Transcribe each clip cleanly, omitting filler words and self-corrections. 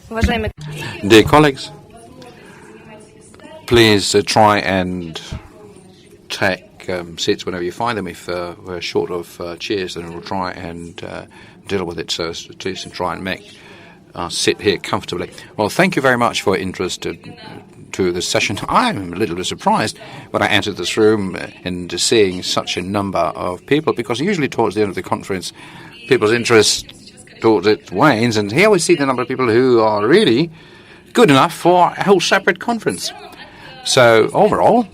Dear colleagues, please try and take seats whenever you find them. If we're short of chairs, then we'll try and deal with it. So at least try and make us sit here comfortably. Well, thank you very much for your interest to this session. I'm a little bit surprised when I entered this room and seeing such a number of people, because usually towards the end of the conference, people's interest towards it wanes, and here we see the number of people who are really good enough for a whole separate conference. So overall,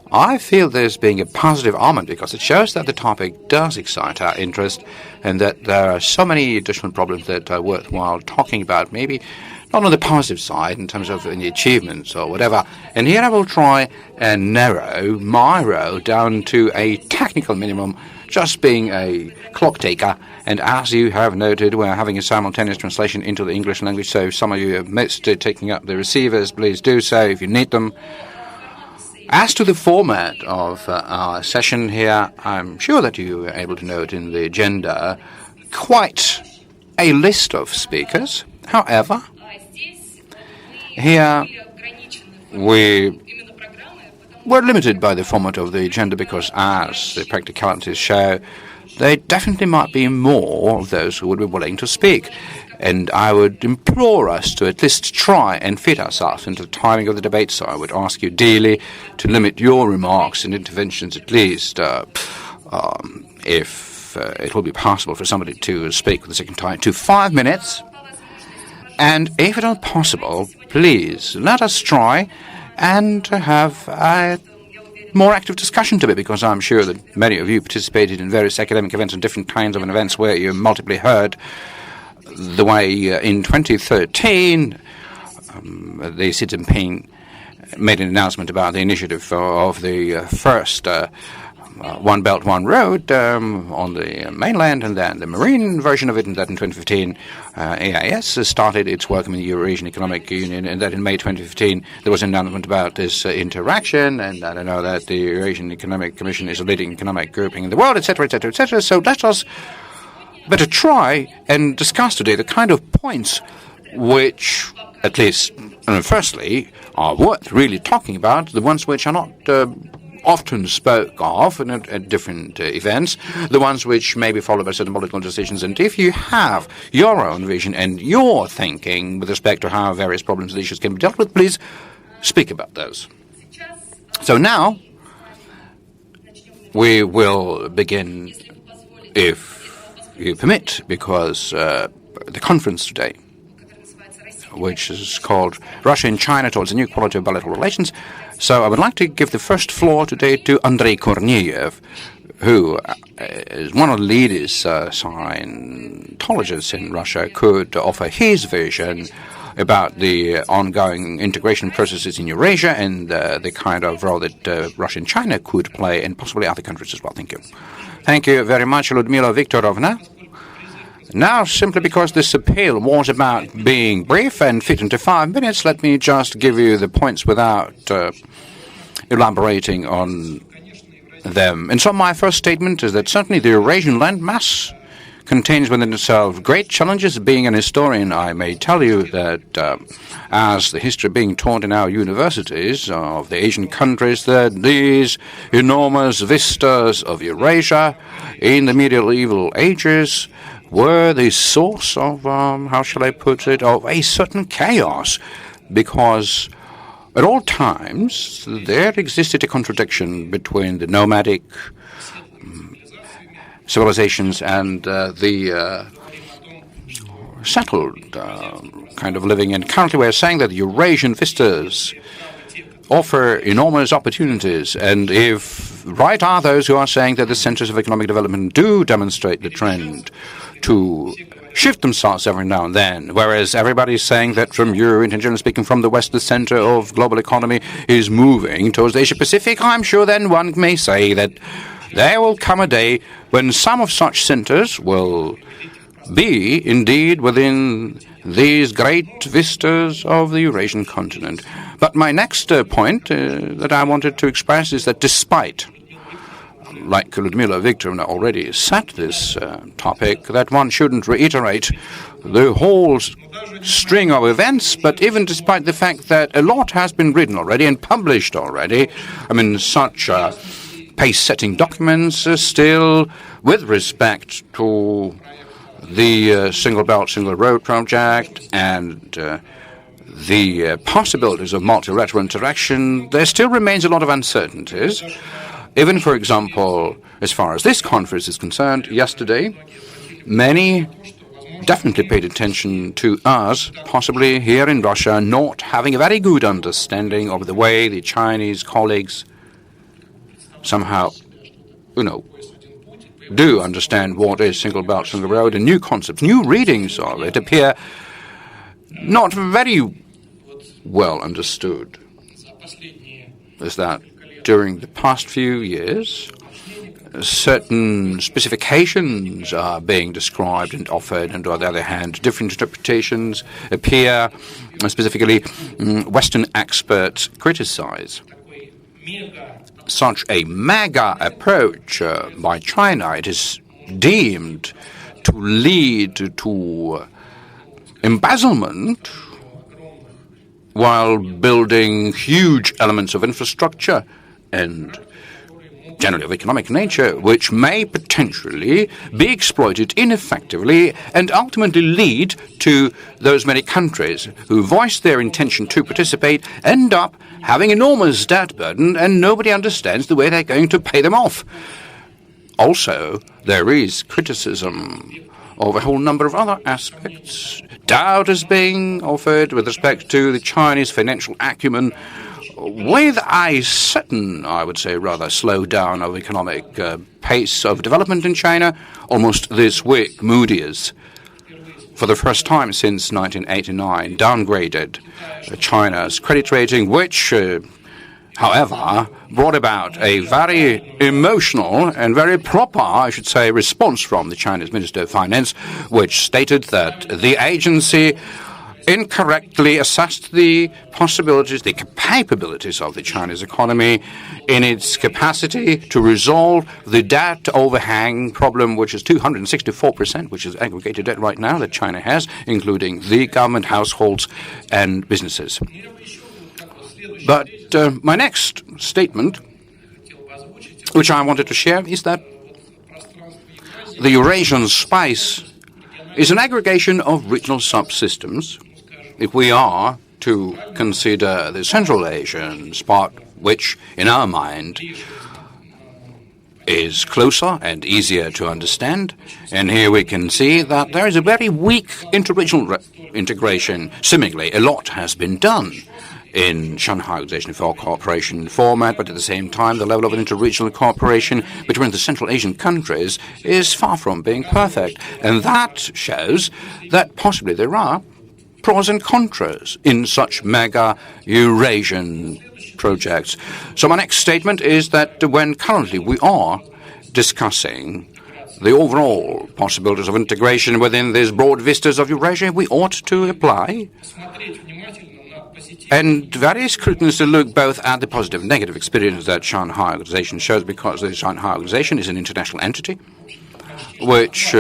I feel this being a positive omen, because it shows that the topic does excite our interest and that there are so many additional problems that are worthwhile talking about, maybe not on the positive side in terms of any achievements or whatever. And here I will try and narrow my role down to a technical minimum, just being a clock taker. And as you have noted, we're having a simultaneous translation into the English language, so if some of you have missed taking up the receivers, please do so if you need them. As to the format of our session here, I'm sure that you were able to note in the agenda quite a list of speakers. However, here we're limited by the format of the agenda because, as the practicalities show, there definitely might be more of those who would be willing to speak. And I would implore us to at least try and fit ourselves into the timing of the debate. So I would ask you dearly to limit your remarks and interventions at least, if it will be possible for somebody to speak for the second time, to 5 minutes. And if at all possible, please let us try and have a more active discussion to it, because I'm sure that many of you participated in various academic events and different kinds of events where you multiply heard the way in 2013 the Xi Jinping made an announcement about the initiative of the first One Belt, One Road on the mainland, and then the marine version of it, and that in 2015 EAEU started its work in the Eurasian Economic Union, and that in May 2015 there was an announcement about this interaction, and I know that the Eurasian Economic Commission is a leading economic grouping in the world, etc., etc., etc. So let us better try and discuss today the kind of points which, at least, firstly, are worth really talking about, the ones which are not often spoke of at different events, the ones which may be followed by certain political decisions. And if you have your own vision and your thinking with respect to how various problems and issues can be dealt with, please speak about those. So now we will begin, if you permit, because the conference today, which is called Russia and China Towards a New Quality of Bilateral Relations. So I would like to give the first floor today to Andrei Korneyev, who is one of the leaders, Scientologists in Russia, could offer his vision about the ongoing integration processes in Eurasia and the kind of role that Russia and China could play, and possibly other countries as well. Thank you. Thank you very much, Ludmila Viktorovna. Now, simply because this appeal was about being brief and fit into 5 minutes, let me just give you the points without elaborating on them. And so my first statement is that certainly the Eurasian landmass contains within itself great challenges. Being an historian, I may tell you that as the history being taught in our universities of the Asian countries, that these enormous vistas of Eurasia in the medieval ages were the source of, how shall I put it, of a certain chaos, because at all times there existed a contradiction between the nomadic civilizations and the settled kind of living. And currently we're saying that the Eurasian vistas offer enormous opportunities, and if right are those who are saying that the centers of economic development do demonstrate the trend to shift themselves every now and then, whereas everybody is saying that from Europe, and generally speaking from the West, the center of global economy is moving towards the Asia-Pacific, I'm sure then one may say that there will come a day when some of such centers will be indeed within these great vistas of the Eurasian continent. But my next point that I wanted to express is that despite, like Ludmila Viktorovna already set this topic, that one shouldn't reiterate the whole string of events, but even despite the fact that a lot has been written already and published already, I mean, such pace-setting documents still, with respect to the Single Belt, Single Road project and the possibilities of multilateral interaction, there still remains a lot of uncertainties. Even, for example, as far as this conference is concerned, yesterday, many definitely paid attention to us, possibly here in Russia, not having a very good understanding of the way the Chinese colleagues somehow, do understand what is Single Belt, Single Road, and new concepts, new readings of it appear not very well understood. Is that during the past few years, certain specifications are being described and offered, and on the other hand, different interpretations appear. Specifically, Western experts criticize such a mega approach by China. It is deemed to lead to embezzlement while building huge elements of infrastructure and generally of economic nature, which may potentially be exploited ineffectively and ultimately lead to those many countries who voice their intention to participate end up having enormous debt burden, and nobody understands the way they're going to pay them off. Also, there is criticism of a whole number of other aspects. Doubt is being offered with respect to the Chinese financial acumen, with a certain, I would say, rather slow down of economic pace of development in China. Almost this week, Moody's, for the first time since 1989, downgraded China's credit rating, which, however, brought about a very emotional and very proper, I should say, response from the Chinese Minister of Finance, which stated that the agency incorrectly assessed the possibilities, the capabilities of the Chinese economy in its capacity to resolve the debt overhang problem, which is 264%, which is aggregated debt right now that China has, including the government, households, and businesses. But my next statement, which I wanted to share, is that the Eurasian space is an aggregation of regional subsystems. If we are to consider the Central Asian spot, which in our mind is closer and easier to understand, and here we can see that there is a very weak interregional integration. Seemingly, a lot has been done in Shanghai Organization for Cooperation format, but at the same time, the level of interregional cooperation between the Central Asian countries is far from being perfect. And that shows that possibly there are pros and contras in such mega Eurasian projects. So my next statement is that when currently we are discussing the overall possibilities of integration within these broad vistas of Eurasia, we ought to apply and very scrupulously look both at the positive and negative experience that Shanghai Organization shows, because the Shanghai Organization is an international entity which,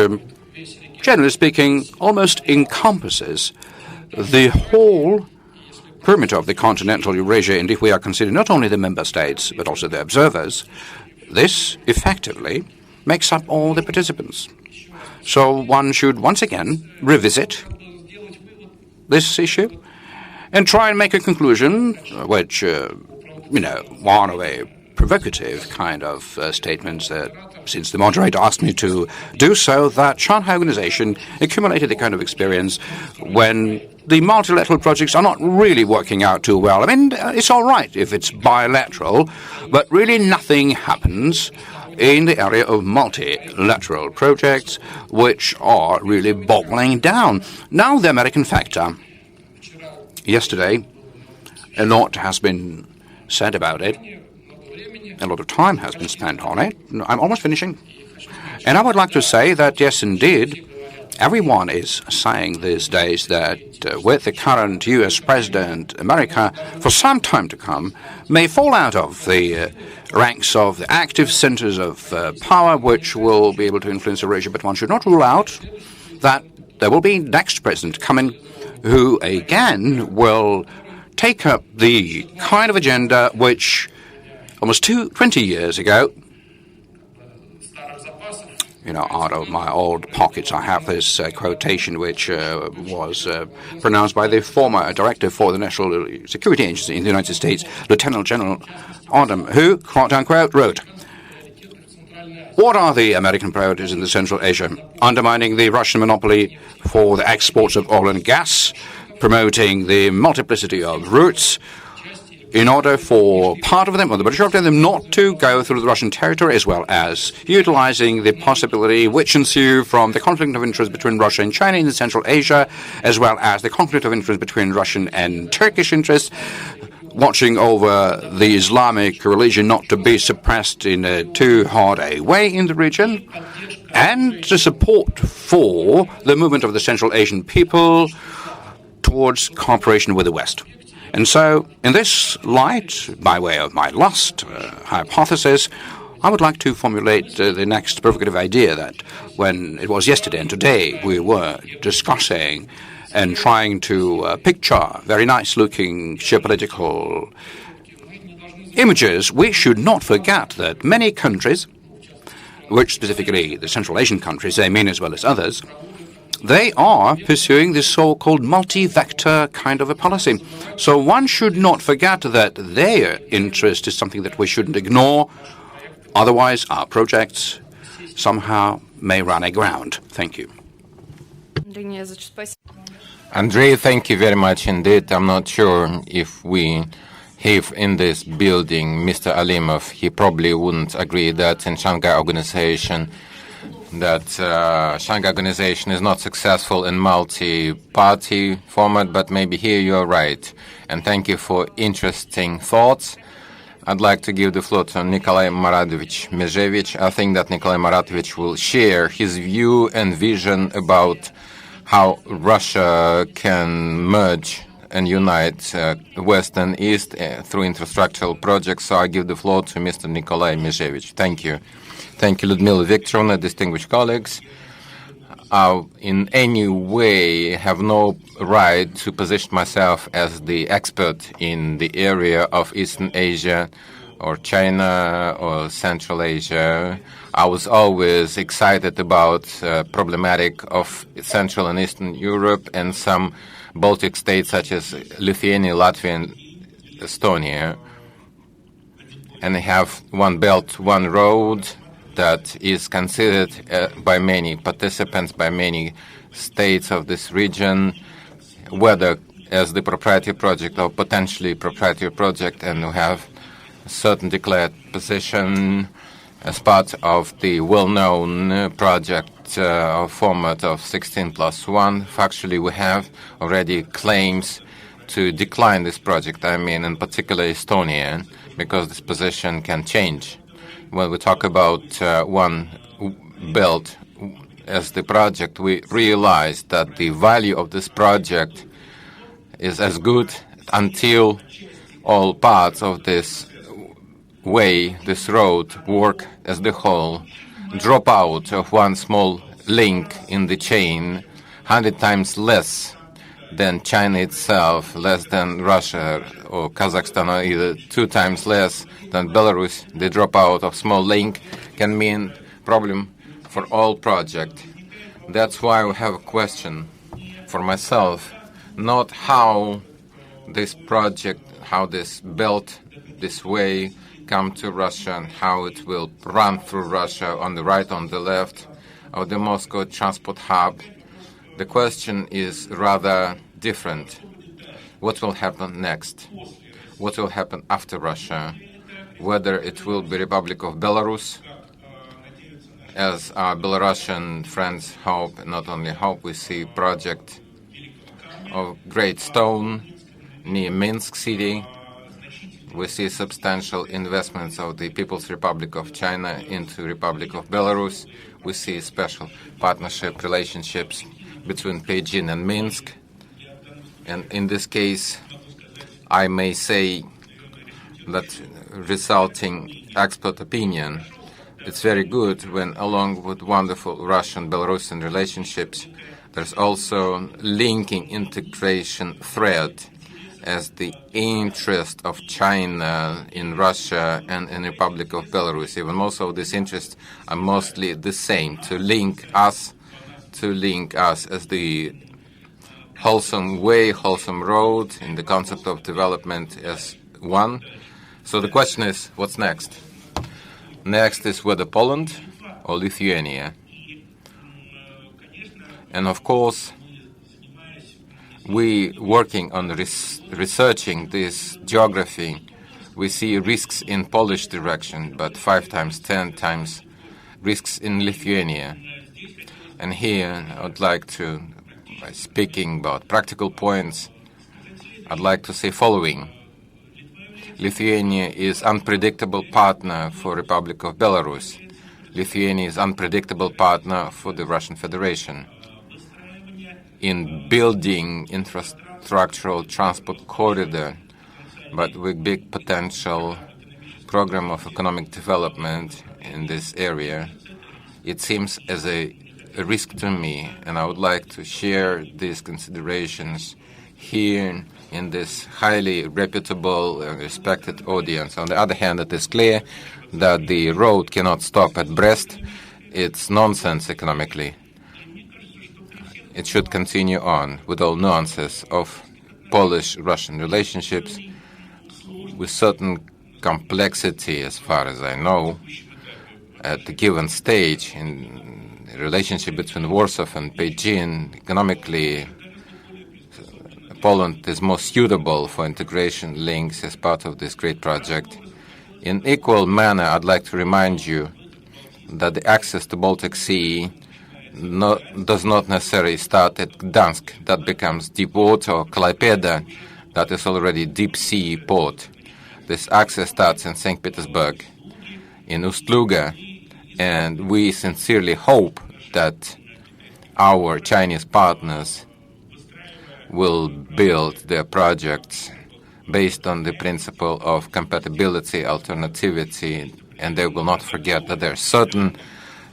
generally speaking, almost encompasses the whole perimeter of the continental Eurasia. And if we are considering not only the member states but also the observers, this effectively makes up all the participants. So one should once again revisit this issue and try and make a conclusion, which, one of a provocative kind of statements that, since the moderator asked me to do so, that Shanghai Organization accumulated the kind of experience when the multilateral projects are not really working out too well. I mean, it's all right if it's bilateral, but really nothing happens in the area of multilateral projects, which are really boggling down. Now, the American factor. Yesterday, a lot has been said about it. A lot of time has been spent on it. I'm almost finishing. And I would like to say that, yes, indeed, everyone is saying these days that with the current U.S. president, America, for some time to come, may fall out of the ranks of the active centers of power, which will be able to influence Eurasia. But one should not rule out that there will be next president coming who again will take up the kind of agenda which almost 20 years ago, out of my old pockets, I have this quotation which was pronounced by the former director for the National Security Agency in the United States, Lieutenant General Odom, who, quote unquote, wrote, "What are the American priorities in the Central Asia? Undermining the Russian monopoly for the exports of oil and gas, promoting the multiplicity of routes, in order for part of them, or the majority of them, not to go through the Russian territory, as well as utilizing the possibility which ensue from the conflict of interest between Russia and China in Central Asia, as well as the conflict of interest between Russian and Turkish interests, watching over the Islamic religion not to be suppressed in too hard a way in the region, and the support for the movement of the Central Asian people towards cooperation with the West." And so, in this light, by way of my last hypothesis, I would like to formulate the next provocative idea that when it was yesterday and today we were discussing and trying to picture very nice-looking geopolitical images, we should not forget that many countries, which specifically the Central Asian countries, I mean as well as others, they are pursuing this so-called multi-vector kind of a policy. So one should not forget that their interest is something that we shouldn't ignore. Otherwise, our projects somehow may run aground. Thank you. Andrei, thank you very much indeed. I'm not sure if we have in this building Mr. Alimov. He probably wouldn't agree that in Shanghai Organization Shanghai Organization is not successful in multi-party format, but maybe here you're right. And thank you for interesting thoughts. I'd like to give the floor to Nikolai Maratovich Mezhevich. I think that Nikolai Maratovich will share his view and vision about how Russia can merge and unite West and East through infrastructural projects. So I give the floor to Mr. Nikolai Mezhevich. Thank you. Thank you, Ludmila Viktorovna, distinguished colleagues. In any way, have no right to position myself as the expert in the area of Eastern Asia or China or Central Asia. I was always excited about problematic of Central and Eastern Europe and some Baltic states such as Lithuania, Latvia, and Estonia. And they have one belt, one road that is considered by many participants, by many states of this region, whether as the proprietary project or potentially proprietary project, and we have a certain declared position as part of the well-known project format of 16+1. Factually, we have already claims to decline this project, I mean in particular Estonia, because this position can change. When we talk about one belt as the project, we realize that the value of this project is as good until all parts of this way, this road, work as the whole, drop out of one small link in the chain, 100 times less than China itself, less than Russia or Kazakhstan, or either 2 times less than Belarus. The dropout of small link can mean problem for all project. That's why we have a question for myself, not how this project, how this belt, this way come to Russia and how it will run through Russia on the right, on the left of the Moscow transport hub. The question is rather different. What will happen next? What will happen after Russia? Whether it will be Republic of Belarus, as our Belarusian friends hope, not only hope, we see project of Great Stone near Minsk city. We see substantial investments of the People's Republic of China into Republic of Belarus. We see special partnership relationships between Beijing and Minsk. And in this case, I may say that resulting expert opinion, it's very good when, along with wonderful Russian-Belarusian relationships, There's also linking integration thread as the interest of China in Russia and in the Republic of Belarus. Even most of these interests are mostly the same, to link us as the wholesome way, wholesome road in the concept of development as one. So the question is, what's next? Next is whether Poland or Lithuania. And of course, we working on researching this geography. We see risks in Polish direction, but 5 times, 10 times risks in Lithuania. And here I would like to, by speaking about practical points, I'd like to say following. Lithuania is unpredictable partner for Republic of Belarus. Lithuania is unpredictable partner for the Russian Federation. In building infrastructural transport corridor, but with big potential program of economic development in this area, it seems as a risk to me, and I would like to share these considerations here in this highly reputable and respected audience. On the other hand, it is clear that the road cannot stop at Brest. It's nonsense economically. It should continue on with all nuances of Polish-Russian relationships, with certain complexity, as far as I know, at the given stage in the relationship between Warsaw and Beijing. Economically, Poland is more suitable for integration links as part of this great project. In equal manner, I'd like to remind you that the access to Baltic Sea does not necessarily start at Gdansk. That becomes deep water, or Klaipeda, that is already deep sea port. This access starts in St. Petersburg, in Ust-Luga, and we sincerely hope that our Chinese partners will build their projects based on the principle of compatibility, alternativity, and they will not forget that there are certain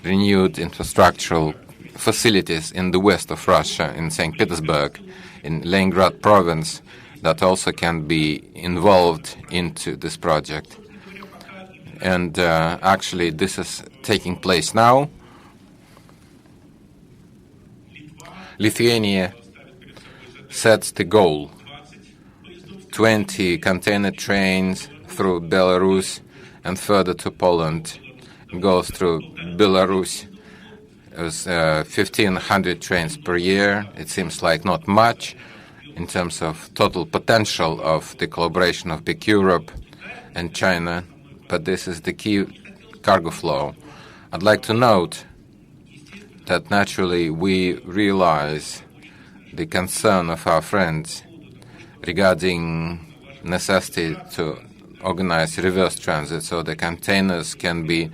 renewed infrastructural facilities in the west of Russia, in St. Petersburg, in Leningrad province, that also can be involved into this project. And actually, this is taking place now. Lithuania sets the goal: 20 container trains through Belarus and further to Poland. It goes through Belarus. There's 1,500 trains per year. It seems like not much in terms of total potential of the collaboration of big Europe and China, but this is the key cargo flow. I'd like to note that naturally we realize the concern of our friends regarding necessity to organize reverse transit so the containers can be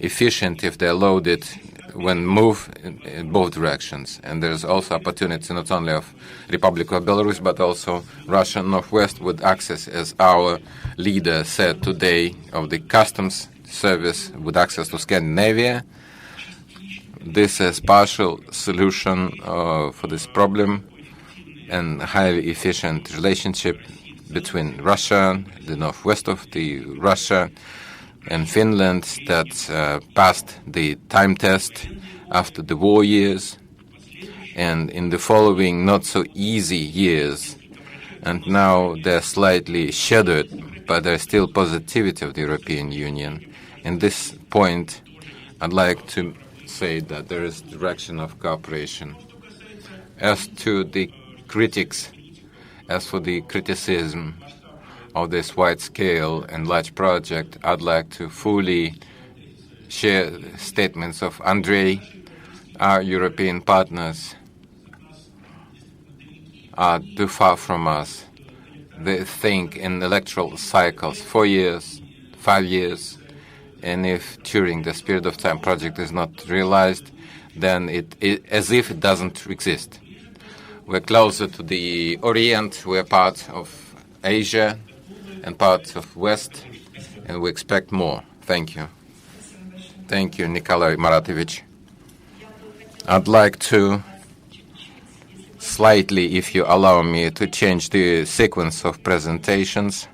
efficient if they're loaded when move in both directions. And there's also opportunity not only of Republic of Belarus, but also Russia Northwest with access, as our leader said today, of the customs service with access to Scandinavia. This is partial solution for this problem and highly efficient relationship between Russia, the northwest of the Russia, and Finland that passed the time test after the war years, and in the following not so easy years, and now they're slightly shadowed, but there's still positivity of the European Union. In this point, I'd like to say that there is direction of cooperation. As to the critics, as for the criticism of this wide-scale and large project, I'd like to fully share statements of Andrei. Our European partners are too far from us. They think in electoral cycles, 4 years, 5 years, and if during this period of time project is not realized, then it as if it doesn't exist. We're closer to the Orient, we're part of Asia and part of West, and we expect more. Thank you. Thank you, Nikolai Maratovich. I'd like to slightly, if you allow me, to change the sequence of presentations.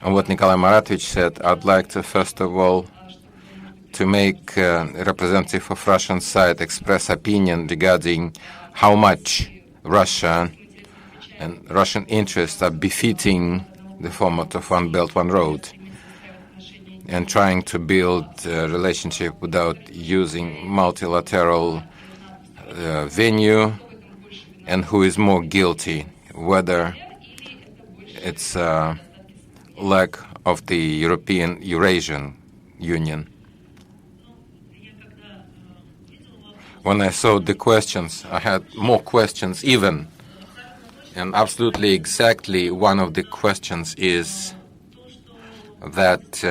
And what Nikolai Maratovich said, I'd like to, first of all, to make a representative of Russian side express opinion regarding how much Russia and Russian interests are befitting the format of One Belt, One Road and trying to build a relationship without using multilateral venue, and who is more guilty, whether it's lack of the European Eurasian Union. When I saw the questions, I had more questions even. And absolutely exactly one of the questions is that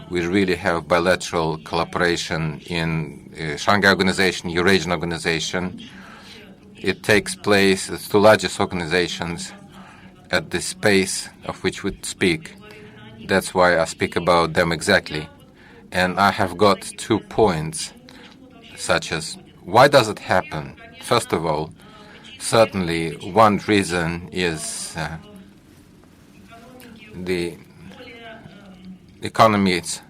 we really have bilateral collaboration in Shanghai Organization, Eurasian Organization. It takes place, the two largest organizations, at the space of which we speak. That's why I speak about them exactly. And I have got 2 points, such as, why does it happen? First of all, certainly one reason is the economies,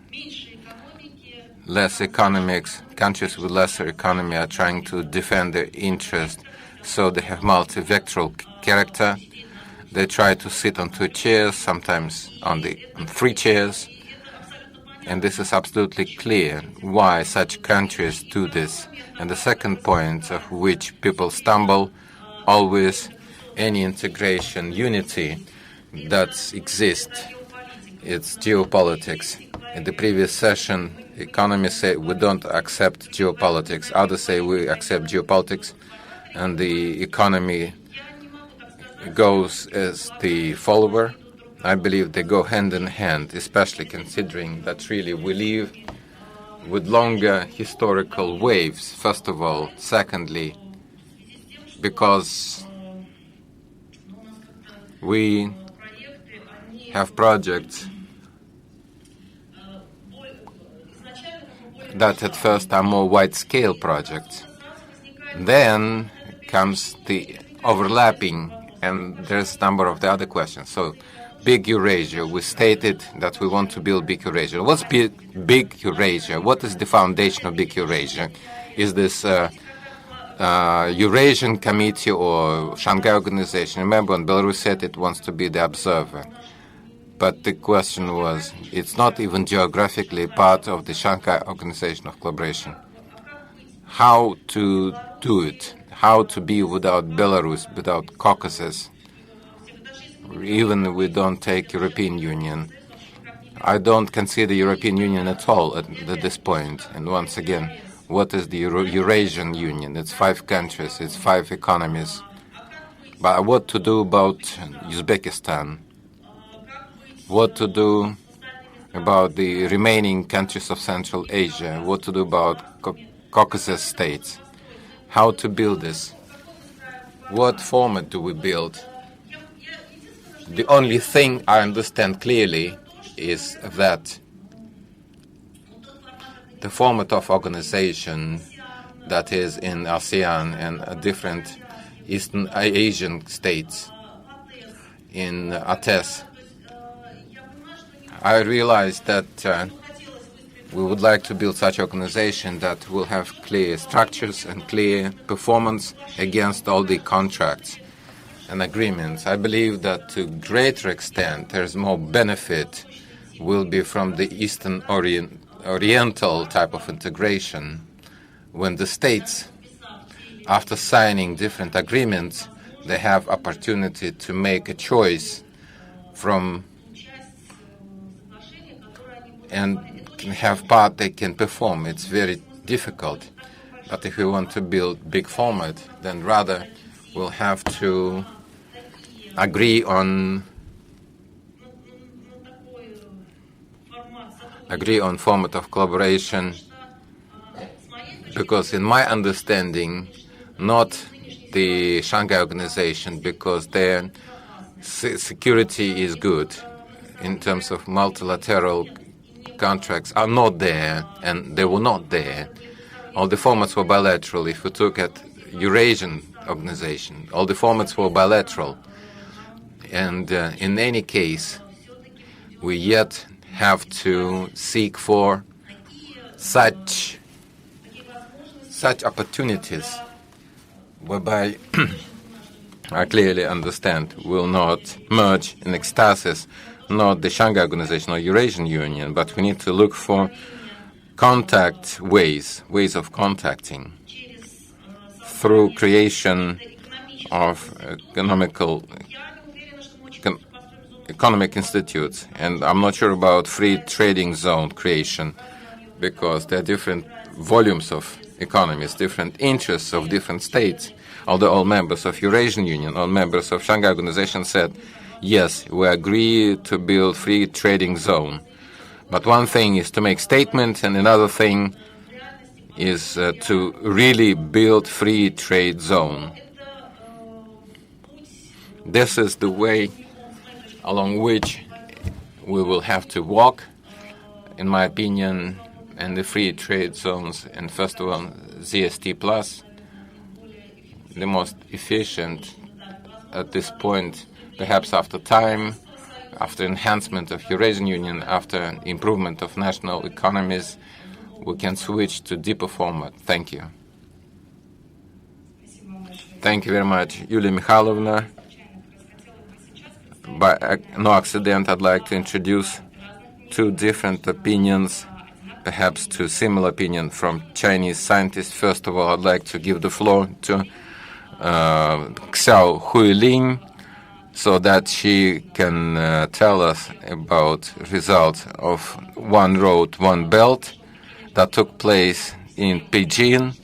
less economics, countries with lesser economy are trying to defend their interest, so they have multi-vectoral character. They try to sit on 2 chairs, sometimes on 3 chairs, and this is absolutely clear why such countries do this. And the second point of which people stumble, always any integration, unity that exists, it's geopolitics. In the previous session, economists say we don't accept geopolitics. Others say we accept geopolitics, and the economy goes as the follower. I believe they go hand in hand, especially considering that really we live with longer historical waves, first of all. Secondly, because we have projects that at first are more wide-scale projects. Then comes the overlapping, and there's a number of the other questions. So, big Eurasia, we stated that we want to build big Eurasia. What's big Eurasia? What is the foundation of big Eurasia? Is this Eurasian Committee or Shanghai Organization? Remember, when Belarus said it wants to be the observer. But the question was, it's not even geographically part of the Shanghai Organization of Collaboration. How to do it? How to be without Belarus, without Caucasus? Even we don't take European Union. I don't consider European Union at all at this point. And once again, what is the Eurasian Union? It's 5 countries, it's 5 economies. But what to do about Uzbekistan? What to do about the remaining countries of Central Asia? What to do about Caucasus states? How to build this? What format do we build? The only thing I understand clearly is that the format of organization that is in ASEAN and different Eastern Asian states in ATES, I realized that we would like to build such organization that will have clear structures and clear performance against all the contracts and agreements. I believe that to greater extent there's more benefit will be from the Eastern Oriental type of integration, when the states, after signing different agreements, they have opportunity to make a choice from and can have part they can perform. It's very difficult. But if we want to build big format, then rather we'll have to agree on format of collaboration, because in my understanding, not the Shanghai Organization, because their security is good in terms of multilateral contracts are not there, and they were not there. All the formats were bilateral. If we took at Eurasian organization. All the formats were bilateral. And in any case, we yet have to seek for such opportunities whereby I clearly understand will not merge in ecstasis, not the Shanghai Organization or Eurasian Union, but we need to look for contact ways of contacting through creation of economic institutes. And I'm not sure about free trading zone creation, because there are different volumes of economies, different interests of different states. Although all members of Eurasian Union, all members of Shanghai Organization said, yes, we agree to build free trading zone. But one thing is to make statements, and another thing is to really build free trade zone. This is the way along which we will have to walk, in my opinion, and the free trade zones. And first of all, ZST Plus, the most efficient at this point, perhaps after time, after enhancement of Eurasian Union, after improvement of national economies, we can switch to deeper format. Thank you. Thank you very much, Yulia Mikhailovna. By no accident, I'd like to introduce two different opinions, perhaps two similar opinions from Chinese scientists. First of all, I'd like to give the floor to Xiao Huilin, so that she can tell us about results of One Road, One Belt that took place in Beijing,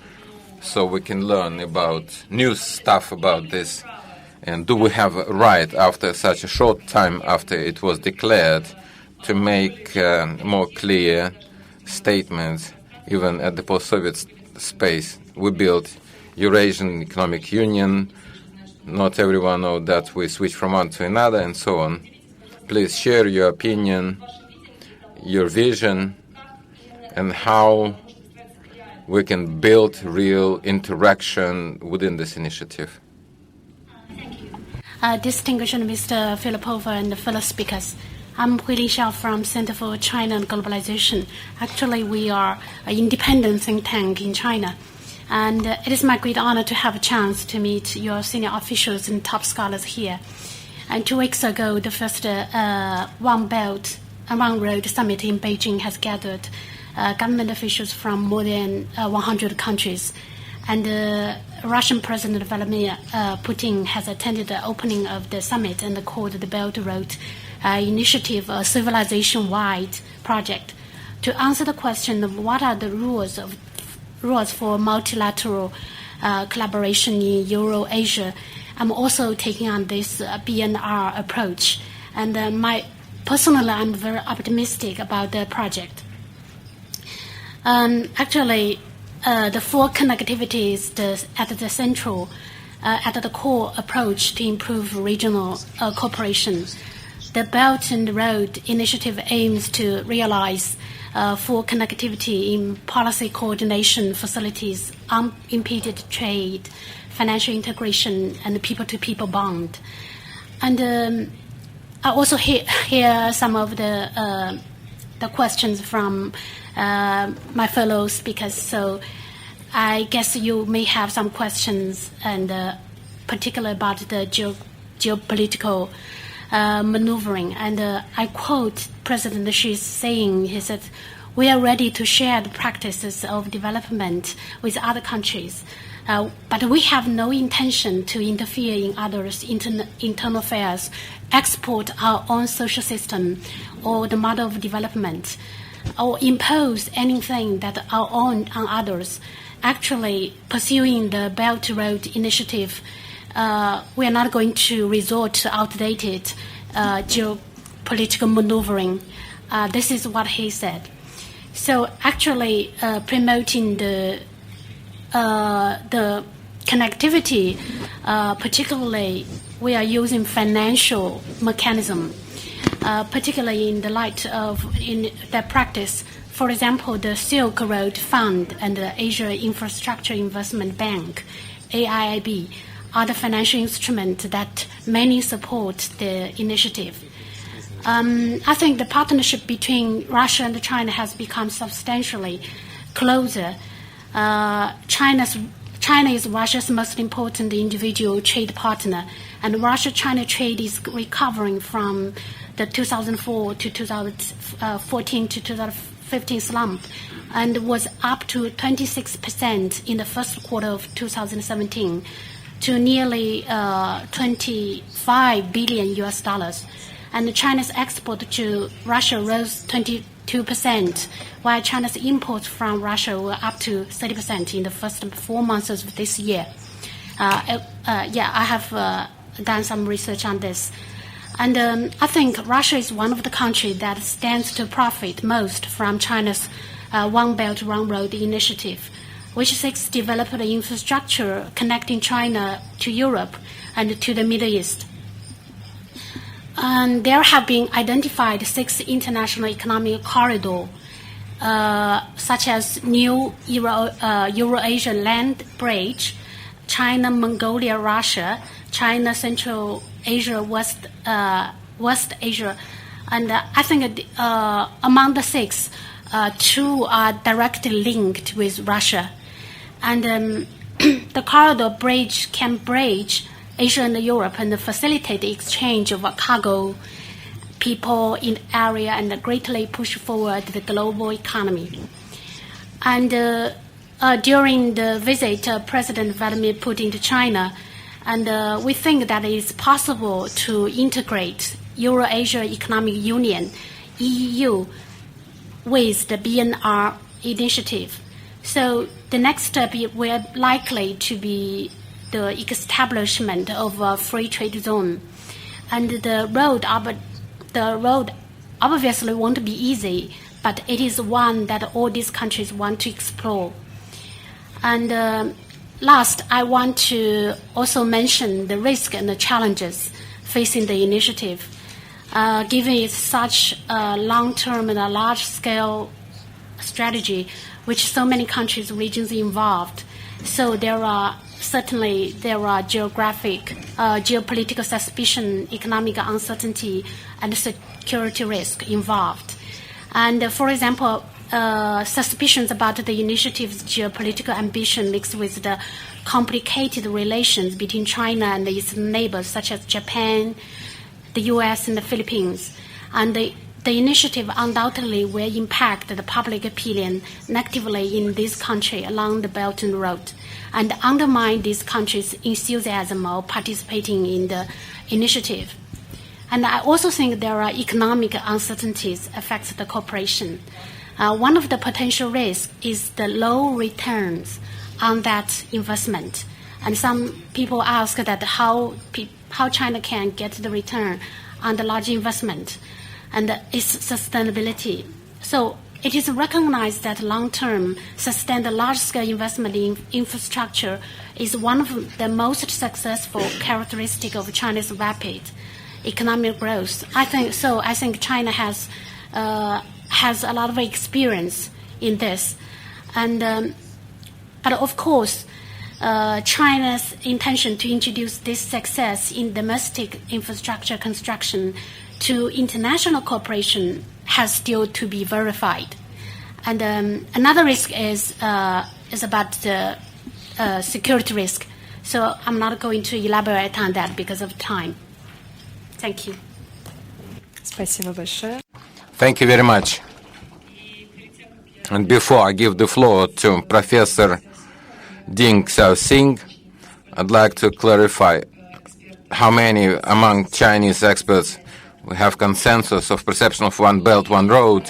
so we can learn about new stuff about this. And do we have a right, after such a short time after it was declared, to make more clear statements, even at the post-Soviet space? We built Eurasian Economic Union. Not everyone knows that we switch from one to another, and so on. Please share your opinion, your vision, and how we can build real interaction within this initiative. Distinguished Mr. Filipova and fellow speakers, I'm Huilin Xiao from Center for China and Globalization. Actually, we are an independent think tank in China. And it is my great honor to have a chance to meet your senior officials and top scholars here. And 2 weeks ago, the first One Belt and One Road Summit in Beijing has gathered government officials from more than 100 countries. And Russian President Vladimir Putin has attended the opening of the summit and called the Belt Road Initiative a civilization-wide project. To answer the question of what are the rules for multilateral collaboration in Eurasia, I'm also taking on this BNR approach. And personally, I'm very optimistic about the project. Actually, the four connectivity is at the core approach to improve regional cooperation. The Belt and Road Initiative aims to realize full connectivity in policy coordination facilities, unimpeded trade, financial integration, and people-to-people bond. And I also hear some of the questions from my fellow speakers. So I guess you may have some questions, and particularly about the geopolitical maneuvering. And I quote President Xi saying, he said, "We are ready to share the practices of development with other countries, but we have no intention to interfere in others' internal affairs, export our own social system or the model of development, or impose anything that our own on others." Actually, pursuing the Belt Road Initiative, we are not going to resort to outdated geopolitical maneuvering. This is what he said. So actually, promoting the connectivity, particularly we are using financial mechanism, particularly in the light of in that practice. For example, the Silk Road Fund and the Asia Infrastructure Investment Bank, AIIB, other financial instruments that mainly support the initiative. I think the partnership between Russia and China has become substantially closer. China is Russia's most important individual trade partner, and Russia-China trade is recovering from the 2004 to 2014 to 2015 slump, and was up to 26% in the first quarter of 2017 to nearly 25 billion US dollars. And China's export to Russia rose 22%, while China's imports from Russia were up to 30% in the first 4 months of this year. I have done some research on this. And I think Russia is one of the countries that stands to profit most from China's One Belt, One Road initiative, which seeks to develop the infrastructure connecting China to Europe and to the Middle East. And there have been identified 6 international economic corridors, such as New Eurasia Land Bridge, China, Mongolia, Russia, China, Central Asia, West Asia. And I think among the 6, 2 are directly linked with Russia. And the corridor bridge can bridge Asia and Europe and facilitate the exchange of cargo, people in the area, and greatly push forward the global economy. And during the visit President Vladimir Putin to China, and we think that it is possible to integrate Eurasia Economic Union, EAEU, with the BNR initiative. So the next step will likely to be the establishment of a free trade zone. And the road obviously won't be easy, but it is one that all these countries want to explore. And last, I want to also mention the risk and the challenges facing the initiative, given it's such a long-term and a large-scale strategy, which so many countries, regions involved. So there are geopolitical suspicion, economic uncertainty, and security risk involved. And for example, suspicions about the initiative's geopolitical ambition mixed with the complicated relations between China and its neighbors, such as Japan, the US, and the Philippines. And the initiative undoubtedly will impact the public opinion negatively in this country along the Belt and Road, and undermine these countries' enthusiasm of participating in the initiative. And I also think there are economic uncertainties affect the cooperation. One of the potential risks is the low returns on that investment. And some people ask that how China can get the return on the large investment and its sustainability. So it is recognized that long-term, sustained large-scale investment in infrastructure is one of the most successful characteristics of China's rapid economic growth. I think China has a lot of experience in this, and but of course, China's intention to introduce this success in domestic infrastructure construction to international cooperation has still to be verified. And another risk is about the security risk. So I'm not going to elaborate on that because of time. Thank you. Спасибо большое. Thank you very much. And before I give the floor to Professor Ding Xiaoxing, I'd like to clarify how many among Chinese experts we have consensus of perception of one belt, one road,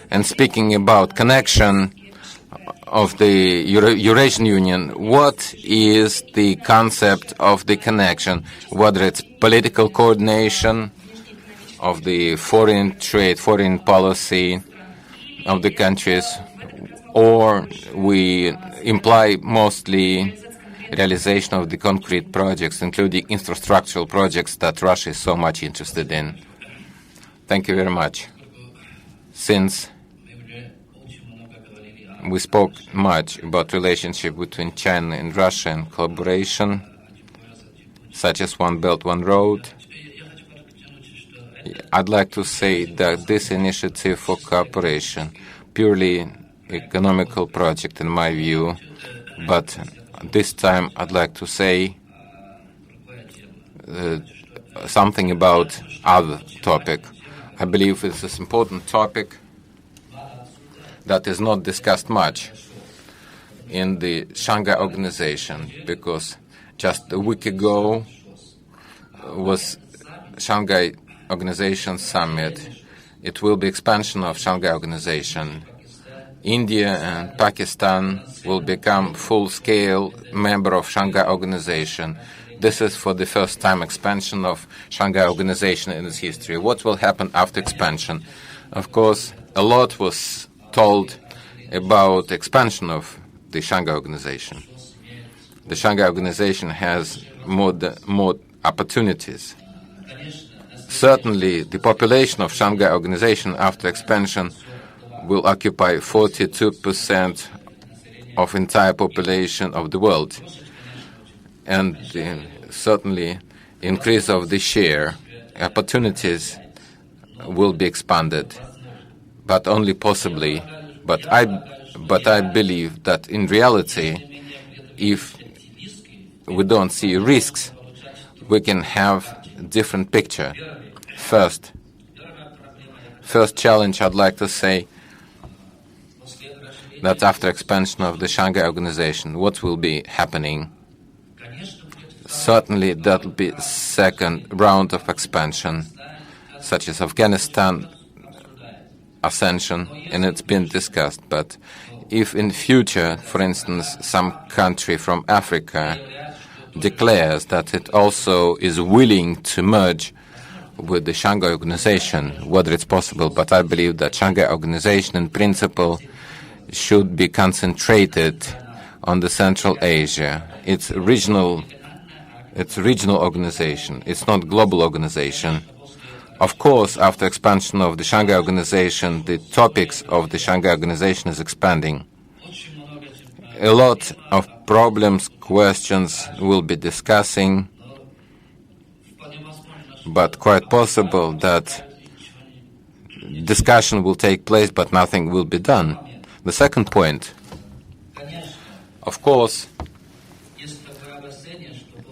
and speaking about connection of the Eurasian Union, what is the concept of the connection, whether it's political coordination of the foreign trade, foreign policy of the countries, or we imply mostly realization of the concrete projects, including infrastructural projects that Russia is so much interested in. Thank you very much. Since we spoke much about relationship between China and Russia and collaboration, such as One Belt, One Road. I'd like to say that this initiative for cooperation, purely economical project in my view, but this time I'd like to say something about other topic. I believe it's an important topic that is not discussed much in the Shanghai Organization, because just a week ago was Shanghai Organization Summit. It will be expansion of Shanghai Organization. India and Pakistan will become full-scale member of Shanghai Organization. This is for the first time expansion of Shanghai Organization in its history. What will happen after expansion? Of course, a lot was told about expansion of the Shanghai Organization. The Shanghai Organization has more opportunities. Certainly, the population of Shanghai Organization after expansion will occupy 42% of entire population of the world. And certainly, increase of the share, opportunities will be expanded, but only possibly. But I believe that in reality, if we don't see risks, we can have a different picture. First challenge, I'd like to say that after expansion of the Shanghai Organization, what will be happening? Certainly, that will be second round of expansion, such as Afghanistan ascension, and it's been discussed. But if in future, for instance, some country from Africa declares that it also is willing to merge with the Shanghai Organization, whether it's possible, but I believe that Shanghai Organization in principle should be concentrated on the Central Asia. It's regional organization. It's not global organization. Of course, after expansion of the Shanghai Organization, the topics of the Shanghai Organization is expanding. A lot of problems, questions will be discussing, but quite possible that discussion will take place, but nothing will be done. The second point, of course,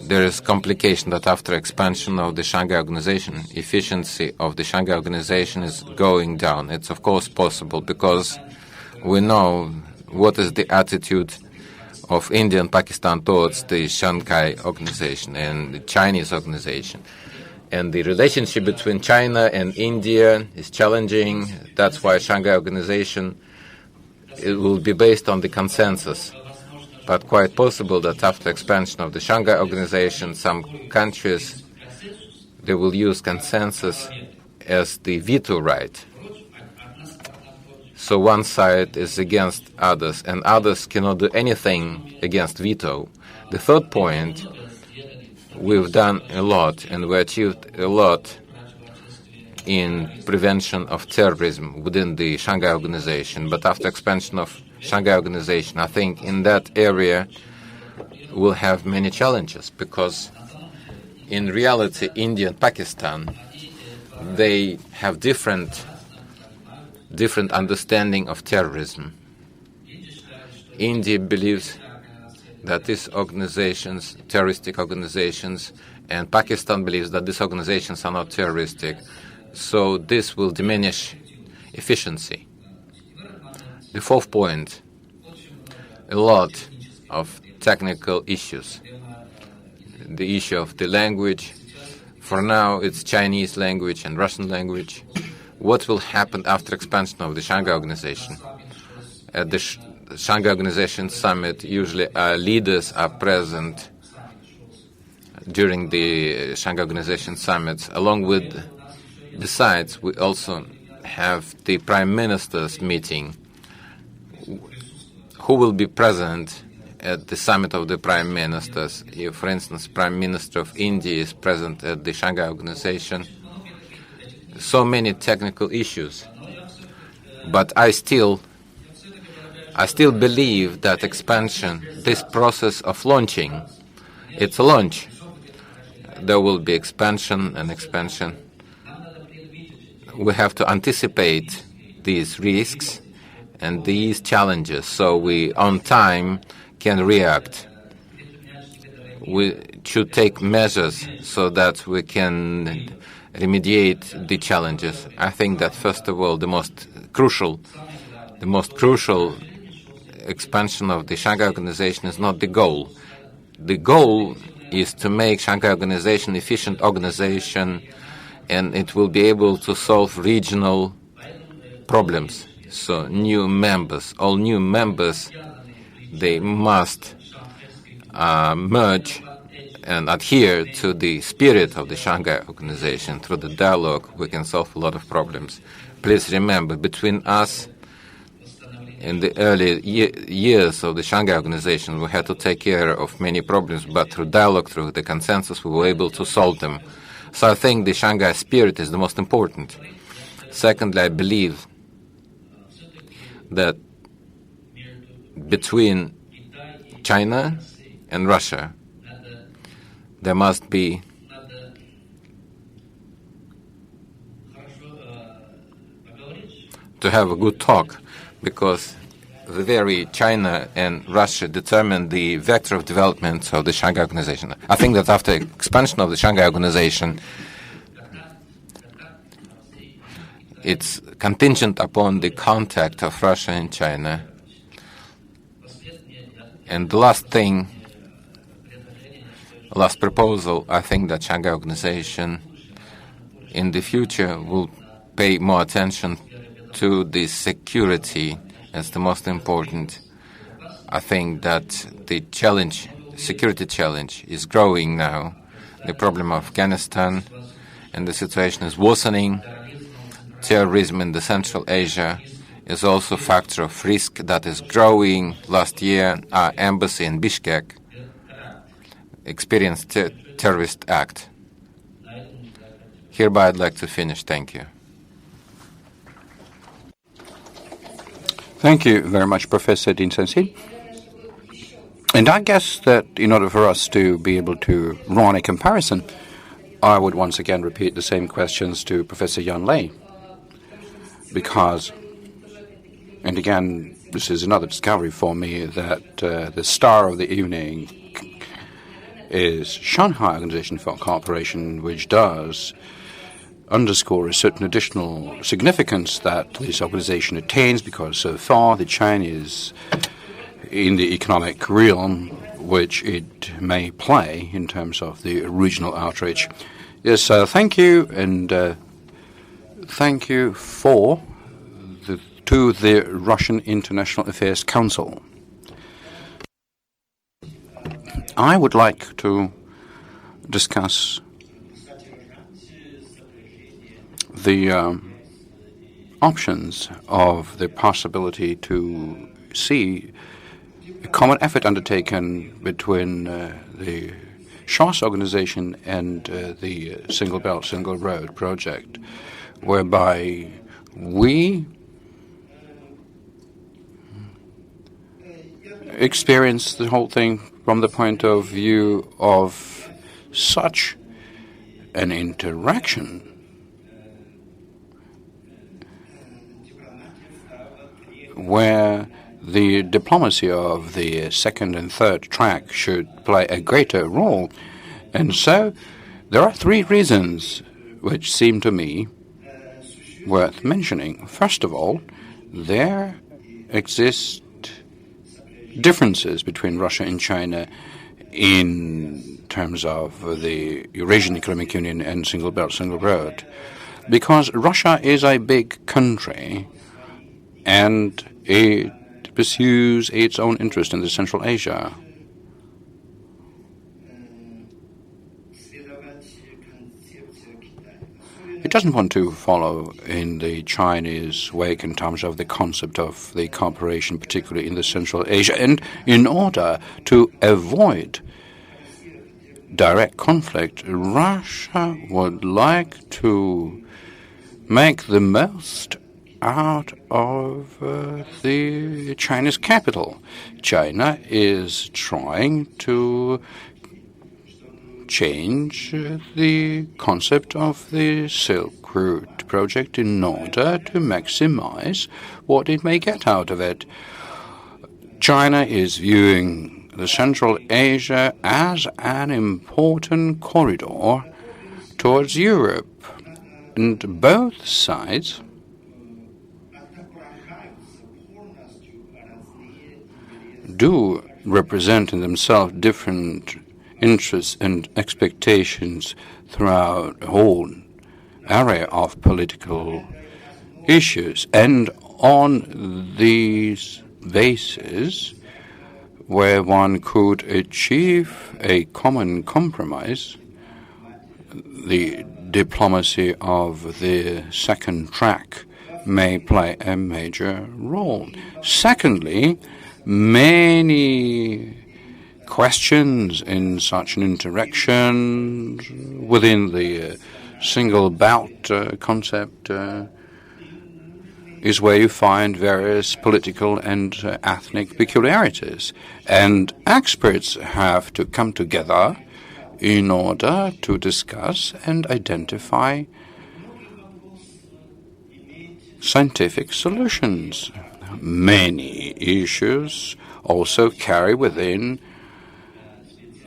there is complication that after expansion of the Shanghai Organization, efficiency of the Shanghai Organization is going down. It's of course possible because we know what is the attitude of India and Pakistan towards the Shanghai Organization and the Chinese organization. And the relationship between China and India is challenging. That's why Shanghai Organization, it will be based on the consensus. But quite possible that after expansion of the Shanghai Organization, some countries, they will use consensus as the veto right. So one side is against others, and others cannot do anything against veto. The third point, we've done a lot, and we achieved a lot in prevention of terrorism within the Shanghai Organization. But after expansion of Shanghai Organization, I think in that area we'll have many challenges, because in reality India and Pakistan, they have different understanding of terrorism. India believes that these organizations, terroristic organizations, and Pakistan believes that these organizations are not terroristic. So this will diminish efficiency. The fourth point, a lot of technical issues. The issue of the language. For now, it's Chinese language and Russian language. What will happen after expansion of the Shanghai Organization? At the Shanghai Organization Summit, usually leaders are present during the Shanghai Organization Summits. Along with, besides, we also have the Prime Minister's meeting. Who will be present at the summit of the Prime Ministers? If, for instance, Prime Minister of India is present at the Shanghai Organization, so many technical issues. But I still believe that expansion, this process of launching, it's a launch. there will be expansion and expansion. We have to anticipate these risks and these challenges so we, on time, can react. We should take measures so that we can remediate the challenges. I think that, first of all, the most crucial expansion of the Shanghai Organization is not the goal. The goal is to make Shanghai Organization efficient organization, and it will be able to solve regional problems. So all new members, they must merge and adhere to the spirit of the Shanghai Organization. Through the dialogue, we can solve a lot of problems. Please remember, between us, in the early years of the Shanghai Organization, we had to take care of many problems, but through dialogue, through the consensus, we were able to solve them. So I think the Shanghai spirit is the most important. Secondly, I believe that between China and Russia, there must be to have a good talk, because the very China and Russia determine the vector of development of the Shanghai Organization. I think that after expansion of the Shanghai Organization, it's contingent upon the contact of Russia and China. And the last proposal, I think that Shanghai Organization in the future will pay more attention to the security as the most important. I think that the security challenge is growing now. The problem of Afghanistan and the situation is worsening. Terrorism in the Central Asia is also a factor of risk that is growing. Last year, our embassy in Bishkek experienced a terrorist act. Hereby, I'd like to finish. Thank you. Thank you very much, Professor Dinsensi. And I guess that in order for us to be able to run a comparison, I would once again repeat the same questions to Professor Yan Lei. Because, and again, this is another discovery for me, that the star of the evening is Shanghai Organization for Cooperation, which does underscore a certain additional significance that this organization attains, because so far the Chinese, in the economic realm, which it may play in terms of the regional outreach. Yes, thank you, and thank you to the Russian International Affairs Council. I would like to discuss the options of the possibility to see a common effort undertaken between the SHAS organization and the Single Belt, Single Road project, whereby we experience the whole thing from the point of view of such an interaction where the diplomacy of the second and third track should play a greater role. And so there are three reasons which seem to me worth mentioning. First of all, there exist differences between Russia and China in terms of the Eurasian Economic Union and Single Belt, Single Road, because Russia is a big country and it pursues its own interest in the Central Asia. It doesn't want to follow in the Chinese wake in terms of the concept of the cooperation, particularly in the Central Asia. And in order to avoid direct conflict, Russia would like to make the most out of the Chinese capital. China is trying to change the concept of the Silk Route project in order to maximize what it may get out of it. China is viewing the Central Asia as an important corridor towards Europe, and both sides do represent in themselves different interests and expectations throughout the whole area of political issues. And on these bases, where one could achieve a common compromise, the diplomacy of the second track may play a major role. Secondly, many questions in such an interaction within the single belt concept is where you find various political and ethnic peculiarities. And experts have to come together in order to discuss and identify scientific solutions. Many issues also carry within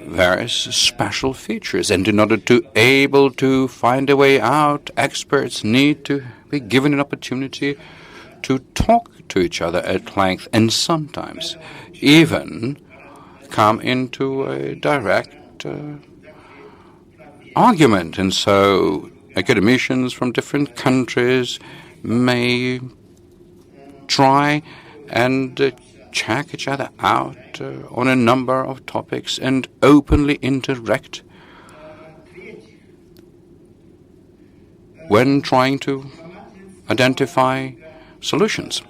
various special features, and in order to able to find a way out, experts need to be given an opportunity to talk to each other at length, and sometimes even come into a direct argument. And so academicians from different countries may try and check each other out on a number of topics and openly interact when trying to identify solutions.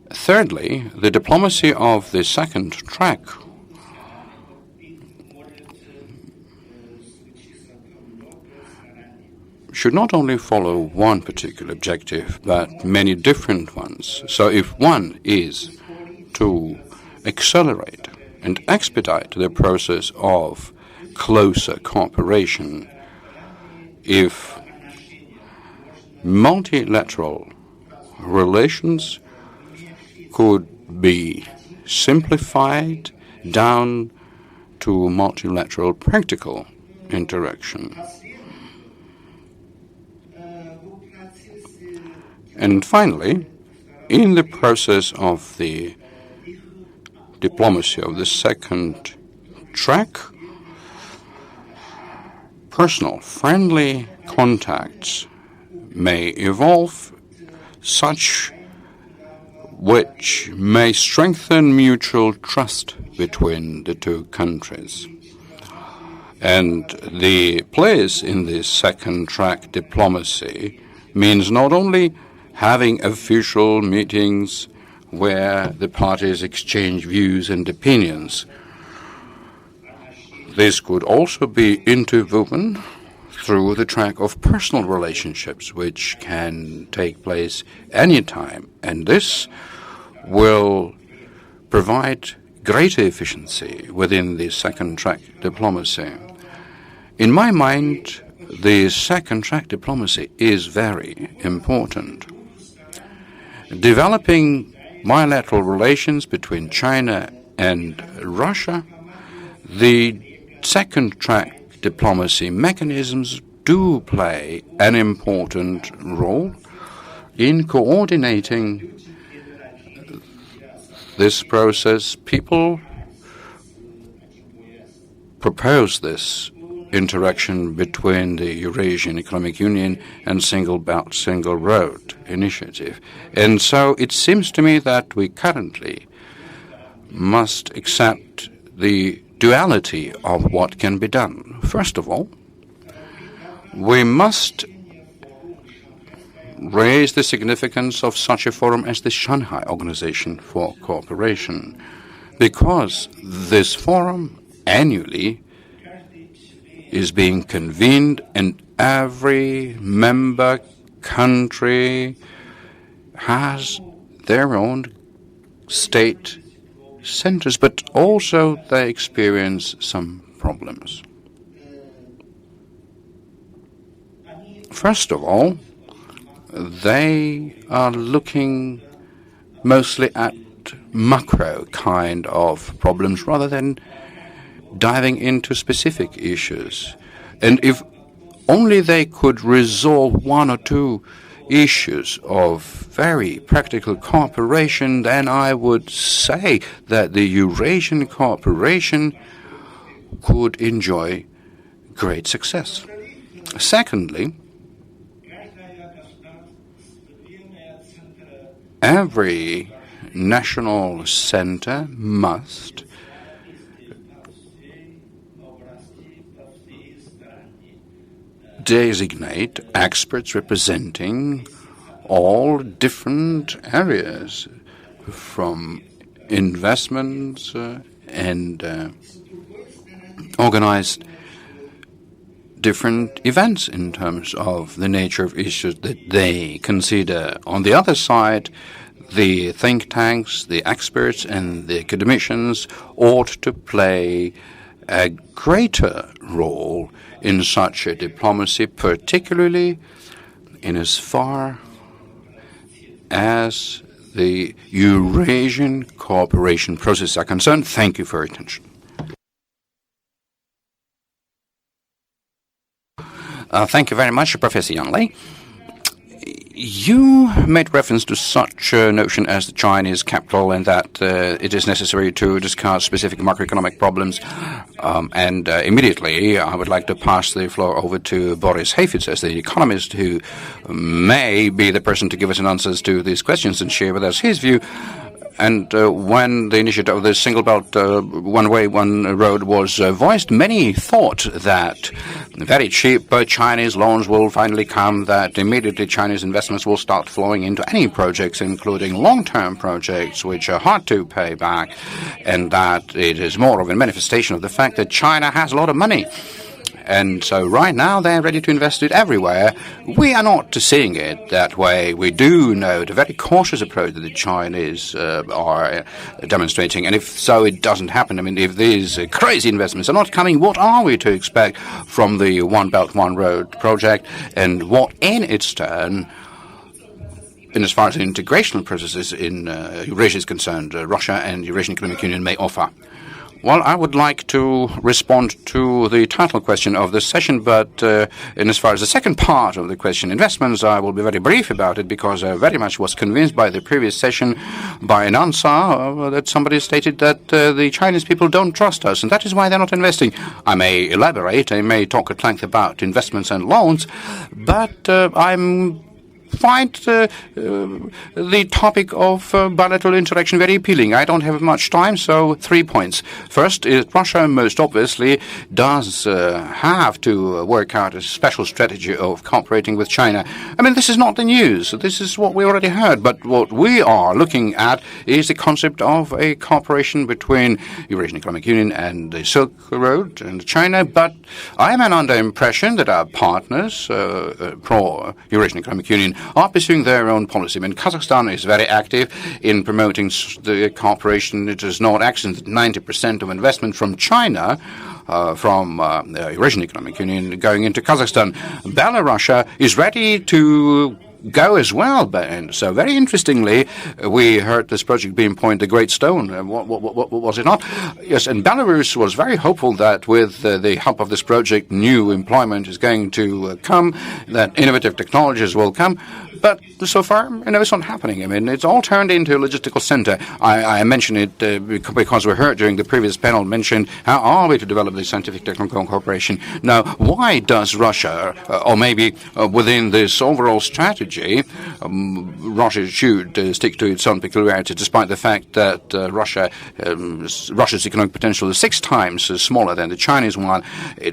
Thirdly, the diplomacy of the second track should not only follow one particular objective, but many different ones. So if one is to accelerate and expedite the process of closer cooperation, if multilateral relations could be simplified down to multilateral practical interaction. And finally, in the process of the diplomacy of the second track, personal, friendly contacts may evolve, such which may strengthen mutual trust between the two countries. And the place in this second track diplomacy means not only having official meetings where the parties exchange views and opinions. This could also be interwoven through the track of personal relationships, which can take place anytime, and this will provide greater efficiency within the second track diplomacy. In my mind, the second track diplomacy is very important. Developing bilateral relations between China and Russia, the second track diplomacy mechanisms do play an important role in coordinating this process. People propose this interaction between the Eurasian Economic Union and Single Belt, Single Road initiative. And so it seems to me that we currently must accept the duality of what can be done. First of all, we must raise the significance of such a forum as the Shanghai Organization for Cooperation, because this forum annually is being convened, and every member country has their own state centers, but also they experience some problems. First of all, they are looking mostly at macro kind of problems rather than diving into specific issues. And if only they could resolve one or two issues of very practical cooperation, then I would say that the Eurasian cooperation could enjoy great success. Secondly, every national center must designate experts representing all different areas, from investments and organize different events in terms of the nature of issues that they consider. On the other side, the think tanks, the experts, and the academicians ought to play a greater role in such a diplomacy, particularly in as far as the Eurasian cooperation process are concerned. Thank you for your attention. Thank you very much, Professor Yanglei. You made reference to such a notion as the Chinese capital and that it is necessary to discuss specific macroeconomic problems. And immediately I would like to pass the floor over to Boris Heifetz as the economist who may be the person to give us an answers to these questions and share with us his view. And when the initiative of the Single Belt, One Way, One Road was voiced, many thought that very cheap Chinese loans will finally come, that immediately Chinese investments will start flowing into any projects, including long-term projects, which are hard to pay back, and that it is more of a manifestation of the fact that China has a lot of money. And so right now they're ready to invest it everywhere. We are not seeing it that way. We do know the very cautious approach that the Chinese are demonstrating. And if so, it doesn't happen. I mean, if these crazy investments are not coming, what are we to expect from the One Belt, One Road project? And what, in its turn, in as far as the integrational processes in Eurasia is concerned, Russia and Eurasian Economic Union may offer? Well, I would like to respond to the title question of this session, but in as far as the second part of the question, investments, I will be very brief about it because I very much was convinced by the previous session by an answer that somebody stated that the Chinese people don't trust us, and that is why they're not investing. I may elaborate, I may talk at length about investments and loans, but I'm find the topic of bilateral interaction very appealing. I don't have much time, so 3 points. First is Russia most obviously does have to work out a special strategy of cooperating with China. I mean, this is not the news. This is what we already heard. But what we are looking at is the concept of a cooperation between Eurasian Economic Union and the Silk Road and China. But I am under impression that our partners, pro-Eurasian Economic Union, are pursuing their own policy. I mean, Kazakhstan is very active in promoting the cooperation. It is not actually 90% of investment from China, from the Eurasian Economic Union going into Kazakhstan. Belarus is ready to go as well. And so very interestingly, we heard this project being pointed the Great Stone. What was it not? Yes, and Belarus was very hopeful that with the help of this project, new employment is going to come, that innovative technologies will come. But so far, it's not happening. I mean, it's all turned into a logistical center. I mention it because we heard during the previous panel mentioned how are we to develop this scientific technical cooperation. Now, why does Russia, or maybe within this overall strategy, Russia should stick to its own peculiarity, despite the fact that Russia's economic potential is 6 times smaller than the Chinese one,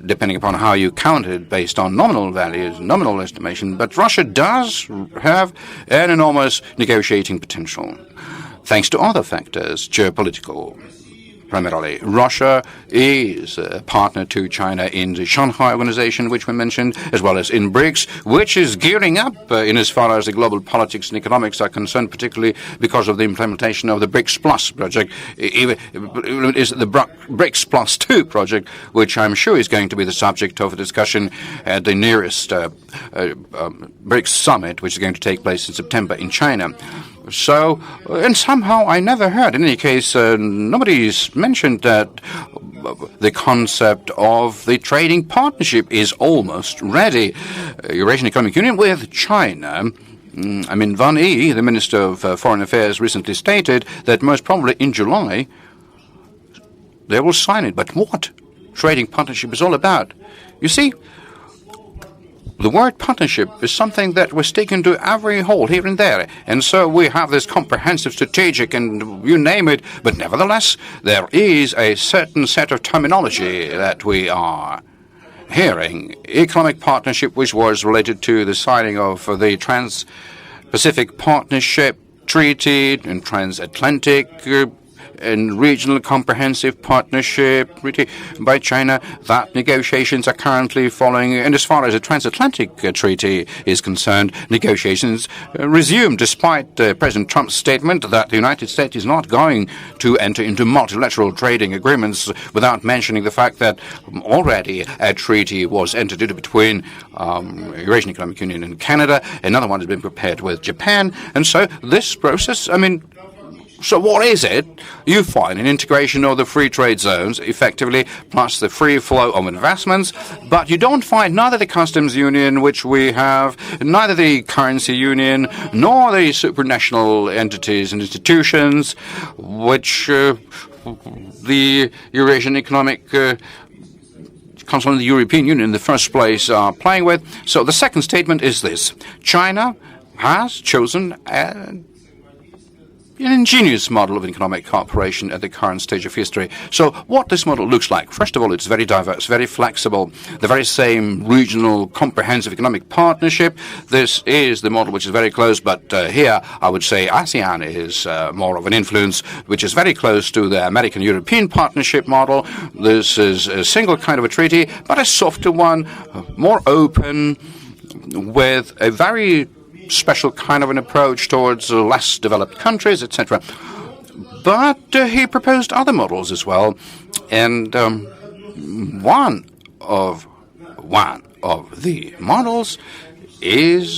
depending upon how you count it based on nominal values, nominal estimation. But Russia does have an enormous negotiating potential, thanks to other factors, geopolitical. primarily. Russia is a partner to China in the Shanghai Organization, which we mentioned, as well as in BRICS, which is gearing up in as far as the global politics and economics are concerned, particularly because of the implementation of the BRICS Plus project. Even is the BRICS Plus 2 project, which I'm sure is going to be the subject of a discussion at the nearest BRICS summit, which is going to take place in September in China. So, and somehow I never heard, in any case, nobody's mentioned that the concept of the trading partnership is almost ready. Eurasian Economic Union with China. I mean, Van Yi, the Minister of Foreign Affairs, recently stated that most probably in July they will sign it. But what trading partnership is all about? You see, the word partnership is something that was taken to every hole here and there. And so we have this comprehensive, strategic, and you name it. But nevertheless, there is a certain set of terminology that we are hearing. Economic partnership, which was related to the signing of the Trans-Pacific Partnership Treaty and Transatlantic and Regional Comprehensive Partnership Treaty by China. That negotiations are currently following. And as far as the Transatlantic Treaty is concerned, negotiations resumed despite President Trump's statement that the United States is not going to enter into multilateral trading agreements without mentioning the fact that already a treaty was entered into between Eurasian Economic Union and Canada. Another one has been prepared with Japan. And so this process, I mean, so what is it? You find an integration of the free trade zones, effectively, plus the free flow of investments, but you don't find neither the customs union, which we have, neither the currency union, nor the supranational entities and institutions, which the Eurasian Economic Council and the European Union in the first place are playing with. So the second statement is this. China has chosen an ingenious model of economic cooperation at the current stage of history. So what this model looks like, first of all, it's very diverse, very flexible, the very same regional comprehensive economic partnership. This is the model which is very close, but here I would say ASEAN is more of an influence, which is very close to the American-European partnership model. This is a single kind of a treaty, but a softer one, more open, with a very special kind of an approach towards less developed countries, etc. But he proposed other models as well, and one of the models is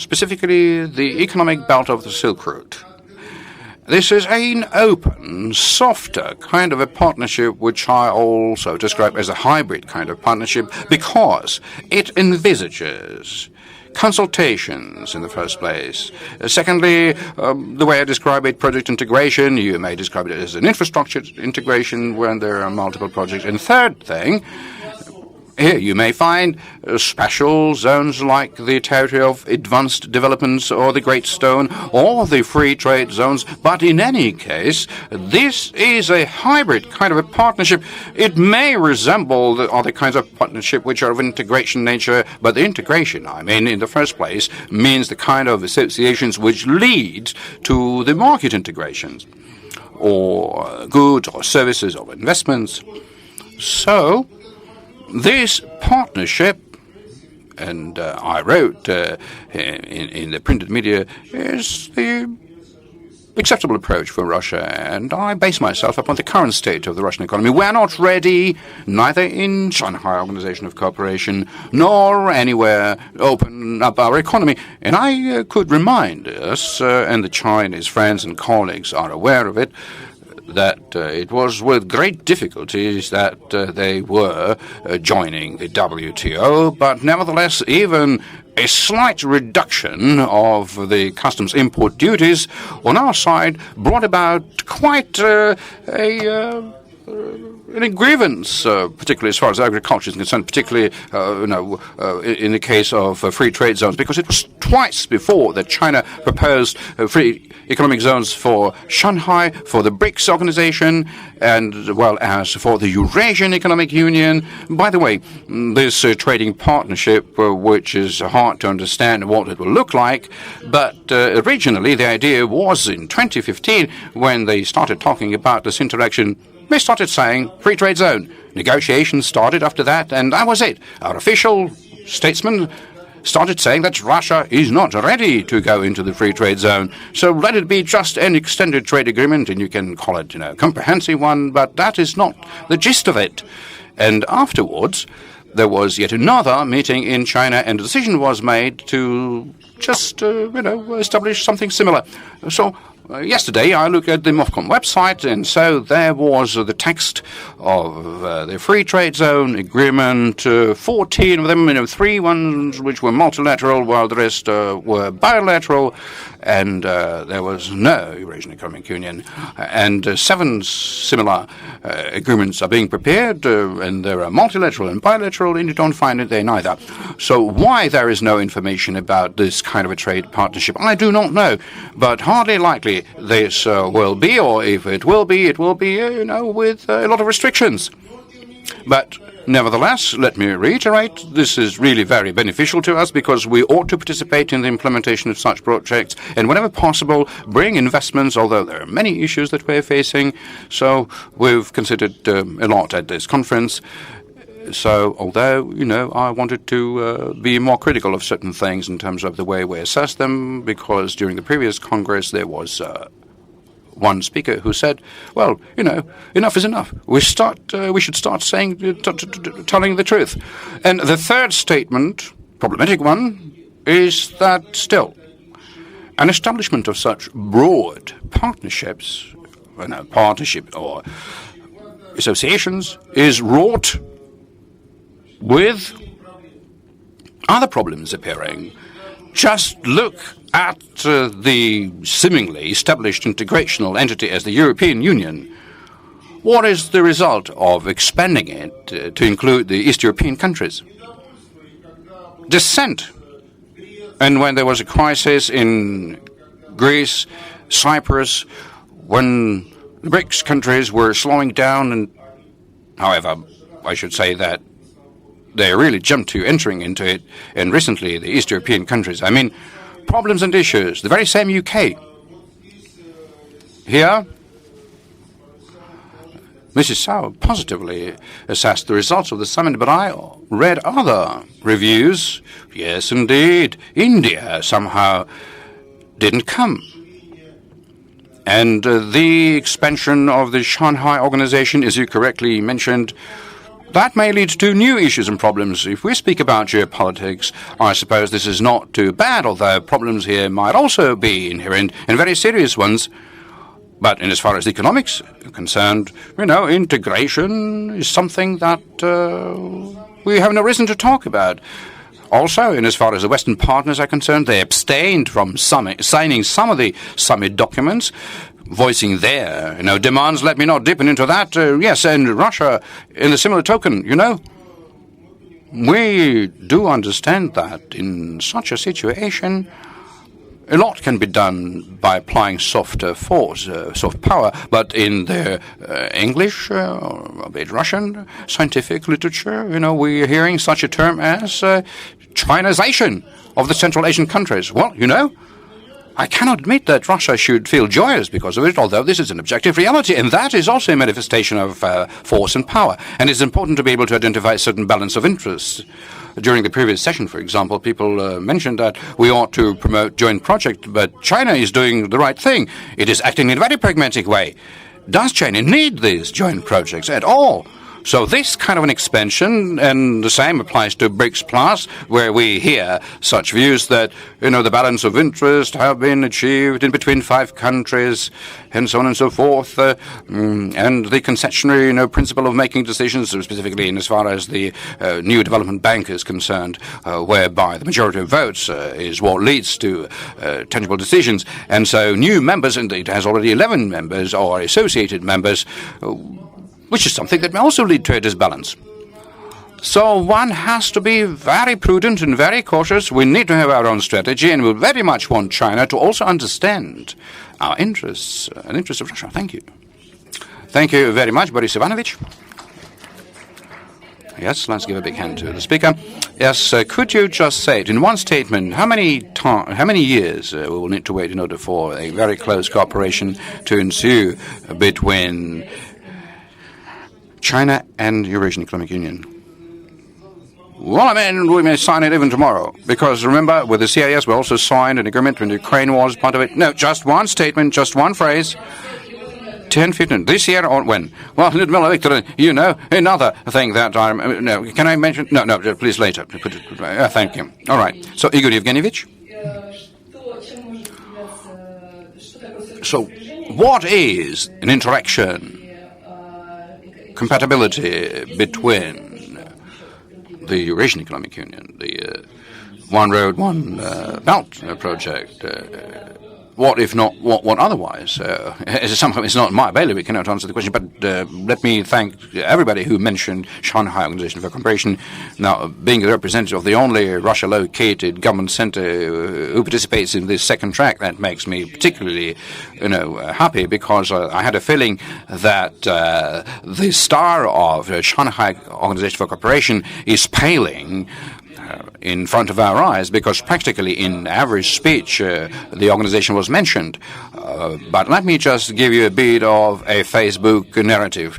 specifically the economic belt of the Silk Route. This is an open, softer kind of a partnership, which I also describe as a hybrid kind of partnership, because it envisages consultations in the first place. Secondly, the way I describe it, project integration. You may describe it as an infrastructure integration when there are multiple projects. And third thing, here you may find special zones like the territory of advanced developments or the Great Stone or the free trade zones. But in any case, this is a hybrid kind of a partnership. It may resemble the other kinds of partnership which are of integration nature, but the integration, I mean, in the first place, means the kind of associations which lead to the market integrations or goods or services or investments. So this partnership, and I wrote in the printed media, is the acceptable approach for Russia, and I base myself upon the current state of the Russian economy. We're not ready, neither in Shanghai Organization of Cooperation, nor anywhere open up our economy. And I could remind us, and the Chinese friends and colleagues are aware of it, that it was with great difficulties that they were joining the WTO, but nevertheless, even a slight reduction of the customs import duties on our side brought about quite a grievance, particularly as far as agriculture is concerned, particularly in the case of free trade zones, because it was twice before that China proposed free economic zones for Shanghai, for the BRICS organization, and as well as for the Eurasian Economic Union. By the way, this trading partnership, which is hard to understand what it will look like, but originally the idea was in 2015 when they started talking about this interaction. They started saying free trade zone. Negotiations started after that, and that was it. Our official statesman started saying that Russia is not ready to go into the free trade zone. So let it be just an extended trade agreement, and you can call it, a comprehensive one, but that is not the gist of it. And afterwards, there was yet another meeting in China, and the decision was made to just, establish something similar. So yesterday, I looked at the MOFCOM website, and so there was the text of the free trade zone agreement, 14 of them, 3 ones which were multilateral, while the rest were bilateral, and there was no Eurasian Economic Union. And 7 similar agreements are being prepared, and there are multilateral and bilateral, and you don't find it there neither. So why there is no information about this kind of a trade partnership, I do not know, but hardly likely this will be, or if it will be, with a lot of restrictions. But nevertheless, let me reiterate, this is really very beneficial to us because we ought to participate in the implementation of such projects and whenever possible bring investments, although there are many issues that we're facing. So we've considered a lot at this conference. So although, I wanted to be more critical of certain things in terms of the way we assess them, because during the previous Congress there was one speaker who said, well, enough is enough. We should start saying, telling the truth. And the third statement, problematic one, is that still an establishment of such broad partnerships, partnership or associations, is wrought with other problems appearing. Just look at the seemingly established integrational entity as the European Union. What is the result of expanding it to include the East European countries? Dissent. And when there was a crisis in Greece, Cyprus, when the BRICS countries were slowing down, and however, I should say that they really jumped to entering into it, and recently the East European countries. Problems and issues, the very same UK. Here, Mrs. Sau positively assessed the results of the summit, but I read other reviews. Yes, indeed, India somehow didn't come. And the expansion of the Shanghai Organization, as you correctly mentioned, that may lead to new issues and problems. If we speak about geopolitics, I suppose this is not too bad, although problems here might also be inherent and very serious ones. But in as far as economics are concerned, integration is something that we have no reason to talk about. Also, in as far as the Western partners are concerned, they abstained from signing some of the summit documents, voicing their demands. Let me not deepen into that. Yes, and Russia, in a similar token, we do understand that in such a situation, a lot can be done by applying soft force, soft power, but in the English, a bit Russian scientific literature, we're hearing such a term as Chinization of the Central Asian countries. Well, I cannot admit that Russia should feel joyous because of it, although this is an objective reality, and that is also a manifestation of force and power. And it's important to be able to identify a certain balance of interests. During the previous session, for example, people mentioned that we ought to promote joint projects, but China is doing the right thing. It is acting in a very pragmatic way. Does China need these joint projects at all? So this kind of an expansion, and the same applies to BRICS Plus, where we hear such views that, the balance of interest have been achieved in between 5 countries, and so on and so forth, and the concessionary, principle of making decisions, specifically in as far as the new development bank is concerned, whereby the majority of votes is what leads to tangible decisions. And so new members, and it has already 11 members, or associated members, which is something that may also lead to a disbalance. So one has to be very prudent and very cautious. We need to have our own strategy, and we very much want China to also understand our interests and interests of Russia. Thank you. Thank you very much, Boris Ivanovich. Yes, let's give a big hand to the speaker. Yes, could you just say it in one statement, how many years we will need to wait in order for a very close cooperation to ensue between China and Eurasian Economic Union. Well, I mean, we may sign it even tomorrow, because remember, with the CIS, we also signed an agreement when Ukraine was part of it. No, just one statement, just one phrase. 10, 15, this year or when? Well, Ludmila Victor, you know, another thing that no, can I mention? No, please later. Thank you. All right. So, Igor Evgenievich? So, what is an interaction, compatibility between the Eurasian Economic Union, the One Road, One Belt project? What if not, what otherwise? It's not my bailiwick, we cannot answer the question, but let me thank everybody who mentioned Shanghai Organization for Cooperation. Now, being the representative of the only Russia-located government center who participates in this second track, that makes me particularly, happy, because I had a feeling that the star of Shanghai Organization for Cooperation is paling in front of our eyes, because practically in average speech the organization was mentioned. But let me just give you a bit of a Facebook narrative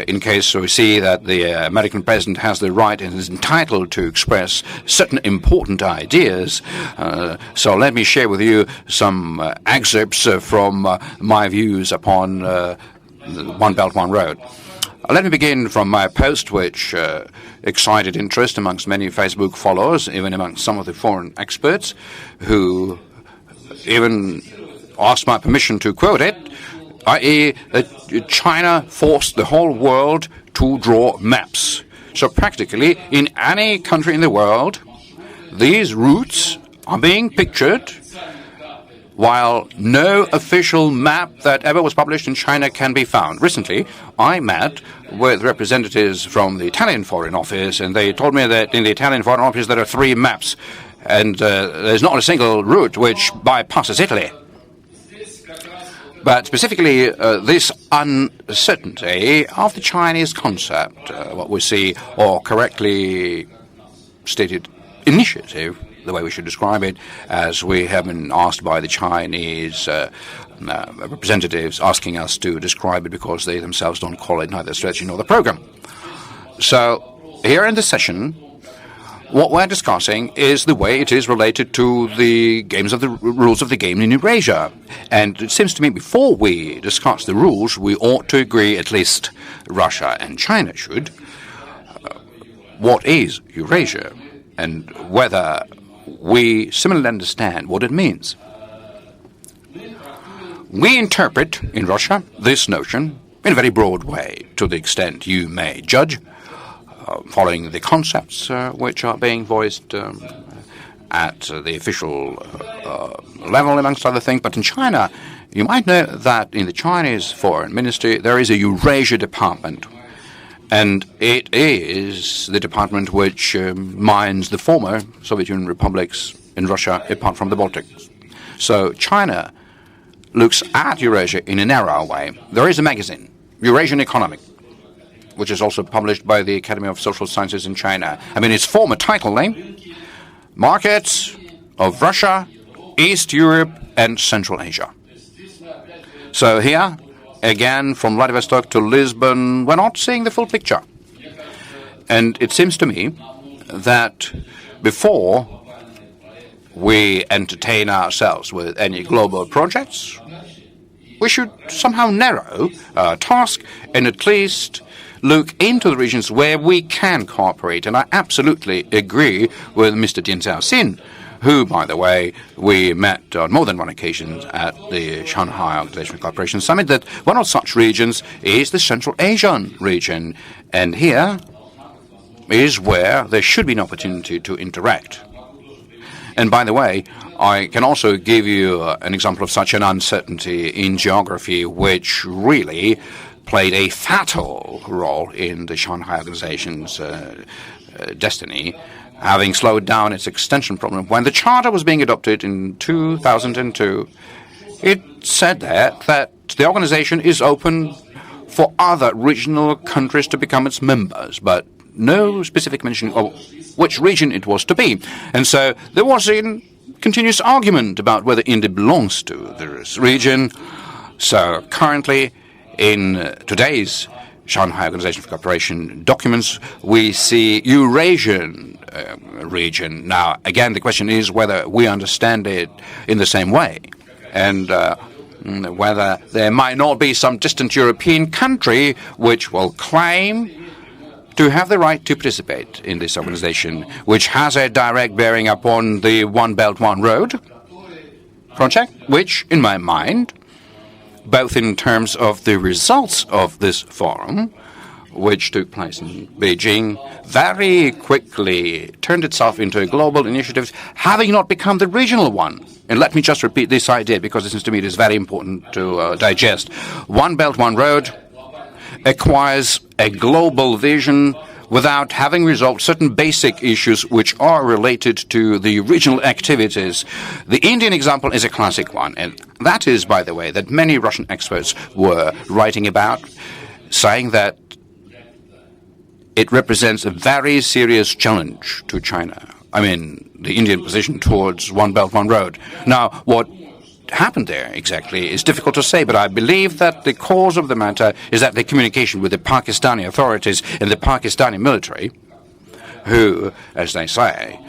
in case we see that the American president has the right and is entitled to express certain important ideas. So let me share with you some excerpts from my views upon One Belt, One Road. Let me begin from my post, which excited interest amongst many Facebook followers, even amongst some of the foreign experts, who even asked my permission to quote it, i.e. that China forced the whole world to draw maps. So practically, in any country in the world, these routes are being pictured, while no official map that ever was published in China can be found. Recently, I met with representatives from the Italian Foreign Office, and they told me that in the Italian Foreign Office there are 3 maps, and there's not a single route which bypasses Italy. But specifically, this uncertainty of the Chinese concept, what we see, or correctly stated, initiative, the way we should describe it, as we have been asked by the Chinese representatives asking us to describe it, because they themselves don't call it neither strategy nor the program. So here in this session, what we're discussing is the way it is related to the rules of the game in Eurasia. And it seems to me, before we discuss the rules, we ought to agree, at least Russia and China should, what is Eurasia, and whether we similarly understand what it means. We interpret in Russia this notion in a very broad way, to the extent you may judge, following the concepts which are being voiced at the official level, amongst other things. But in China, you might know that in the Chinese Foreign Ministry there is a Eurasia department. And it is the department which mines the former Soviet Union republics in Russia, apart from the Baltics. So China looks at Eurasia in a narrow way. There is a magazine, Eurasian Economic, which is also published by the Academy of Social Sciences in China. I mean, its former title name, Markets of Russia, East Europe, and Central Asia. So here, again, from Vladivostok to Lisbon, we're not seeing the full picture. And it seems to me that before we entertain ourselves with any global projects, we should somehow narrow our task and at least look into the regions where we can cooperate. And I absolutely agree with Mr. Dien Xiaoxin, who, by the way, we met on more than one occasion at the Shanghai Organization for Cooperation Summit, that one of such regions is the Central Asian region. And here is where there should be an opportunity to interact. And by the way, I can also give you an example of such an uncertainty in geography, which really played a fatal role in the Shanghai Organization's destiny, having slowed down its extension program. When the charter was being adopted in 2002, it said that the organization is open for other regional countries to become its members, but no specific mention of which region it was to be. And so there was a continuous argument about whether India belongs to this region. So currently, in today's Shanghai Organization for Cooperation documents, we see Eurasian region. Now, again, the question is whether we understand it in the same way, and whether there might not be some distant European country which will claim to have the right to participate in this organization, which has a direct bearing upon the One Belt, One Road project, which, in my mind, both in terms of the results of this forum, which took place in Beijing, very quickly turned itself into a global initiative, having not become the regional one. And let me just repeat this idea, because it seems to me it is very important to digest. One Belt, One Road acquires a global vision without having resolved certain basic issues which are related to the regional activities. The Indian example is a classic one, and that is, by the way, that many Russian experts were writing about, saying that it represents a very serious challenge to China. I mean, the Indian position towards One Belt, One Road. Now, what happened there exactly is difficult to say, but I believe that the cause of the matter is that the communication with the Pakistani authorities and the Pakistani military, who, as they say,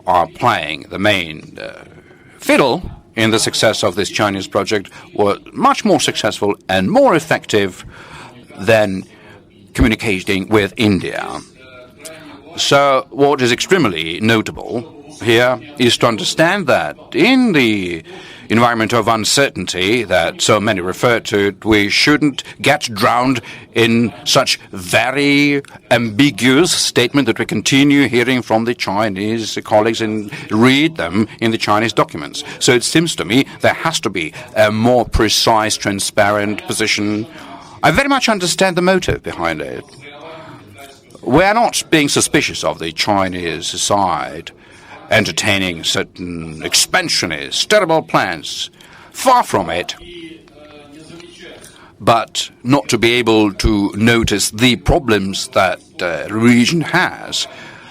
are playing the main fiddle in the success of this Chinese project, were much more successful and more effective than communicating with India. So what is extremely notable here is to understand that in the environment of uncertainty that so many refer to, we shouldn't get drowned in such very ambiguous statement that we continue hearing from the Chinese colleagues and read them in the Chinese documents. So it seems to me there has to be a more precise, transparent position. I very much understand the motive behind it. We're not being suspicious of the Chinese side entertaining certain expansionist, terrible plans. Far from it. But not to be able to notice the problems that the region has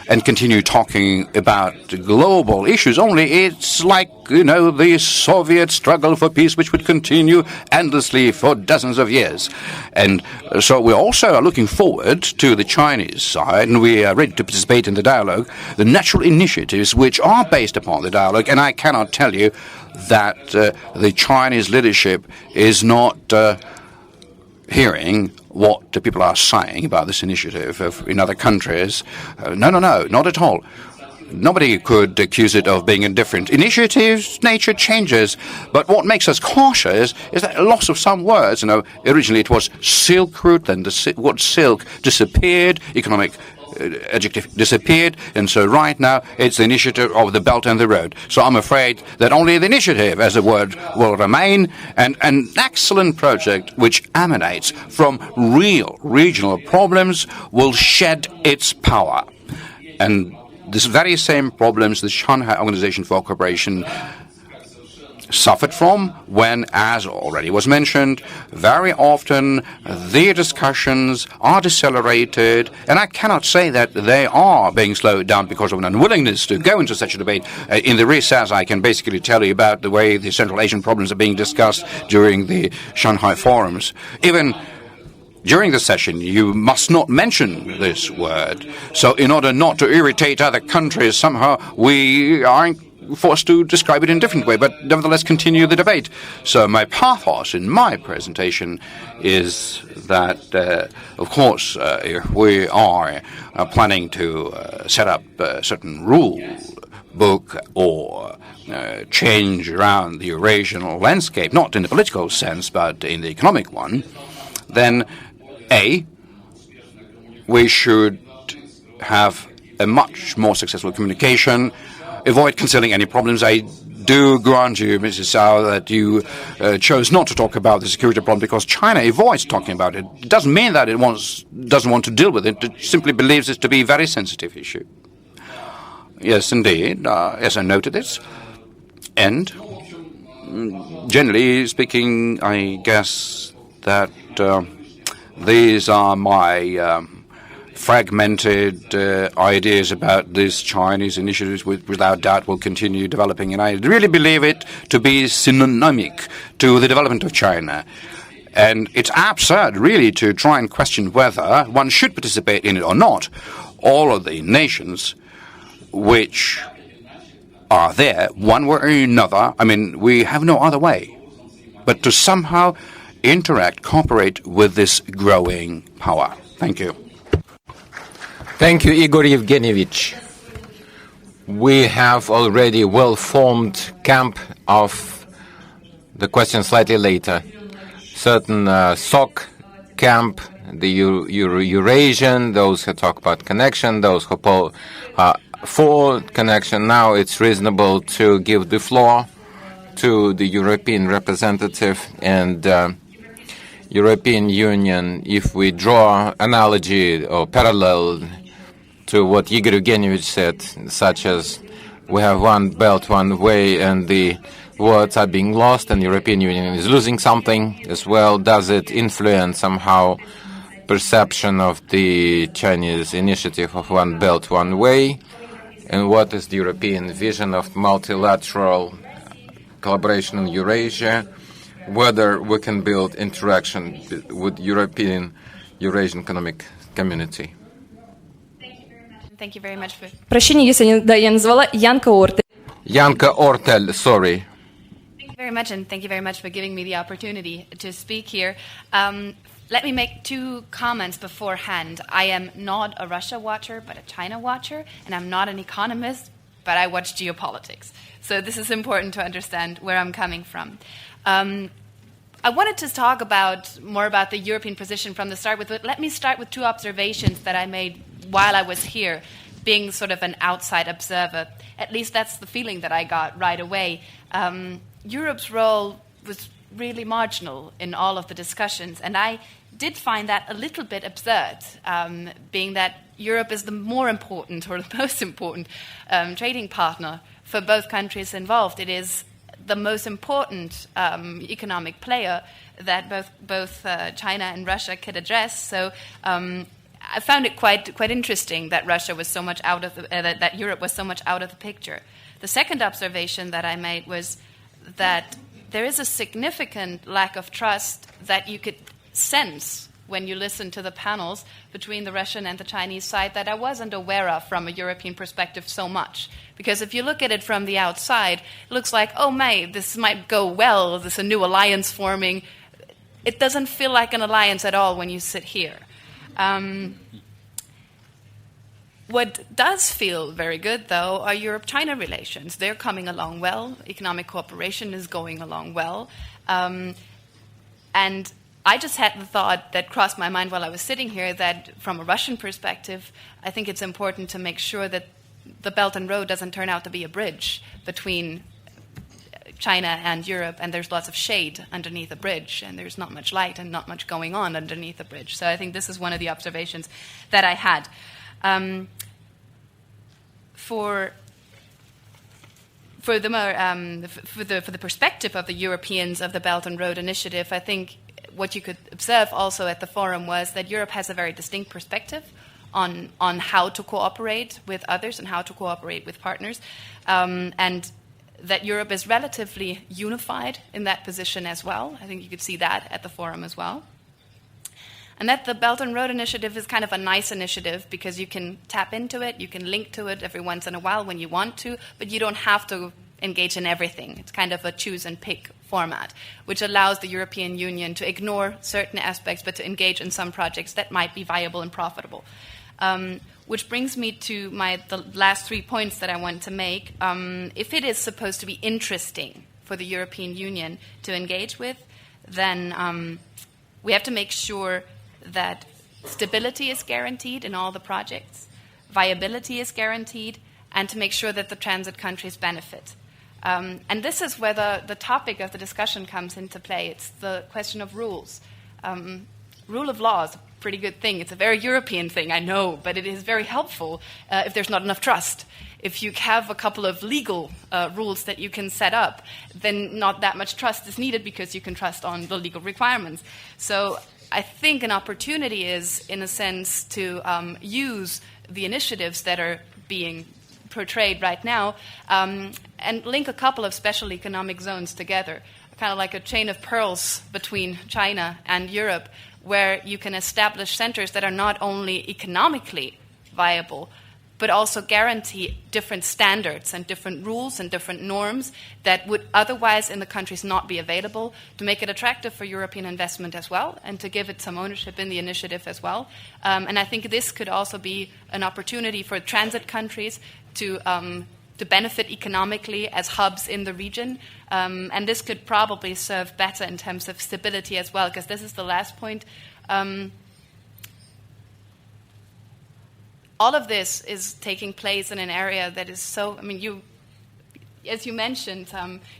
and continue talking about global issues only, it's like, the Soviet struggle for peace, which would continue endlessly for dozens of years. And so we also are looking forward to the Chinese side, and we are ready to participate in the dialogue, the natural initiatives which are based upon the dialogue. And I cannot tell you that the Chinese leadership is not hearing what the people are saying about this initiative in other countries. No, not at all. Nobody could accuse it of being indifferent. Initiatives, nature changes, but what makes us cautious is that loss of some words. Originally it was Silk Route, then the word silk disappeared, economic adjective disappeared, and so right now it's the initiative of the Belt and the Road. So I'm afraid that only the initiative as a word will remain, and an excellent project which emanates from real regional problems will shed its power. And these very same problems the Shanghai Organization for Cooperation suffered from when, as already was mentioned, very often the discussions are decelerated, and I cannot say that they are being slowed down because of an unwillingness to go into such a debate. In the recess, I can basically tell you about the way the Central Asian problems are being discussed during the Shanghai forums. Even during the session, you must not mention this word. So in order not to irritate other countries, somehow we are forced to describe it in a different way, but nevertheless continue the debate. So my pathos in my presentation is that, of course, if we are planning to set up a certain rule book or change around the Eurasian landscape, not in the political sense, but in the economic one, then we should have a much more successful communication, avoid concealing any problems. I do grant you, Mrs. Sao, that you chose not to talk about the security problem because China avoids talking about it. It doesn't mean that it doesn't want to deal with it. It simply believes it to be a very sensitive issue. Yes, indeed. Yes, I noted this. And generally speaking, I guess that these are my fragmented ideas about this Chinese initiatives, which without doubt will continue developing. And I really believe it to be synonymic to the development of China. And it's absurd, really, to try and question whether one should participate in it or not. All of the nations which are there, one way or another, I mean, we have no other way but to somehow interact, cooperate with this growing power. Thank you. Thank you, Igor Evgenievich. We have already well-formed camp of the question slightly later. Certain SOC camp, the Eurasian, those who talk about connection, those who for connection. Now it's reasonable to give the floor to the European representative and European Union. If we draw analogy or parallel to what Igor Evgenievich said, such as we have one belt, one way, and the words are being lost, and the European Union is losing something as well. Does it influence somehow perception of the Chinese initiative of one belt, one way? And what is the European vision of multilateral collaboration in Eurasia? Whether we can build interaction with Eurasian Economic Community? Thank you very much for... Прощение, если я назвала Янка Ортель. Янка Ортель, sorry. Thank you very much, and thank you very much for giving me the opportunity to speak here. Let me make two comments beforehand. I am not a Russia watcher, but a China watcher, and I'm not an economist, but I watch geopolitics. So this is important to understand where I'm coming from. I wanted to talk more about the European position from the start, but let me start with two observations that I made while I was here, being sort of an outside observer. At least that's the feeling that I got right away. Europe's role was really marginal in all of the discussions, and I did find that a little bit absurd, being that Europe is the more important or the most important trading partner for both countries involved. It is the most important economic player that both China and Russia could address. So I found it quite interesting that Russia was so much out of that Europe was so much out of the picture. The second observation that I made was that there is a significant lack of trust that you could sense when you listen to the panels between the Russian and the Chinese side that I wasn't aware of from a European perspective so much. Because if you look at it from the outside, it looks like, oh, this might go well, there's a new alliance forming. It doesn't feel like an alliance at all when you sit here. What does feel very good, though, are Europe-China relations. They're coming along well. Economic cooperation is going along well. And I just had the thought that crossed my mind while I was sitting here that from a Russian perspective, I think it's important to make sure that the Belt and Road doesn't turn out to be a bridge between China and Europe, and there's lots of shade underneath the bridge, and there's not much light and not much going on underneath the bridge. So I think this is one of the observations that I had. For the perspective of the Europeans of the Belt and Road Initiative, I think what you could observe also at the forum was that Europe has a very distinct perspective on how to cooperate with others and how to cooperate with partners, and that Europe is relatively unified in that position as well. I think you could see that at the forum as well. And that the Belt and Road Initiative is kind of a nice initiative because you can tap into it, you can link to it every once in a while when you want to, but you don't have to engage in everything. It's kind of a choose and pick format, which allows the European Union to ignore certain aspects but to engage in some projects that might be viable and profitable. Which brings me to the last 3 points that I want to make. If it is supposed to be interesting for the European Union to engage with, then we have to make sure that stability is guaranteed in all the projects, viability is guaranteed, and to make sure that the transit countries benefit. And this is where the topic of the discussion comes into play. It's the question of rules. Rule of law is a pretty good thing. It's a very European thing, I know, but it is very helpful if there's not enough trust. If you have a couple of legal rules that you can set up, then not that much trust is needed because you can trust on the legal requirements. So I think an opportunity is, in a sense, to use the initiatives that are being portrayed right now and link a couple of special economic zones together. A kind of like a chain of pearls between China and Europe, where you can establish centers that are not only economically viable, but also guarantee different standards and different rules and different norms that would otherwise in the countries not be available, to make it attractive for European investment as well, and to give it some ownership in the initiative as well. And I think this could also be an opportunity for transit countries to benefit economically as hubs in the region. And this could probably serve better in terms of stability as well, because this is the last point. All of this is taking place in an area that is so, I mean, as you mentioned,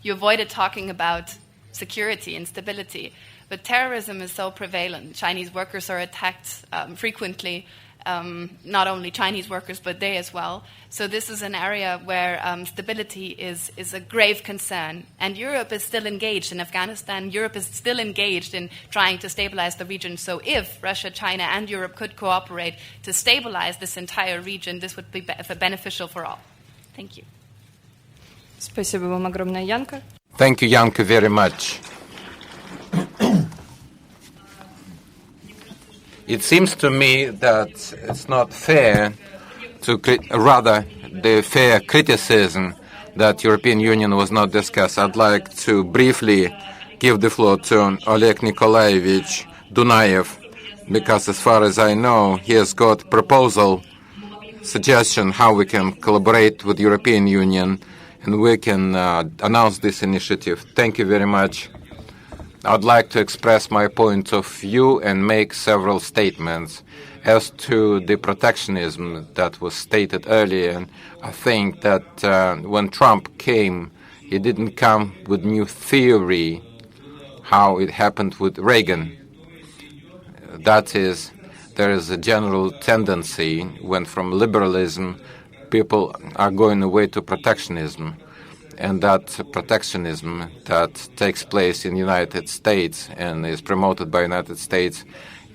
you avoided talking about security and stability, but terrorism is so prevalent. Chinese workers are attacked frequently, not only Chinese workers, but they as well. So this is an area where stability is a grave concern. And Europe is still engaged in Afghanistan. Europe is still engaged in trying to stabilize the region. So if Russia, China, and Europe could cooperate to stabilize this entire region, this would be beneficial for all. Thank you. Спасибо вам огромное, Янка. Thank you, Janka, very much. It seems to me that it's not fair to rather the fair criticism that European Union was not discussed. I'd like to briefly give the floor to Oleg Nikolaevich Dunayev, because as far as I know, he has got proposal, suggestion how we can collaborate with the European Union and we can announce this initiative. Thank you very much. I'd like to express my point of view and make several statements. As to the protectionism that was stated earlier, I think that when Trump came, he didn't come with new theory how it happened with Reagan. That is, there is a general tendency when from liberalism people are going away to protectionism. And that protectionism that takes place in the United States and is promoted by the United States,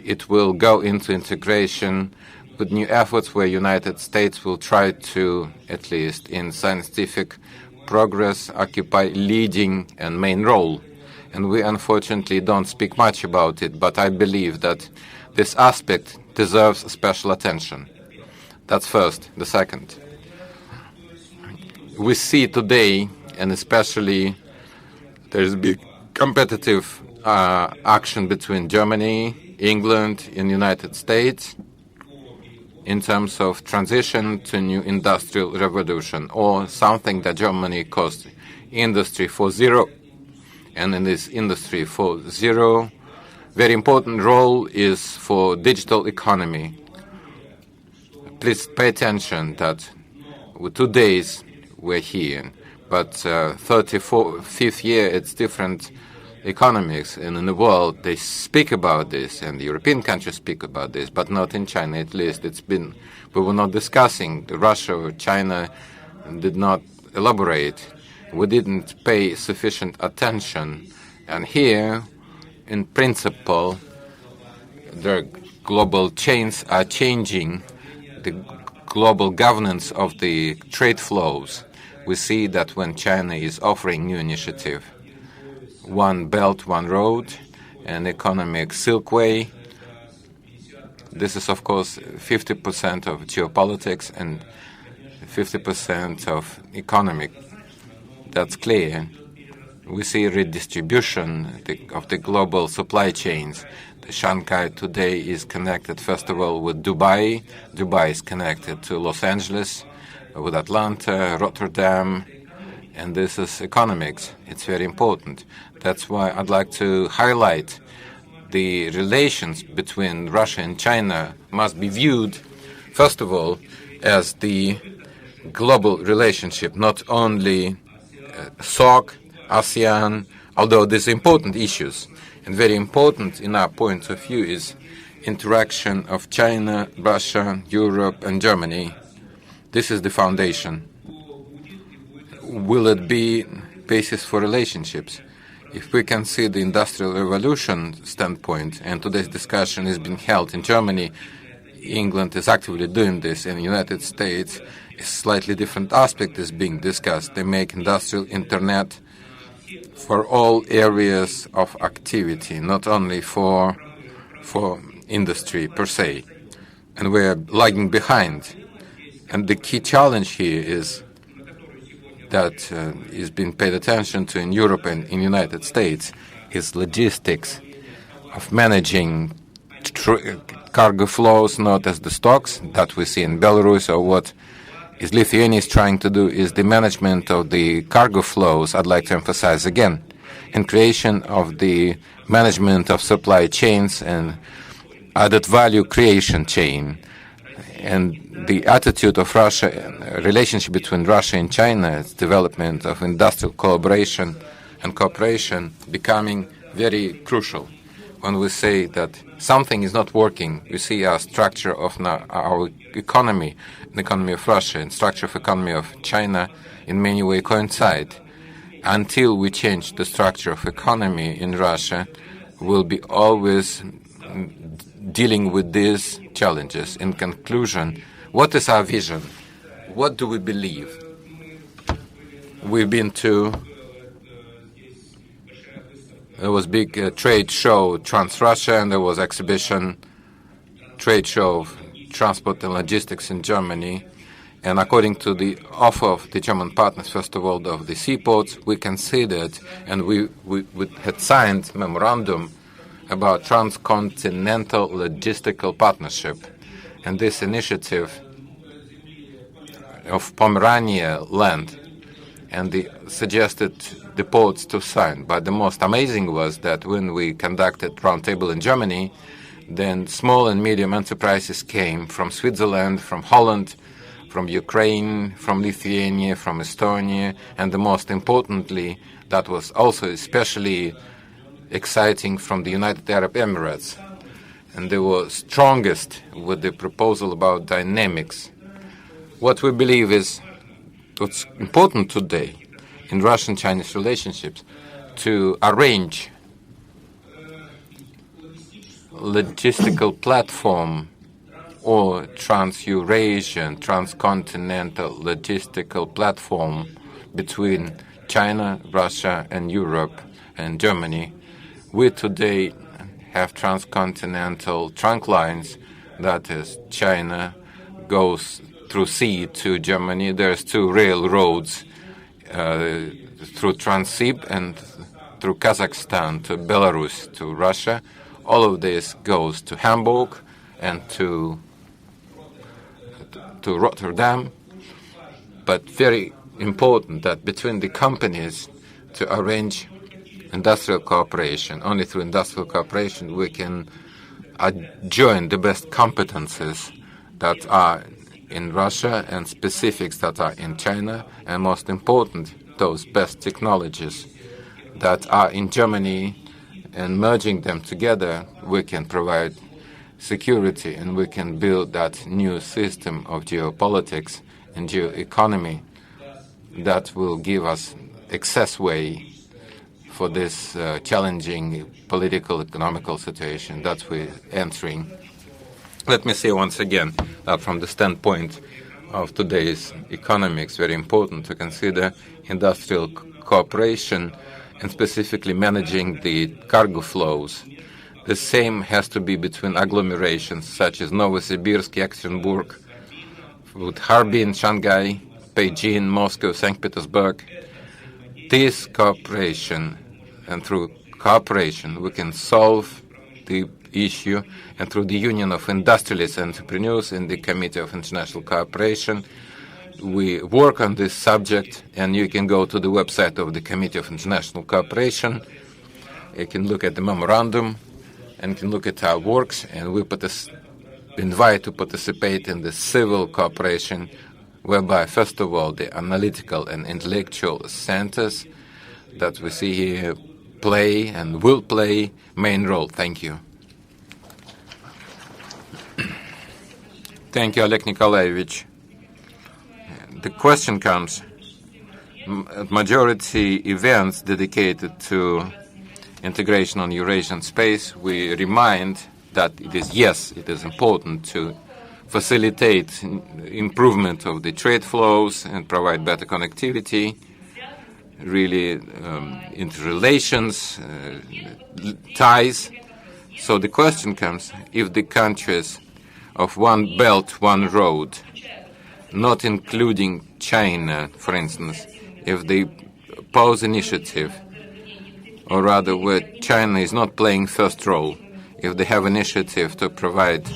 it will go into integration with new efforts where United States will try to, at least in scientific progress, occupy leading and main role. And we unfortunately don't speak much about it, but I believe that this aspect deserves special attention. That's first. The second, we see today, and especially there's big competitive action between Germany, England, and United States in terms of transition to new industrial revolution, or something that Germany calls Industry 4.0. And in this Industry 4.0, very important role is for digital economy. Please pay attention that with 2 days we're here, but 35th year it's different economics, and in the world they speak about this, and the European countries speak about this, but not in China. At least we were not discussing. Russia or China did not elaborate. We didn't pay sufficient attention. And here, in principle, the global chains are changing the global governance of the trade flows. We see that when China is offering new initiative, One Belt, One Road, an economic silkway. This is, of course, 50% of geopolitics and 50% of economic. That's clear. We see redistribution of the global supply chains. The Shanghai today is connected, first of all, with Dubai. Dubai is connected to Los Angeles, with Atlanta, Rotterdam, and this is economics. It's very important. That's why I'd like to highlight the relations between Russia and China must be viewed, first of all, as the global relationship, not only SOC, ASEAN, although these important issues, and very important in our point of view is interaction of China, Russia, Europe, and Germany. This is the foundation. Will it be basis for relationships? If we can see the Industrial Revolution standpoint, and today's discussion is being held in Germany, England is actively doing this, in the United States, a slightly different aspect is being discussed. They make industrial internet for all areas of activity, not only for industry per se. And we're lagging behind. And the key challenge here is that is being paid attention to in Europe and in the United States is logistics of managing cargo flows, not as the stocks that we see in Belarus, or what is Lithuania is trying to do is the management of the cargo flows. I'd like to emphasize again, in creation of the management of supply chains and added value creation chain. And the attitude of Russia, relationship between Russia and China, its development of industrial collaboration and cooperation becoming very crucial. When we say that something is not working, we see our structure of our economy, the economy of Russia, and structure of economy of China in many ways coincide. Until we change the structure of economy in Russia, we'll be always dealing with these challenges. In conclusion, what is our vision? What do we believe? We've been to there was big trade show Trans-Russia, and there was exhibition trade show of transport and logistics in Germany. And according to the offer of the German partners, first of all, of the seaports, we considered, and we had signed memorandum about transcontinental logistical partnership. And this initiative of Pomerania land, and the suggested the ports to sign. But the most amazing was that when we conducted roundtable in Germany, then small and medium enterprises came from Switzerland, from Holland, from Ukraine, from Lithuania, from Estonia, and the most importantly, that was also especially exciting, from the United Arab Emirates. And they were strongest with the proposal about dynamics. What we believe is what's important today in Russian-Chinese relationships to arrange logistical platform or trans-Eurasian, transcontinental logistical platform between China, Russia, and Europe and Germany. We today have transcontinental trunk lines, that is, China goes through sea to Germany. There's 2 railroads through Transsib and through Kazakhstan to Belarus to Russia. All of this goes to Hamburg and to Rotterdam. But very important that between the companies to arrange industrial cooperation. Only through industrial cooperation we can join the best competences that are in Russia and specifics that are in China, and most important, those best technologies that are in Germany, and merging them together, we can provide security and we can build that new system of geopolitics and geoeconomy that will give us access way for this challenging political, economical situation that we're entering. Let me say once again that from the standpoint of today's economics, very important to consider industrial cooperation and specifically managing the cargo flows. The same has to be between agglomerations such as Novosibirsk, Yekaterinburg, with Harbin, Shanghai, Beijing, Moscow, St. Petersburg. This cooperation, and through cooperation we can solve the issue, and through the Union of Industrialists and Entrepreneurs in the Committee of International Cooperation, we work on this subject, and you can go to the website of the Committee of International Cooperation. You can look at the memorandum and can look at our works, and we invite to participate in the civil cooperation, whereby, first of all, the analytical and intellectual centers that we see here play and will play main role. Thank you. Thank you, Oleg Nikolaevich. The question comes, majority events dedicated to integration on Eurasian space, we remind that it is important to facilitate improvement of the trade flows and provide better connectivity, really interrelations, ties. So the question comes, if the countries of one belt, one road, not including China, for instance, if they pose initiative, or rather where China is not playing first role, if they have initiative to provide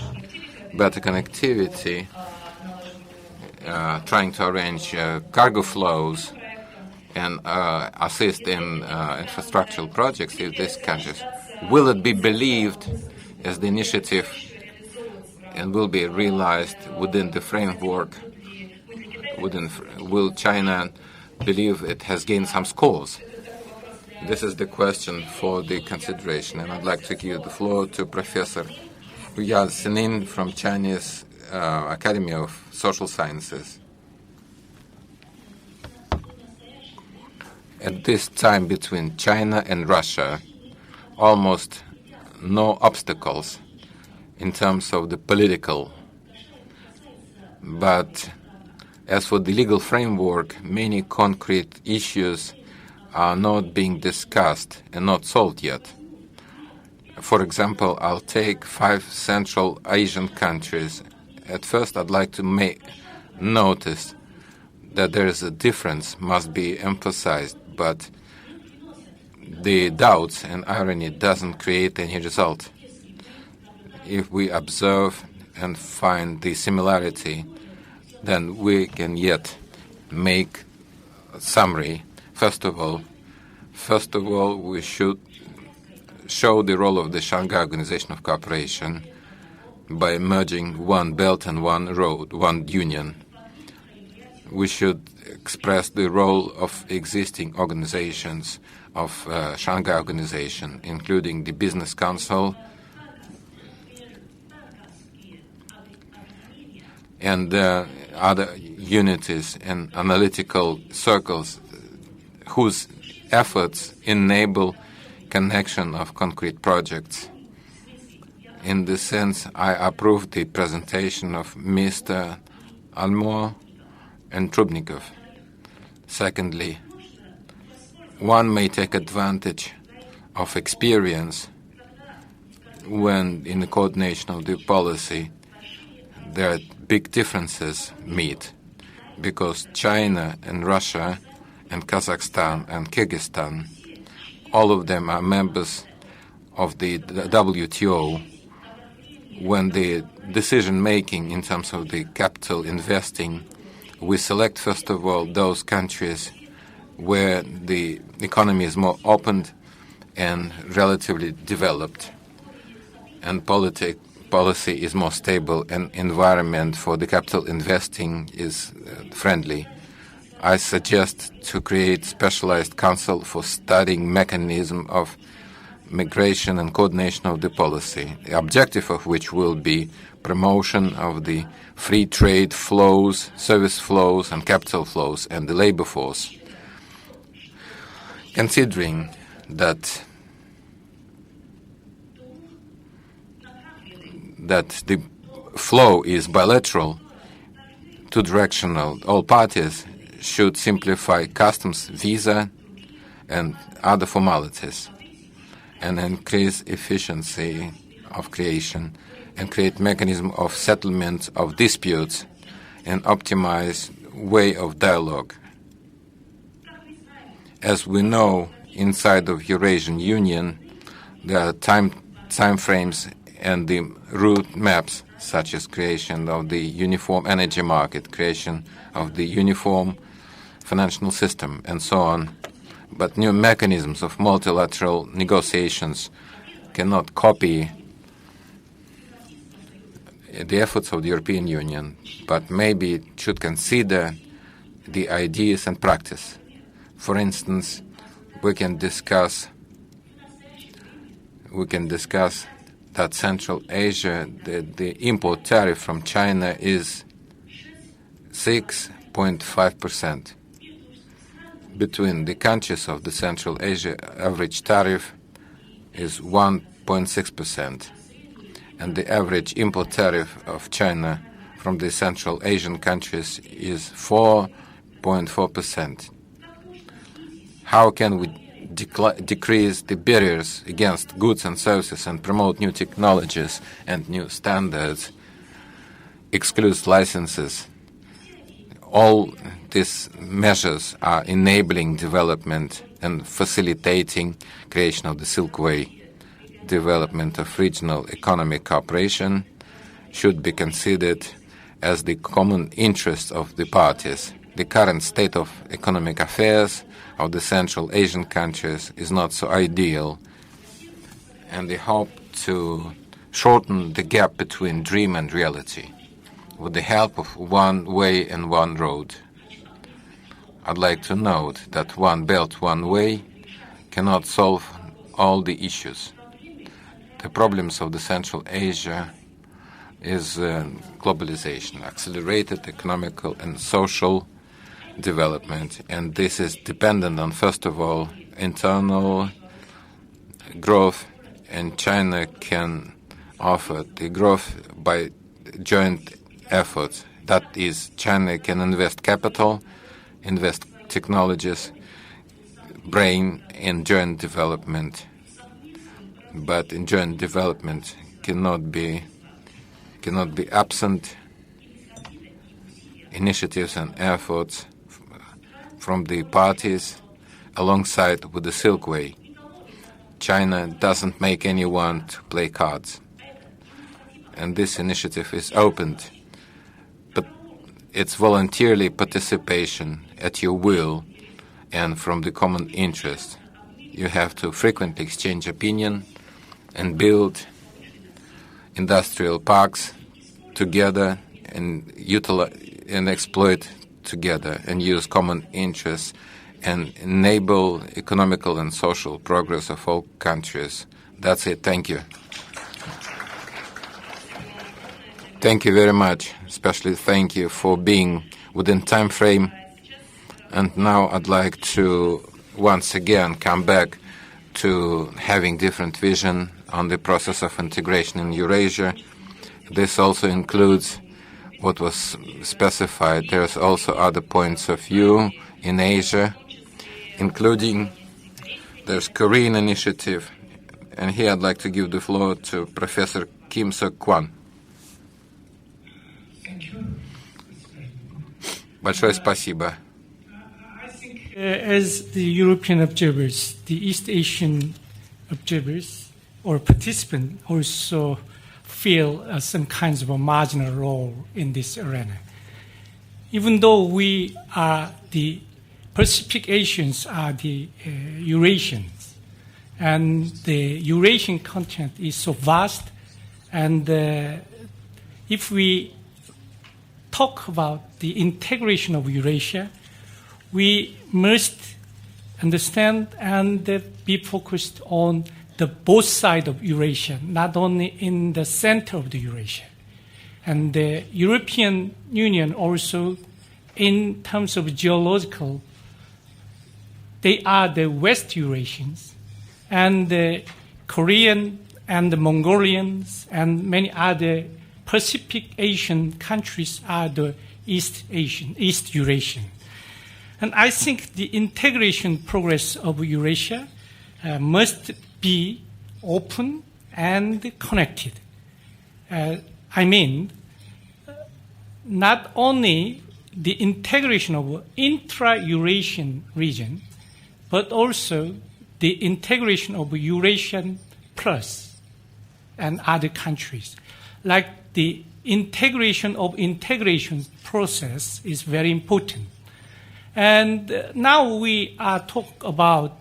better connectivity, trying to arrange cargo flows and assist in infrastructural projects in these countries, will it be believed as the initiative and will be realized within the framework? Will China believe it has gained some scores? This is the question for the consideration, and I'd like to give the floor to Professor Yaz Senin from Chinese Academy of Social Sciences. At this time between China and Russia, almost no obstacles in terms of the political. But as for the legal framework, many concrete issues are not being discussed and not solved yet. For example, I'll take 5 Central Asian countries. At first, I'd like to notice that there is a difference, must be emphasized, but the doubts and irony doesn't create any result. If we observe and find the similarity, then we can yet make a summary. First of all, we should show the role of the Shanghai Organization of Cooperation by merging one belt and one road, one union. We should express the role of existing organizations of Shanghai Organization, including the Business Council and other unities and analytical circles whose efforts enable connection of concrete projects. In this sense, I approve the presentation of Mr. Almor and Trubnikov. Secondly, one may take advantage of experience when in the coordination of the policy there are big differences meet, because China and Russia and Kazakhstan and Kyrgyzstan, all of them are members of the WTO. When the decision-making in terms of the capital investing, we select, first of all, those countries where the economy is more open and relatively developed, and policy is more stable, and environment for the capital investing is friendly. I suggest to create specialized council for studying mechanism of migration and coordination of the policy, the objective of which will be promotion of the free trade flows, service flows, and capital flows, and the labor force. Considering that the flow is bilateral, two-directional, all parties should simplify customs, visa, and other formalities, and increase efficiency of creation, and create mechanism of settlement of disputes, and optimize way of dialogue. As we know, inside of Eurasian Union, there are time frames and the route maps, such as creation of the uniform energy market, creation of the uniform financial system, and so on. But new mechanisms of multilateral negotiations cannot copy the efforts of the European Union, but maybe it should consider the ideas and practice. For instance, we can discuss that Central Asia, the import tariff from China is 6.5%. Between the countries of the Central Asia, average tariff is 1.6%, and the average import tariff of China from the Central Asian countries is 4.4%. How can we decrease the barriers against goods and services and promote new technologies and new standards, exclude licenses? All these measures are enabling development and facilitating creation of the Silk Way. Development of regional economic cooperation should be considered as the common interest of the parties. The current state of economic affairs of the Central Asian countries is not so ideal, and they hope to shorten the gap between dream and reality with the help of one way and one road. I'd like to note that one belt, one way cannot solve all the issues. The problems of the Central Asia is globalization, accelerated economical and social development, and this is dependent on, first of all, internal growth, and China can offer the growth by joint efforts. That is, China can invest capital, invest technologies, brain in joint development, but in joint development cannot be absent initiatives and efforts from the parties alongside with the Silk Way. China doesn't make anyone to play cards, and this initiative is opened, but it's voluntarily participation at your will and from the common interest. You have to frequently exchange opinion and build industrial parks together and utilize and exploit together and use common interests and enable economical and social progress of all countries. That's it. Thank you. Thank you very much. Especially thank you for being within time frame. And now I'd like to once again come back to having different vision on the process of integration in Eurasia. This also includes what was specified. There's also other points of view in Asia, including there's Korean initiative. And here I'd like to give the floor to Professor Kim Seok-Kwan. Большое спасибо. As the European observers, the East Asian observers or participants also feel some kinds of a marginal role in this arena. Even though we are the Pacific Asians are the Eurasians, and the Eurasian continent is so vast, and if we talk about the integration of Eurasia, we must understand and be focused on the both sides of Eurasia, not only in the center of the Eurasia. And the European Union also, in terms of geological, they are the West Eurasians, and the Korean and the Mongolians and many other Pacific Asian countries are the East Eurasian. And I think the integration progress of Eurasia must be open and connected. I mean, not only the integration of intra-Eurasian region, but also the integration of Eurasian plus and other countries. Like the integration of integration process is very important. And now we are talking about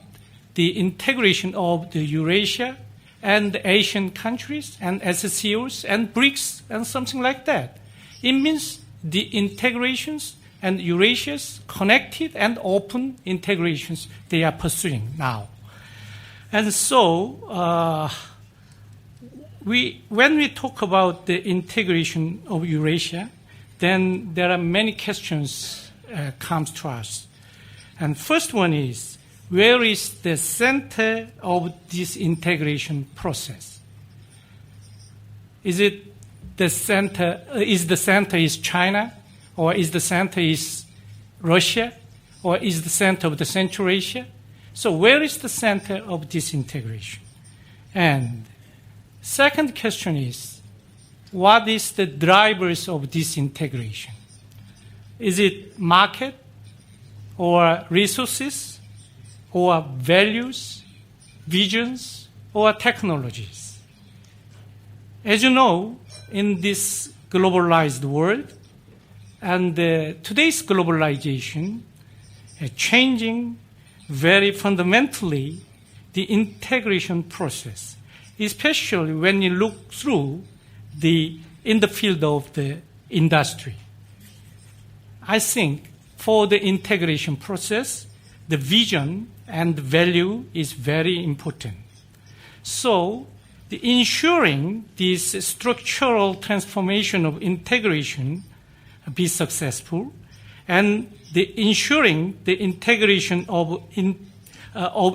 the integration of the Eurasia and the Asian countries and SCOs and BRICS and something like that. It means the integrations and Eurasia's connected and open integrations they are pursuing now. And so when we talk about the integration of Eurasia, then there are many questions comes to us. And first one is, where is the center of this integration process? Is it the center? Is the center is China, or is the center is Russia, or is the center of the Central Asia? So where is the center of this integration? And second question is, what is the drivers of this integration? Is it market or resources or values, visions, or technologies? As you know, in this globalized world, and today's globalization is changing very fundamentally the integration process, especially when you look through in the field of the industry. I think for the integration process, the vision and the value is very important. So, ensuring this structural transformation of integration be successful, and ensuring the integration of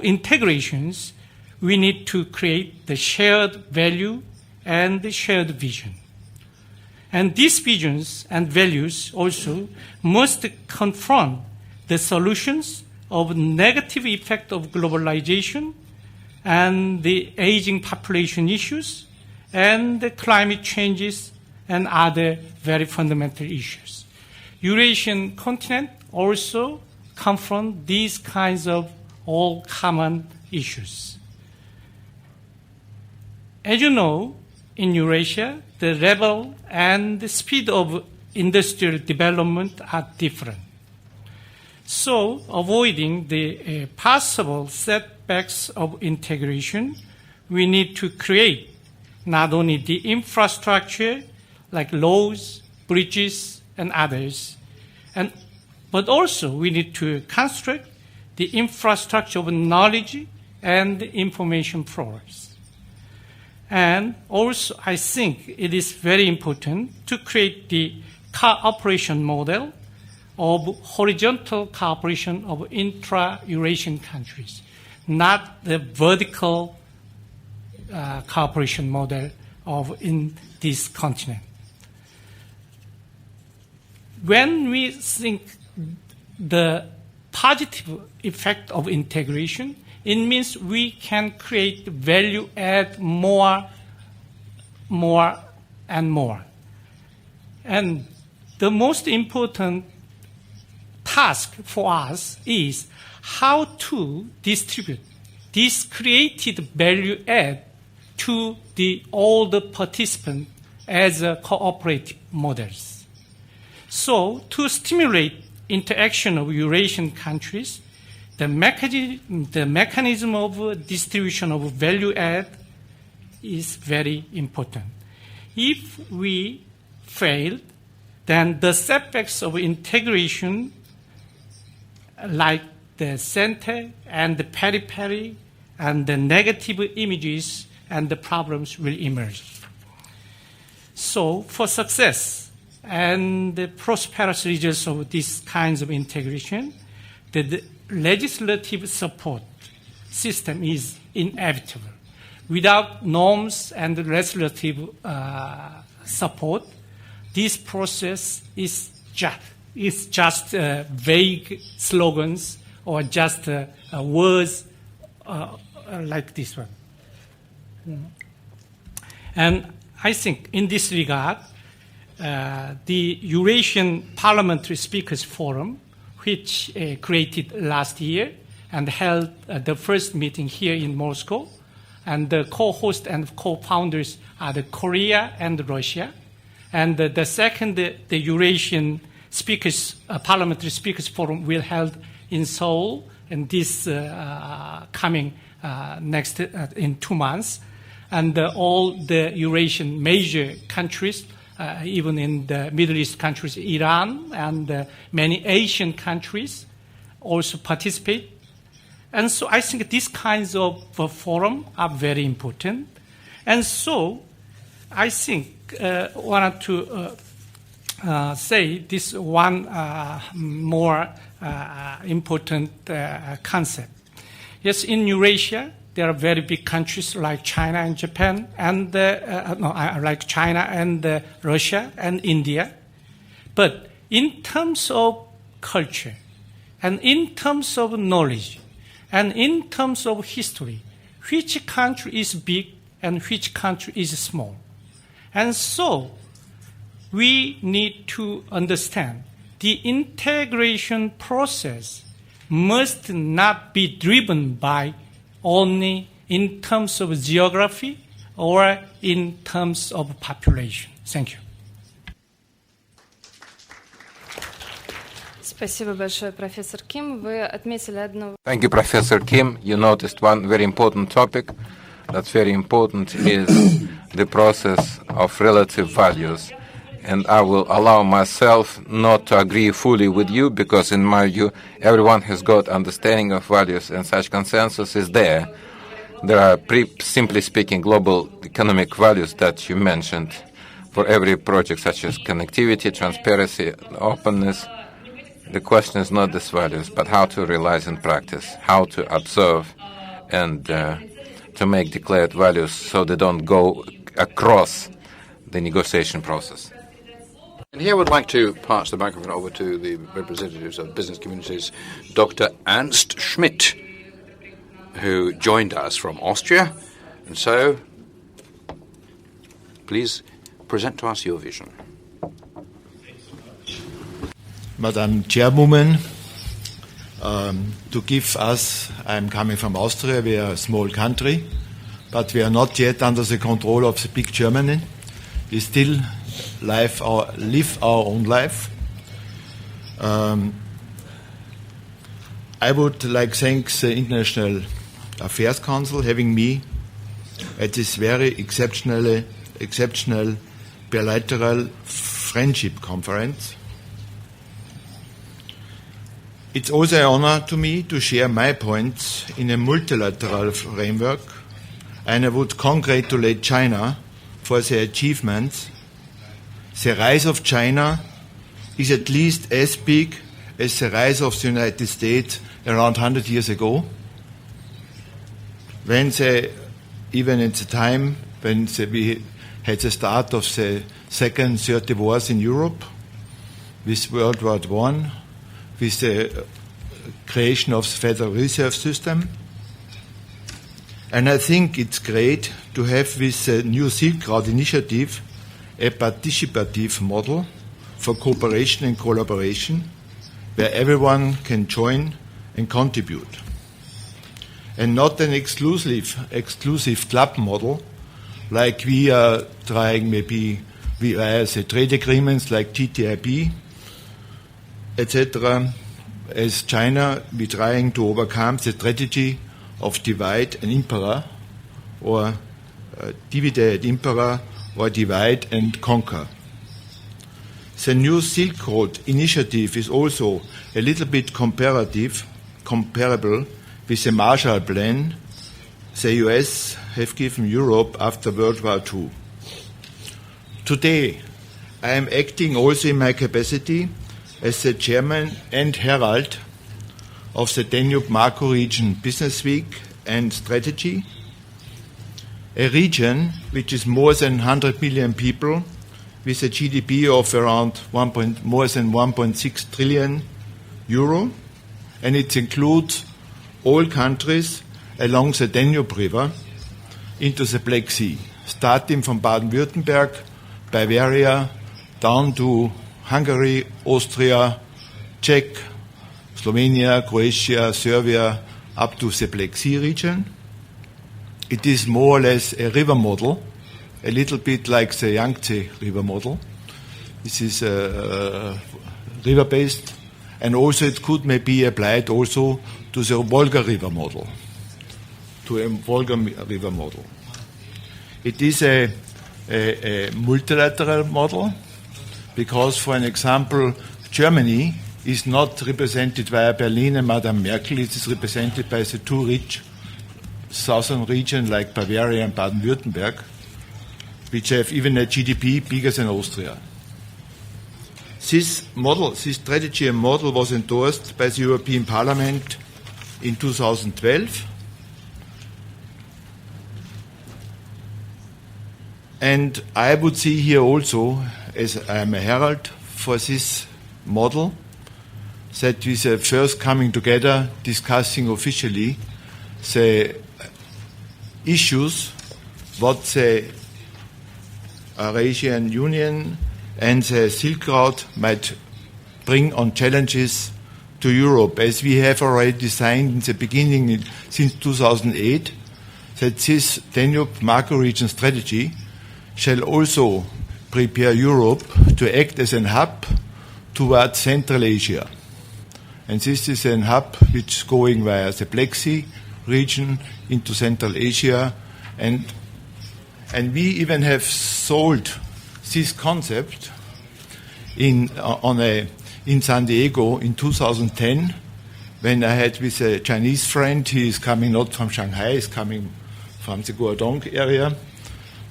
integrations, we need to create the shared value and the shared vision. And these visions and values also must confront the solutions of negative effect of globalization and the aging population issues and the climate changes and other very fundamental issues. Eurasian continent also confront these kinds of all common issues. As you know, in Eurasia, the level and the speed of industrial development are different. So, avoiding the possible setbacks of integration, we need to create not only the infrastructure like roads, bridges, and others, but also we need to construct the infrastructure of knowledge and information flows. And also, I think it is very important to create the cooperation model of horizontal cooperation of intra-Eurasian countries, not the vertical cooperation model in this continent. When we think the positive effect of integration, it means we can create value add more and more. And the most important task for us is how to distribute this created value add to all the participants as cooperative models. So to stimulate interaction of Eurasian countries, the mechanism of distribution of value add is very important. If we fail, then the setbacks of integration, like the center and the periphery and the negative images and the problems will emerge. So for success and the prosperous results of these kinds of integration, the legislative support system is inevitable. Without norms and legislative support, this process is just vague slogans or just words like this one. And I think in this regard, the Eurasian Parliamentary Speakers Forum, which created last year and held the first meeting here in Moscow, and the co-host and co-founders are the Korea and Russia, and the second, the Eurasian Parliamentary Speakers Forum will held in Seoul in this coming next in 2 months, and all the Eurasian major countries, even in the Middle East countries, Iran and many Asian countries also participate. And so I think these kinds of forum are very important. And so I think wanted to say this one more important concept. Yes, in Eurasia, there are very big countries like China and Japan, and like China and Russia and India. But in terms of culture, and in terms of knowledge, And in terms of history, which country is big and which country is small. And so we need to understand the integration process must not be driven by only in terms of geography or in terms of population. Thank you. Спасибо большое, профессор Ким. Вы отметили одну... Thank you, Professor Kim. You noticed one very important topic. That's very important is the process of relative values. And I will allow myself not to agree fully with you because in my view, everyone has got understanding of values and such consensus is there. There are, simply speaking, global economic values that you mentioned for every project such as connectivity, transparency, openness. The question is not these values, but how to realize in practice, how to observe and to make declared values so they don't go across the negotiation process. And here I would like to pass the microphone over to the representatives of business communities, Dr. Ernst Schmidt, who joined us from Austria. And so, please present to us your vision. Madam Chairwoman, to give us, I'm coming from Austria, we are a small country, but we are not yet under the control of the big Germany. We still live our own life. I would like to thank the International Affairs Council having me at this very exceptional bilateral friendship conference. It's also an honor to me to share my points in a multilateral framework, and I would congratulate China for their achievements. The rise of China is at least as big as the rise of the United States around 100 years ago, when even at the time when we had the start of the second 30 wars in Europe, with World War I, with the creation of the Federal Reserve System. And I think it's great to have with the new Silk Road initiative a participative model for cooperation and collaboration where everyone can join and contribute. And not an exclusive club model like we are trying maybe via the trade agreements like TTIP, etc. As China, we're trying to overcome the strategy of divide and impera, or divide et impera, or divide and conquer. The new Silk Road initiative is also a little bit comparable with the Marshall Plan the US have given Europe after World War II. Today, I am acting also in my capacity as the chairman and herald of the Danube-Marco region Business Week and Strategy, a region which is more than 100 million people with a GDP of around more than 1.6 trillion euro, and it includes all countries along the Danube River into the Black Sea, starting from Baden-Württemberg, Bavaria, down to Hungary, Austria, Czech, Slovenia, Croatia, Serbia, up to the Black Sea region. It is more or less a river model, a little bit like the Yangtze River model. This is river-based, and also it could maybe applied also to the Volga River model, It is a multilateral model because, for an example, Germany is not represented via Berlin and Madame Merkel. It is represented by the two rich southern regions like Bavaria and Baden-Württemberg, which have even a GDP bigger than Austria. This strategy and model was endorsed by the European Parliament in 2012. And I would see here also, as I am a herald for this model, that with the first coming together, discussing officially the issues what the Eurasian Union and the Silk Road might bring on challenges to Europe, as we have already designed in the beginning since 2008, that this Danube macro-region strategy shall also prepare Europe to act as an hub towards Central Asia. And this is an hub which is going via the Black Sea region into Central Asia. And we even have sold this concept in San Diego in 2010, when I had with a Chinese friend. He is coming not from Shanghai, he's coming from the Guangdong area,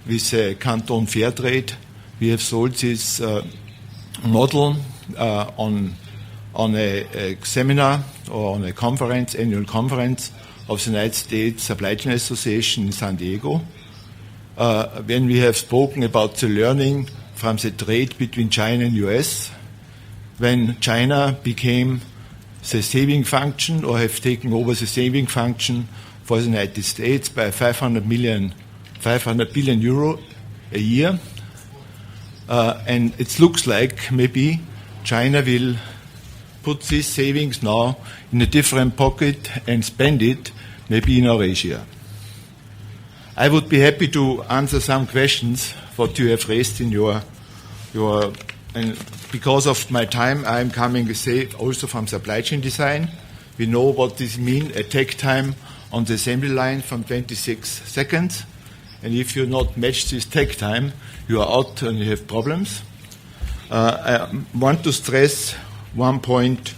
with Canton Fair Trade. We have sold this model on a seminar or on a conference, annual conference of the United States Supply Chain Association in San Diego, when we have spoken about the learning from the trade between China and US, when China became the saving function or have taken over the saving function for the United States by 500 billion euro a year. And it looks like maybe China will put these savings now in a different pocket and spend it maybe in Eurasia. I would be happy to answer some questions what you have raised in your and because of my time, I am coming also from supply chain design. We know what this means, a take time on the assembly line from 26 seconds. And if you not match this take time, you are out and you have problems. I want to stress one point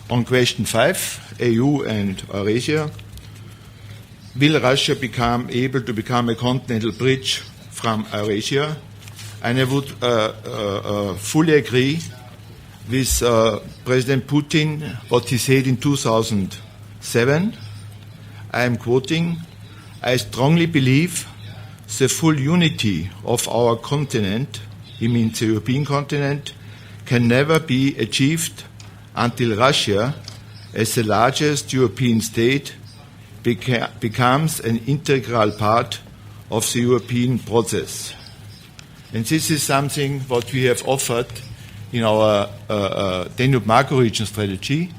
on question 5, EU and Eurasia. Will Russia become able to become a continental bridge from Eurasia? And I would fully agree with President Putin, what he said in 2007. I am quoting, "I strongly believe the full unity of our continent," he means the European continent, "can never be achieved until Russia, as the largest European state, becomes an integral part of the European process." And this is something what we have offered in our Danube macro-region strategy.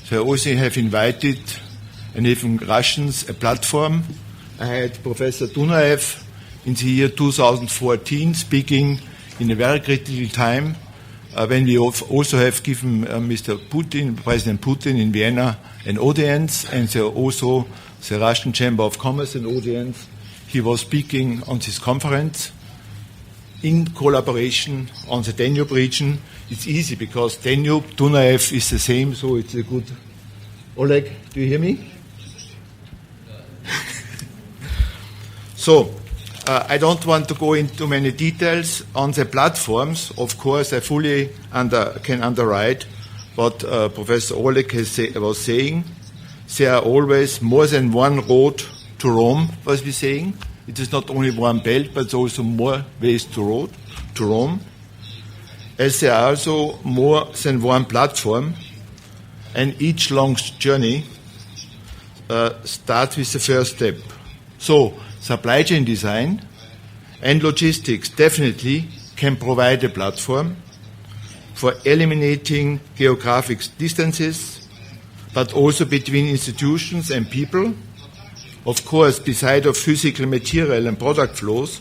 So I also have invited, and even Russians, a platform. I had Professor Dunaev in the year 2014 speaking in a very critical time, when we also have given Mr. Putin, President Putin in Vienna, an audience, and also the Russian Chamber of Commerce an audience. He was speaking on this conference in collaboration on the Danube region. It's easy because Danube, Dunaev is the same, so it's a good. Oleg, do you hear me? So, I don't want to go into many details on the platforms. Of course, I fully can underwrite what Professor Oleg was saying. There are always more than one road to Rome, was we saying. It is not only one belt, but also more ways to Rome. As there are also more than one platform, and each long journey starts with the first step. So, supply chain design and logistics definitely can provide a platform for eliminating geographic distances, but also between institutions and people. Of course, beside of physical material and product flows,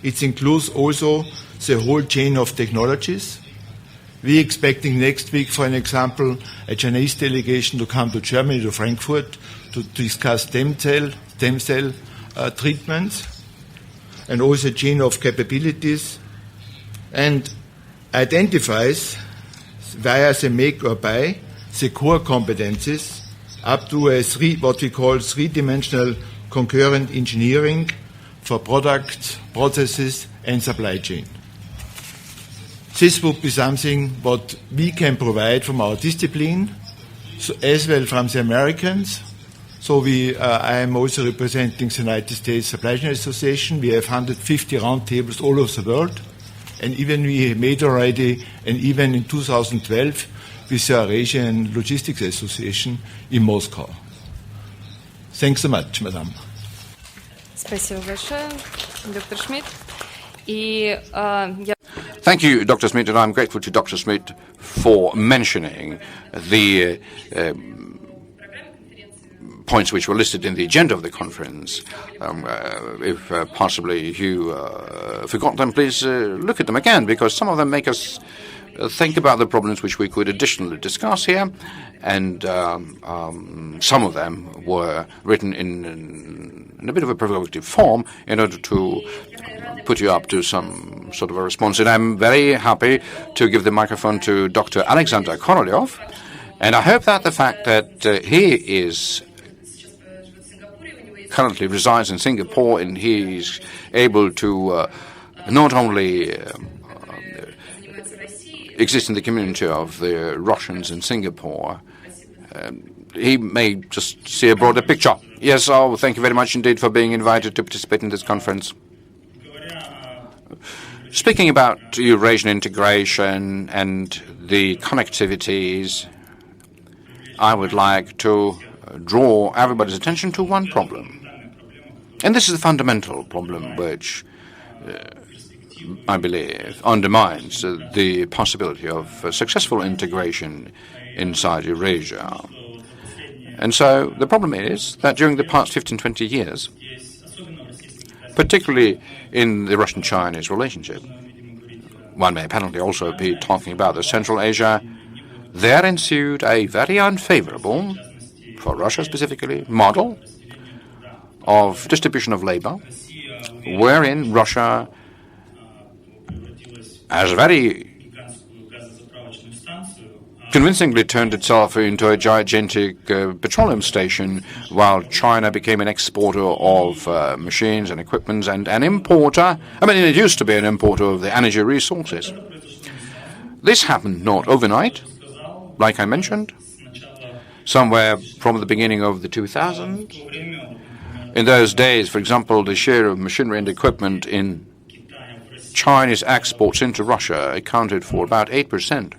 it includes also the whole chain of technologies. We're expecting next week, for an example, a Chinese delegation to come to Germany, to Frankfurt, to discuss stem cell treatments, and also a chain of capabilities, and identifies via the make or buy the core competencies up to what we call three-dimensional concurrent engineering for products, processes, and supply chain. This would be something what we can provide from our discipline, so as well from the Americans. So I am also representing the United States Supply Chain Association. We have 150 roundtables all over the world, and even we made already, and even in 2012, with the Eurasian Logistics Association in Moscow. Thanks so much, Madam. Спасибо большое, доктор Шмидт. Thank you, Dr. Schmidt, and I'm grateful to Dr. Schmidt for mentioning the points which were listed in the agenda of the conference. If possibly you forgot them, please look at them again, because some of them make us think about the problems which we could additionally discuss here, and some of them were written in a bit of a provocative form in order to put you up to some sort of a response. And I'm very happy to give the microphone to Dr. Alexander Korolev, and I hope that the fact that he is currently resides in Singapore and he's able to not only exist in the community of the Russians in Singapore, he may just see a broader picture. Yes, thank you very much indeed for being invited to participate in this conference. Speaking about Eurasian integration and the connectivities, I would like to draw everybody's attention to one problem. And this is the fundamental problem which I believe undermines the possibility of successful integration inside Eurasia. And so the problem is that during the past 15-20 years, particularly in the Russian-Chinese relationship, one may apparently also be talking about the Central Asia, there ensued a very unfavorable, for Russia specifically, model of distribution of labor, wherein Russia has very convincingly turned itself into a gigantic petroleum station, while China became an exporter of machines and equipment and an importer. I mean, it used to be an importer of the energy resources. This happened not overnight, like I mentioned, somewhere from the beginning of the 2000s. In those days, for example, the share of machinery and equipment in Chinese exports into Russia accounted for about 8%.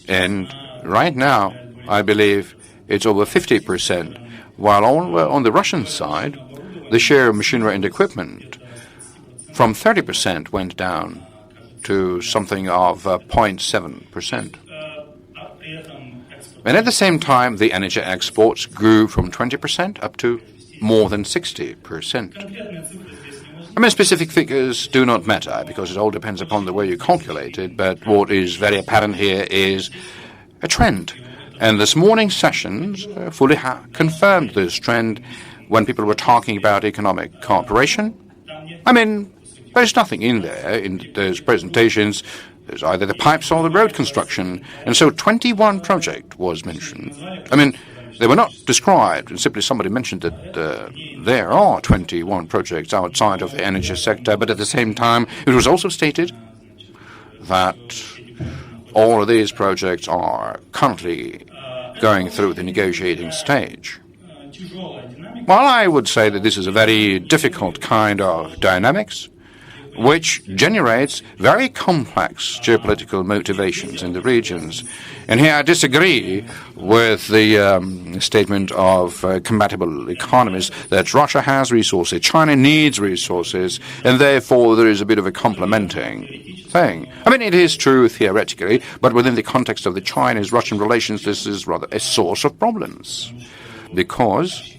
And right now, I believe it's over 50%, while on the Russian side, the share of machinery and equipment from 30% went down to something of 0.7%. And at the same time, the energy exports grew from 20% up to more than 60%. I mean, specific figures do not matter, because it all depends upon the way you calculate it, but what is very apparent here is a trend. And this morning's sessions fully confirmed this trend when people were talking about economic cooperation. I mean, there's nothing in there in those presentations. There's either the pipes or the road construction. And so 21 project was mentioned. I mean, they were not described, and simply somebody mentioned that there are 21 projects outside of the energy sector, but at the same time, it was also stated that all of these projects are currently going through the negotiating stage. Well, I would say that this is a very difficult kind of dynamics, which generates very complex geopolitical motivations in the regions. And here I disagree with the statement of compatible economies that Russia has resources, China needs resources, and therefore there is a bit of a complementing thing. I mean, it is true theoretically, but within the context of the Chinese-Russian relations, this is rather a source of problems. Because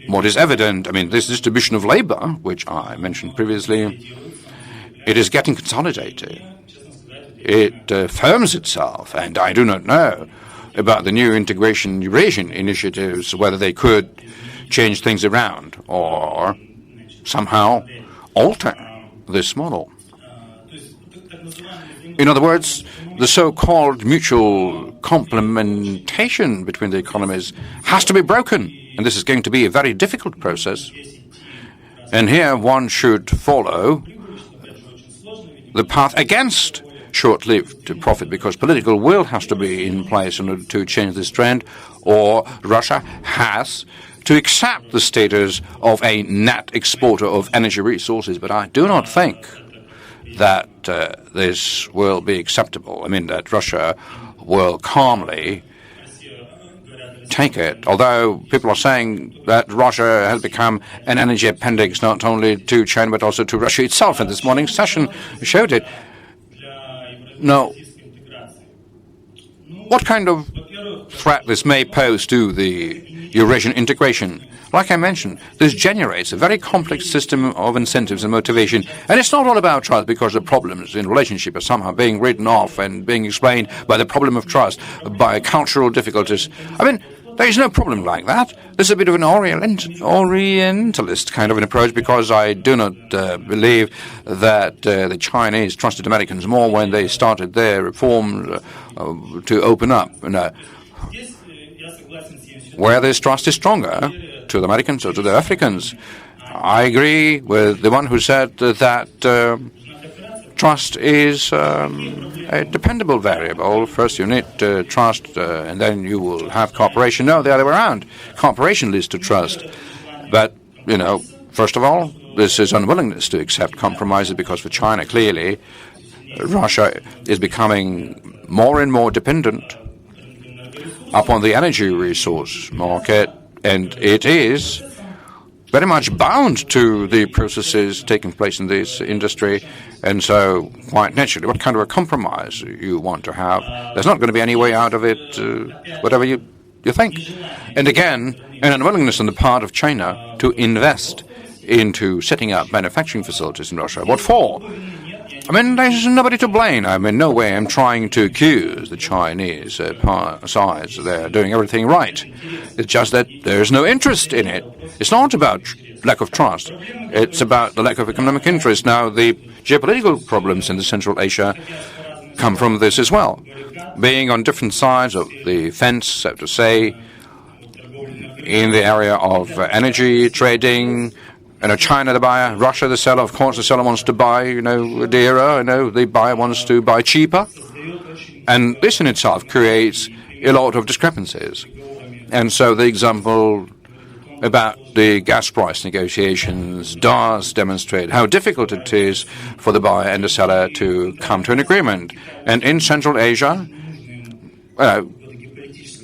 what is evident, I mean, this distribution of labor, which I mentioned previously, it is getting consolidated. It firms itself, and I do not know about the new integration Eurasian initiatives, whether they could change things around or somehow alter this model. In other words, the so-called mutual complementation between the economies has to be broken. And this is going to be a very difficult process. And here one should follow the path against short-lived profit, because political will has to be in place in order to change this trend, or Russia has to accept the status of a net exporter of energy resources. But I do not think that this will be acceptable. I mean, that Russia will calmly take it, although people are saying that Russia has become an energy appendix not only to China but also to Russia itself, and this morning's session showed it. Now, what kind of threat this may pose to the Eurasian integration? Like I mentioned, this generates a very complex system of incentives and motivation, and it's not all about trust, because the problems in relationship are somehow being written off and being explained by the problem of trust, by cultural difficulties. I mean, there is no problem like that. This is a bit of an Orientalist kind of an approach, because I do not believe that the Chinese trusted Americans more when they started their reforms to open up. Where this trust is stronger, to the Americans or to the Africans. I agree with the one who said that trust is a dependable variable. First you need trust, and then you will have cooperation. No, the other way around. Cooperation leads to trust. But, first of all, this is unwillingness to accept compromises, because for China, clearly, Russia is becoming more and more dependent upon the energy resource market, and it is very much bound to the processes taking place in this industry. And so, quite naturally, what kind of a compromise you want to have, there's not going to be any way out of it, whatever you think. And again, an unwillingness on the part of China to invest into setting up manufacturing facilities in Russia. What for? I mean, there's nobody to blame. I mean, no way I'm trying to accuse the Chinese sides. They're doing everything right. It's just that there's no interest in it. It's not about lack of trust. It's about the lack of economic interest. Now, the geopolitical problems in the Central Asia come from this as well. Being on different sides of the fence, so to say, in the area of energy trading, China the buyer, Russia the seller. Of course, the seller wants to buy, dearer. The buyer wants to buy cheaper. And this in itself creates a lot of discrepancies. And so the example about the gas price negotiations does demonstrate how difficult it is for the buyer and the seller to come to an agreement. And in Central Asia,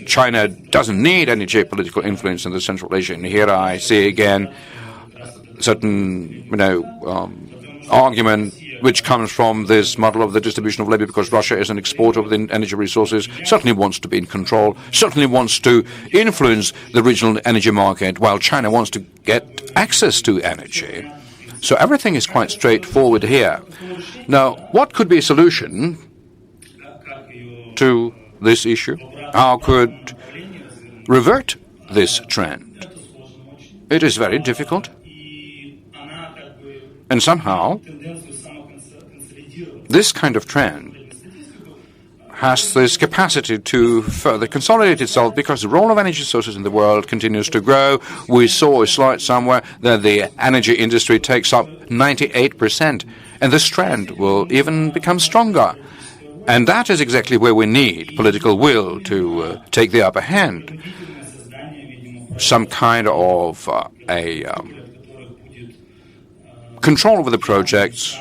China doesn't need any geopolitical influence in the Central Asia. And here I see again certain, argument which comes from this model of the distribution of labor, because Russia is an exporter of the energy resources, certainly wants to be in control, certainly wants to influence the regional energy market, while China wants to get access to energy. So everything is quite straightforward here. Now, what could be a solution to this issue? How could revert this trend? It is very difficult. And somehow, this kind of trend has this capacity to further consolidate itself, because the role of energy sources in the world continues to grow. We saw a slide somewhere that the energy industry takes up 98%, and this trend will even become stronger. And that is exactly where we need political will to take the upper hand. Some kind of control over the projects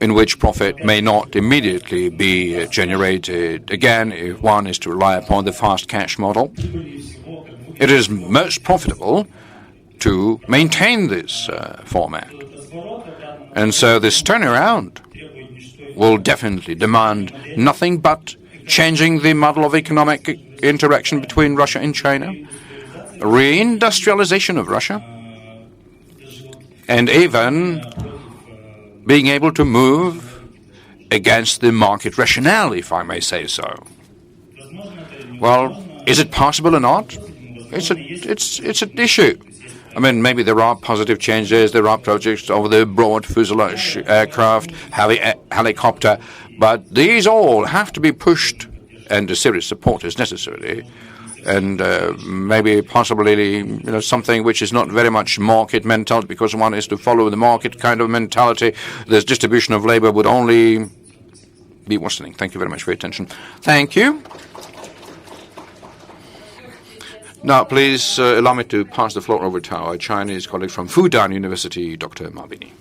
in which profit may not immediately be generated. Again, if one is to rely upon the fast cash model, it is most profitable to maintain this format. And so this turnaround will definitely demand nothing but changing the model of economic interaction between Russia and China, reindustrialization of Russia, and even being able to move against the market rationale, if I may say so. Well, is it possible or not? It's an issue. I mean, maybe there are positive changes, there are projects over the broad fuselage aircraft, helicopter, but these all have to be pushed, and a serious support is necessary. And maybe possibly something which is not very much market mentality, because one is to follow the market kind of mentality. This distribution of labor would only be worsening. Thank you very much for your attention. Thank you. Now, please allow me to pass the floor over to our Chinese colleague from Fudan University, Dr. Ma Bini.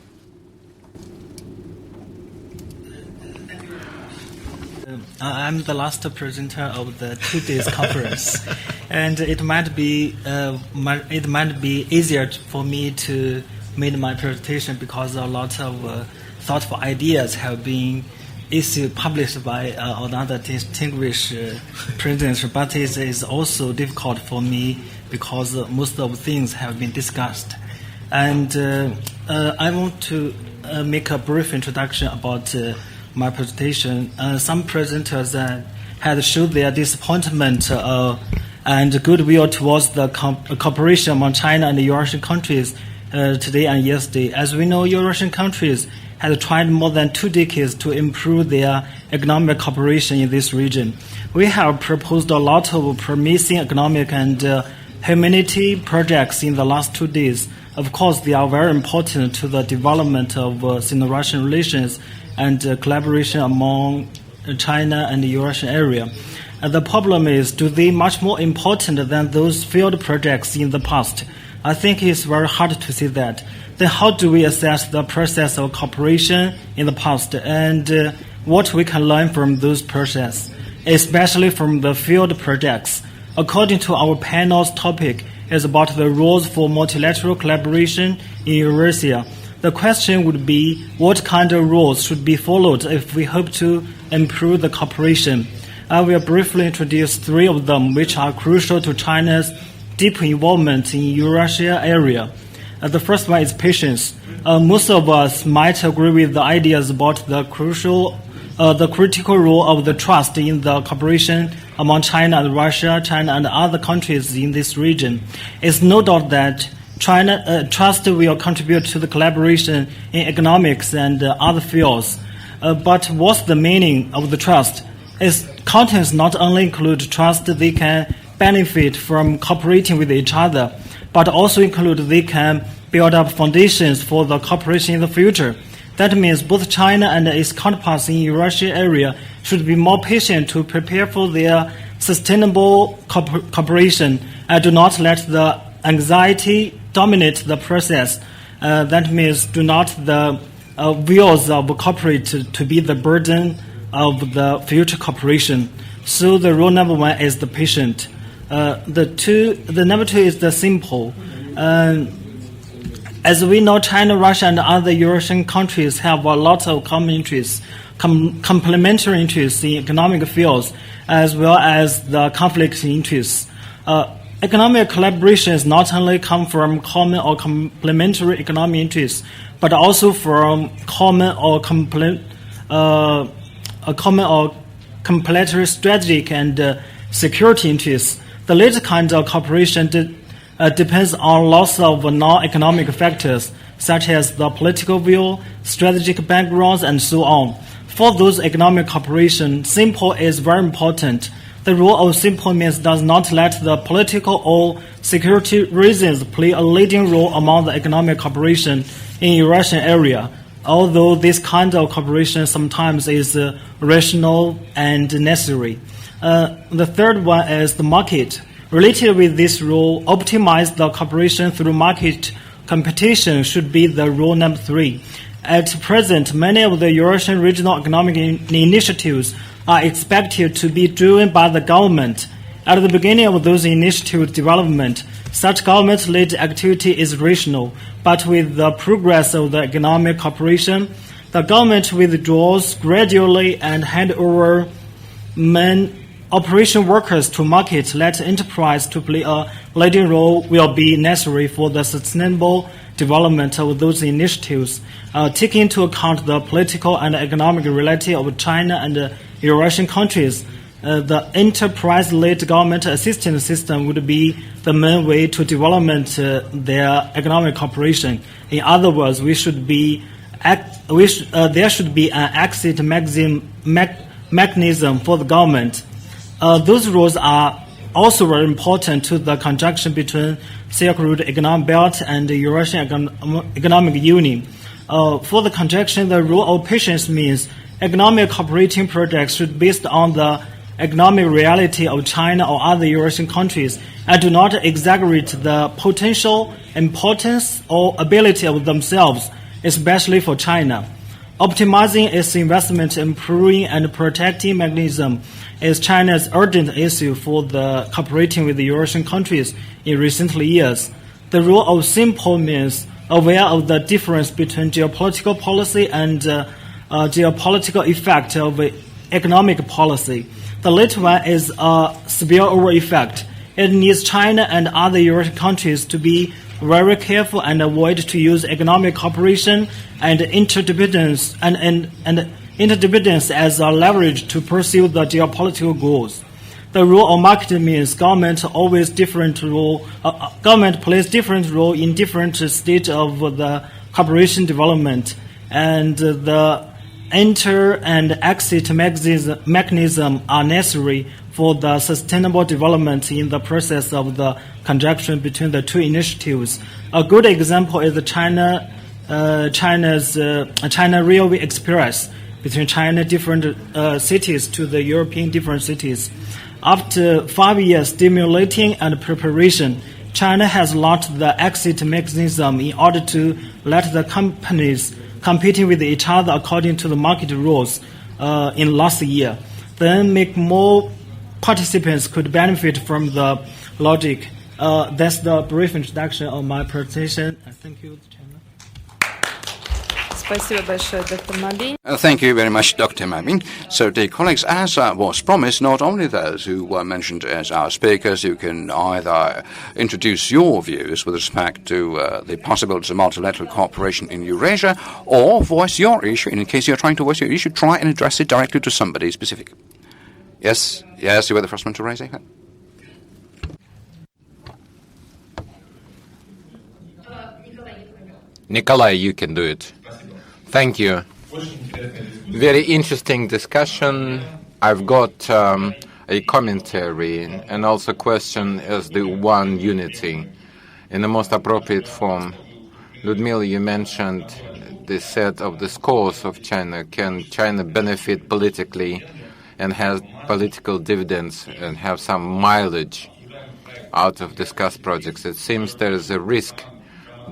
I'm the last presenter of the 2 days conference, and it might be easier for me to make my presentation because a lot of thoughtful ideas have been published by another distinguished presidents, but it is also difficult for me because most of the things have been discussed. And I want to make a brief introduction about my presentation. Some presenters had showed their disappointment and goodwill towards the cooperation among China and the Eurasian countries today and yesterday. As we know, Eurasian countries had tried more than 2 decades to improve their economic cooperation in this region. We have proposed a lot of promising economic and humanity projects in the last 2 days. Of course, they are very important to the development of Sino-Russian relations and collaboration among China and the Eurasian area. The problem is, do they much more important than those failed projects in the past? I think it's very hard to say that. Then how do we assess the process of cooperation in the past and what we can learn from those processes, especially from the failed projects? According to our panel's topic is about the rules for multilateral collaboration in Eurasia. The question would be, what kind of rules should be followed if we hope to improve the cooperation? I will briefly introduce 3 of them, which are crucial to China's deep involvement in Eurasia area. The first one is patience. Most of us might agree with the ideas about the critical role of the trust in the cooperation among China and Russia, China and other countries in this region. It's no doubt that trust will contribute to the collaboration in economics and other fields. But what's the meaning of the trust? Its contents not only include trust they can benefit from cooperating with each other, but also include they can build up foundations for the cooperation in the future. That means both China and its counterparts in the Eurasia area should be more patient to prepare for their sustainable cooperation and do not let the anxiety dominate the process. That means do not the wheels of cooperate to be the burden of the future cooperation. So the rule number 1 is the patient. The number 2 is the simple. As we know, China, Russia, and other Eurasian countries have a lot of common interests, complementary interests in economic fields, as well as the conflict interests. Economic collaborations not only come from common or complementary economic interests, but also from common or complementary strategic and security interests. The latter kind of cooperation depends on lots of non-economic factors, such as the political view, strategic backgrounds, and so on. For those economic cooperation, simple is very important. The rule of simple means does not let the political or security reasons play a leading role among the economic cooperation in Eurasian area, although this kind of cooperation sometimes is rational and necessary. The third one is the market. Related with this rule, optimize the cooperation through market competition should be the rule number 3. At present, many of the Eurasian regional economic initiatives are expected to be driven by the government. At the beginning of those initiative development, such government-led activity is rational, but with the progress of the economic cooperation, the government withdraws gradually and hand over operation workers to market, let enterprise to play a leading role will be necessary for the sustainable development of those initiatives, taking into account the political and economic reality of China and Eurasian countries. The enterprise-led government assistance system would be the main way to development their economic cooperation. In other words, there should be an exit mechanism for the government. Those rules are also very important to the conjunction between Silk Road Economic Belt and the Eurasian Economic Union. For the conjunction, the rule of patience means economic cooperating projects should be based on the economic reality of China or other Eurasian countries and do not exaggerate the potential importance or ability of themselves, especially for China. Optimizing its investment, improving and protecting mechanism is China's urgent issue for the cooperating with the Eurasian countries in recent years. The rule of simple means aware of the difference between geopolitical policy and geopolitical effect of economic policy. The latter one is a spillover effect. It needs China and other Eurasian countries to be very careful and avoid to use economic cooperation and interdependence interdependence as a leverage to pursue the geopolitical goals. The rule of market means government plays different role in different stages of the cooperation development, and the enter and exit mechanism are necessary for the sustainable development in the process of the conjunction between the two initiatives. A good example is the China Railway Express between China different cities to the European different cities. After 5 years stimulating and preparation, China has launched the exit mechanism in order to let the companies competing with each other according to the market rules in last year. Then make more participants could benefit from the logic. That's the brief introduction of my presentation. Thank you, Chairman. Спасибо большое, доктор Мабин. Thank you very much, Dr. Mabin. So, dear colleagues, as was promised, not only those who were mentioned as our speakers, you can either introduce your views with respect to the possibilities of multilateral cooperation in Eurasia, or voice your issue. And in case you're trying to voice your issue, try and address it directly to somebody specific. Yes, you were the first one to raise it. Nikolai, you can do it. Thank you. Very interesting discussion. I've got a commentary and also question as the one unity in the most appropriate form. Ludmila, you mentioned the set of the scores of China. Can China benefit politically and have political dividends and have some mileage out of discussed projects? It seems there is a risk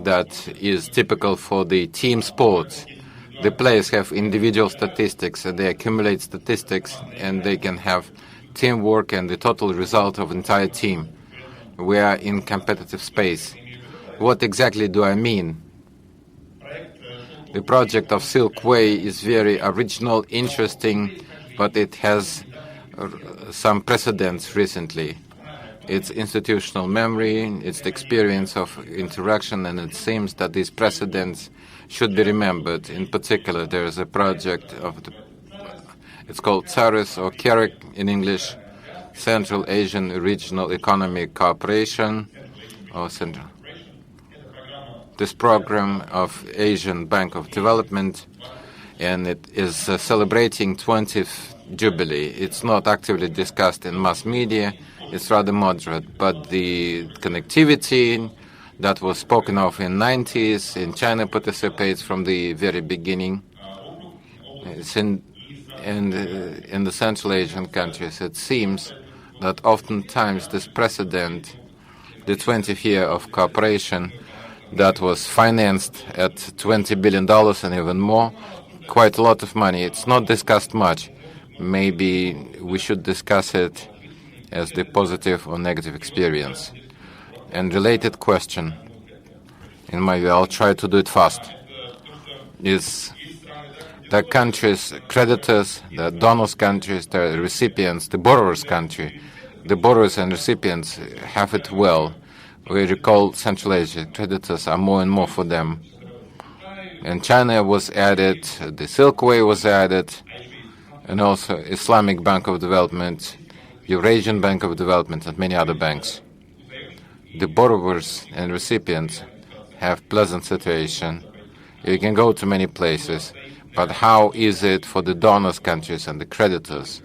that is typical for the team sports. The players have individual statistics, and they accumulate statistics, and they can have teamwork and the total result of entire team. We are in competitive space. What exactly do I mean? The project of Silk Way is very original, interesting, but it has some precedents recently. It's institutional memory, it's the experience of interaction, and it seems that these precedents should be remembered. In particular, there is a project it's called CERES, or CAREC in English, Central Asian Regional Economic Cooperation, or Central. This program of Asian Bank of Development, and it is celebrating 20th Jubilee. It's not actively discussed in mass media. It's rather moderate, but the connectivity that was spoken of in 90s in China participates from the very beginning. It's in the Central Asian countries. It seems that oftentimes this precedent, the 20th year of cooperation that was financed at $20 billion and even more, quite a lot of money. It's not discussed much. Maybe we should discuss it as the positive or negative experience. And related question, in my view, I'll try to do it fast, is the countries, creditors, the donors countries, the recipients, the borrowers country, the borrowers and recipients have it well. We recall Central Asia, creditors are more and more for them. And China was added, the Silk Way was added, and also Islamic Bank of Development, Eurasian Bank of Development, and many other banks. The borrowers and recipients have pleasant situation. You can go to many places, but how is it for the donors countries and the creditors?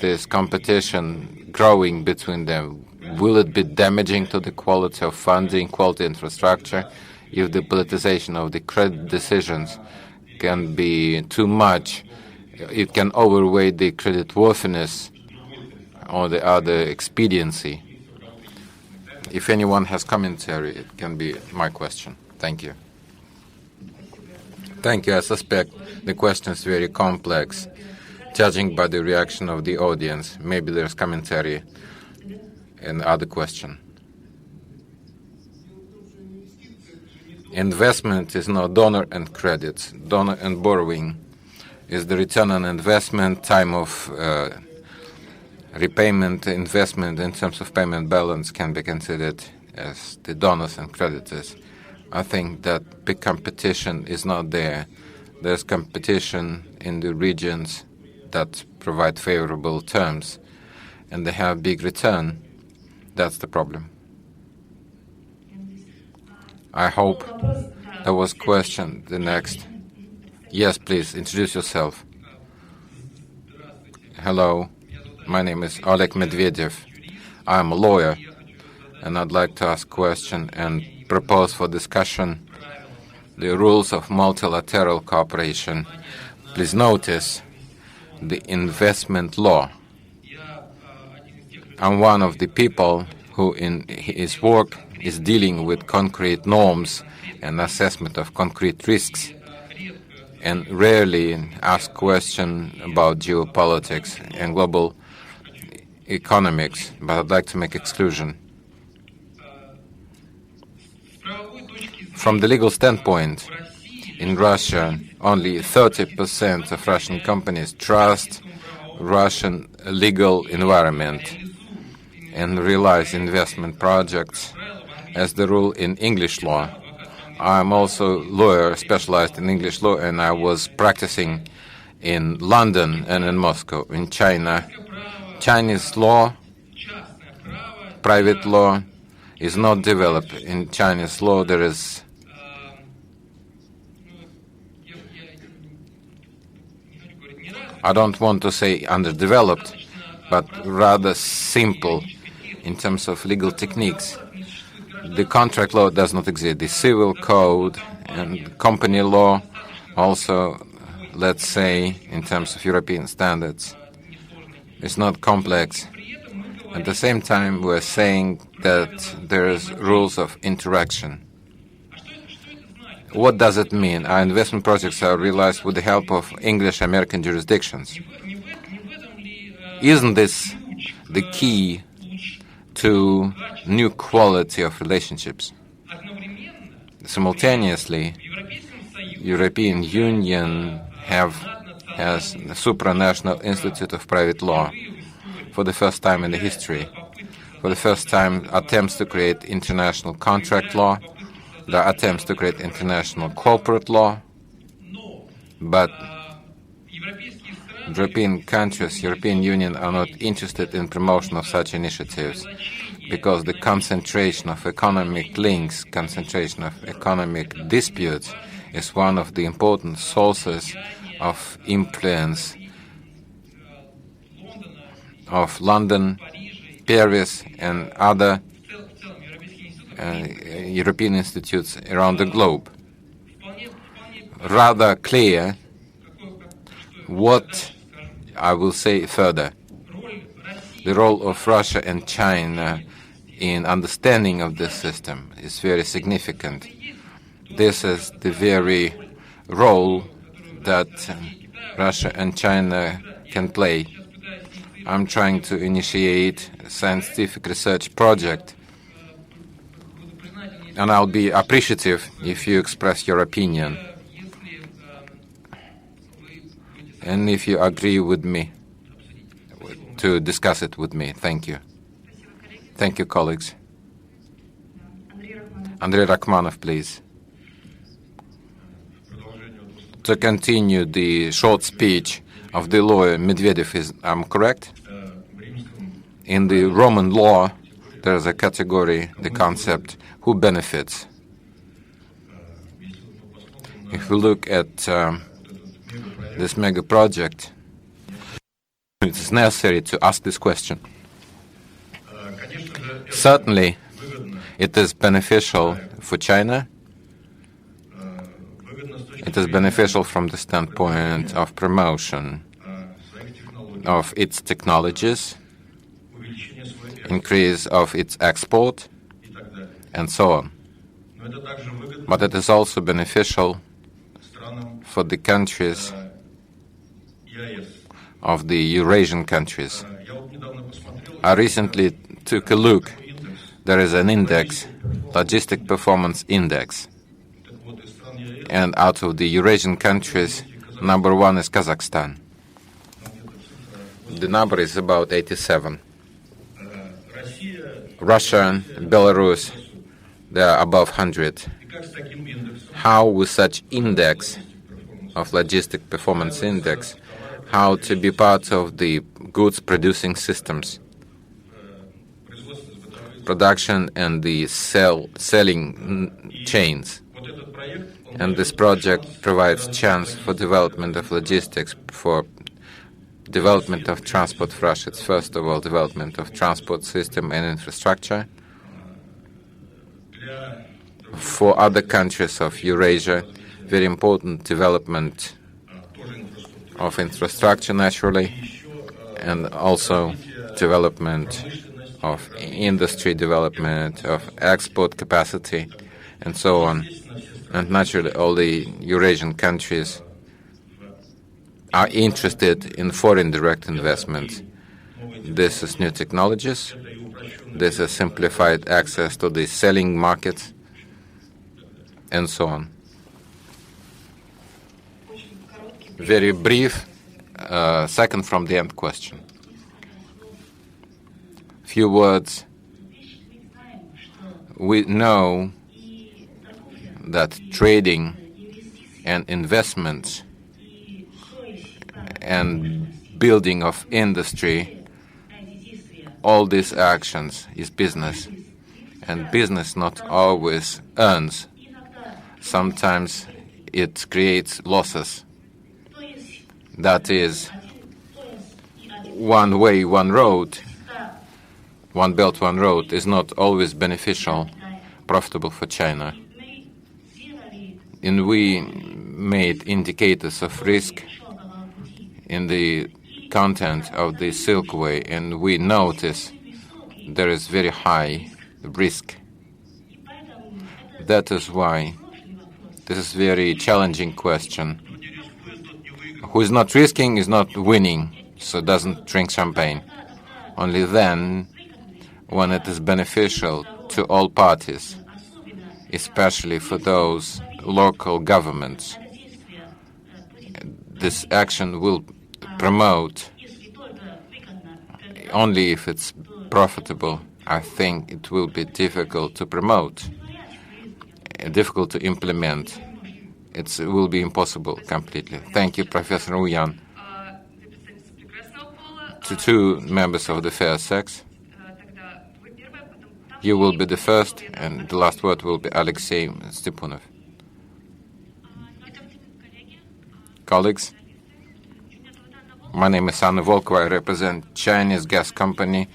This competition growing between them, will it be damaging to the quality of funding, quality infrastructure, if the politicization of the credit decisions can be too much? It can overweigh the creditworthiness or the other expediency. If anyone has commentary, it can be my question. Thank you. Thank you. I suspect the question is very complex. Judging by the reaction of the audience, maybe there's commentary and other question. Investment is not donor and credits. Donor and borrowing is the return on investment, time of repayment, investment in terms of payment balance can be considered as the donors and creditors. I think that big competition is not there. There's competition in the regions that provide favorable terms, and they have big return. That's the problem. I hope there was question. The next. Yes, please, introduce yourself. Hello, my name is Oleg Medvedev. I'm a lawyer, and I'd like to ask a question and propose for discussion the rules of multilateral cooperation. Please notice the investment law. I'm one of the people who in his work is dealing with concrete norms and assessment of concrete risks, and rarely ask questions about geopolitics and global economics, but I'd like to make exclusion. From the legal standpoint, in Russia, only 30% of Russian companies trust Russian legal environment and realize investment projects as the rule in English law. I'm also a lawyer specialized in English law, and I was practicing in London and in Moscow. In China, Chinese law, private law, is not developed. In Chinese law, there is I don't want to say underdeveloped, but rather simple in terms of legal techniques. The contract law does not exist. The civil code and company law also, let's say, in terms of European standards, is not complex. At the same time, we're saying that there's rules of interaction. What does it mean? Our investment projects are realized with the help of English-American jurisdictions. Isn't this the key to new quality of relationships? Simultaneously, European Union has a supranational institute of private law for the first time in the history. For the first time, attempts to create international contract law. There are attempts to create international corporate law, but European countries, European Union are not interested in promotion of such initiatives because the concentration of economic links, concentration of economic disputes is one of the important sources of influence of London, Paris, and other European institutes around the globe. Rather clear what I will say further. The role of Russia and China in understanding of this system is very significant. This is the very role that Russia and China can play. I'm trying to initiate a scientific research project, and I'll be appreciative if you express your opinion and if you agree with me to discuss it with me. Thank you. Thank you, colleagues. Andrei Rakhmanov, please. To continue the short speech of the lawyer Medvedev, I'm correct? In the Roman law, there is a category, the concept, who benefits. If we look at this mega project, it is necessary to ask this question. Certainly, it is beneficial for China. It is beneficial from the standpoint of promotion of its technologies, increase of its export, and so on. But it is also beneficial for the countries of the Eurasian countries. I recently took a look. There is an index, Logistic Performance Index. And out of the Eurasian countries, number 1 is Kazakhstan. The number is about 87. Russia, Belarus, they are above 100. How with such index of Logistic Performance Index, how to be part of the goods producing systems, production and the selling chains. And this project provides chance for development of logistics, for development of transport for Russia. It's first of all development of transport system and infrastructure. For other countries of Eurasia, very important development of infrastructure naturally, and also development of industry development, of export capacity, and so on. And naturally, all the Eurasian countries are interested in foreign direct investments. This is new technologies. This is simplified access to the selling markets, and so on. Very brief, second from the end question. Few words. We know that trading and investments and building of industry, all these actions is business. And business not always earns. Sometimes it creates losses. That is, one way, one road, one belt, one road is not always beneficial, profitable for China. And we made indicators of risk in the content of the Silk Way, and we notice there is very high risk. That is why this is a very challenging question. Who is not risking is not winning, so doesn't drink champagne. Only then, when it is beneficial to all parties, especially for those local governments, this action will promote. Only if it's profitable, I think it will be difficult to promote, difficult to implement. It will be impossible completely. Thank you, Professor Uyan. To two members of the fair sex, you will be the first, and the last word will be Alexei Stepunov. Colleagues, my name is Anna Volkova. I represent Chinese gas company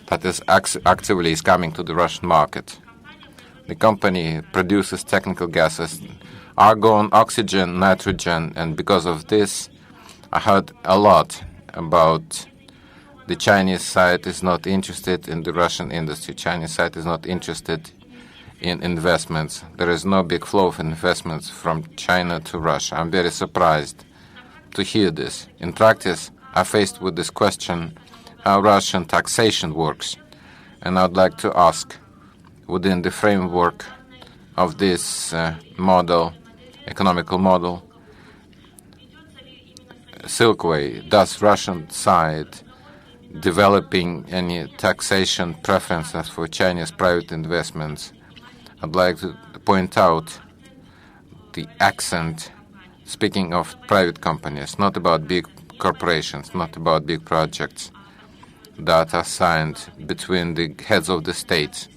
that is actively coming to the Russian market. The company produces technical gases, argon, oxygen, nitrogen, and because of this, I heard a lot about the Chinese side is not interested in the Russian industry. Chinese side is not interested in investments. There is no big flow of investments from China to Russia. I'm very surprised to hear this. In practice, I'm faced with this question, how Russian taxation works. And I'd like to ask, within the framework of this model, economical model, Silkway, does Russian side developing any taxation preferences for Chinese private investments? I'd like to point out the accent, speaking of private companies, not about big corporations, not about big projects that are signed between the heads of the states,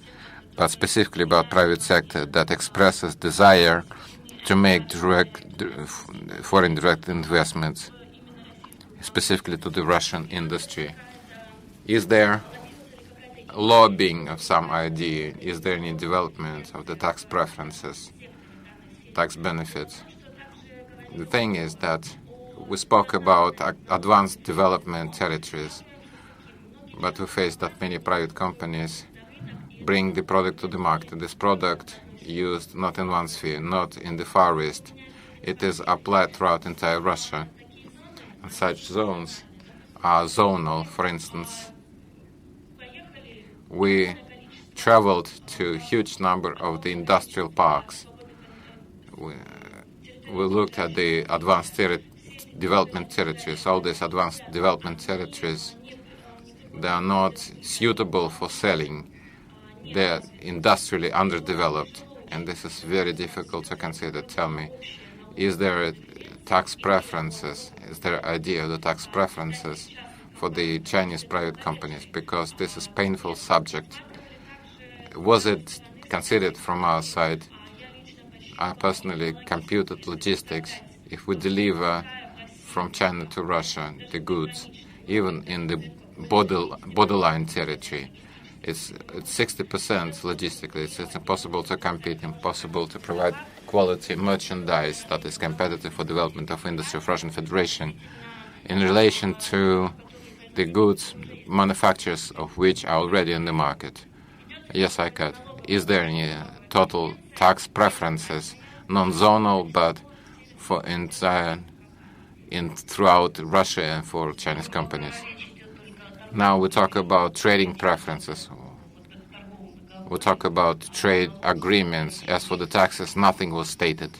but specifically about private sector that expresses desire to make foreign direct investments, specifically to the Russian industry. Is there lobbying of some idea? Is there any development of the tax preferences, tax benefits? The thing is that we spoke about advanced development territories, but we face that many private companies bring the product to the market. This product used not in one sphere, not in the Far East, It is applied throughout entire Russia. And such zones are zonal. For instance, we traveled to a huge number of the industrial parks. We looked at the advanced development territories. All these advanced development territories, they are not suitable for selling. They are industrially underdeveloped, and this is very difficult to consider. Tell me, is there tax preferences? Is there idea of the tax preferences for the Chinese private companies? Because this is painful subject. Was it considered from our side? I personally computed logistics. If we deliver from China to Russia the goods, even in the borderline territory, it's 60% logistically. It's impossible to compete, impossible to provide quality merchandise that is competitive for development of industry of Russian Federation in relation to the goods manufacturers of which are already in the market. Yes, I could. Is there any total tax preferences, non-zonal, but for throughout Russia and for Chinese companies? Now we talk about trading preferences. We talk about trade agreements. As for the taxes, nothing was stated.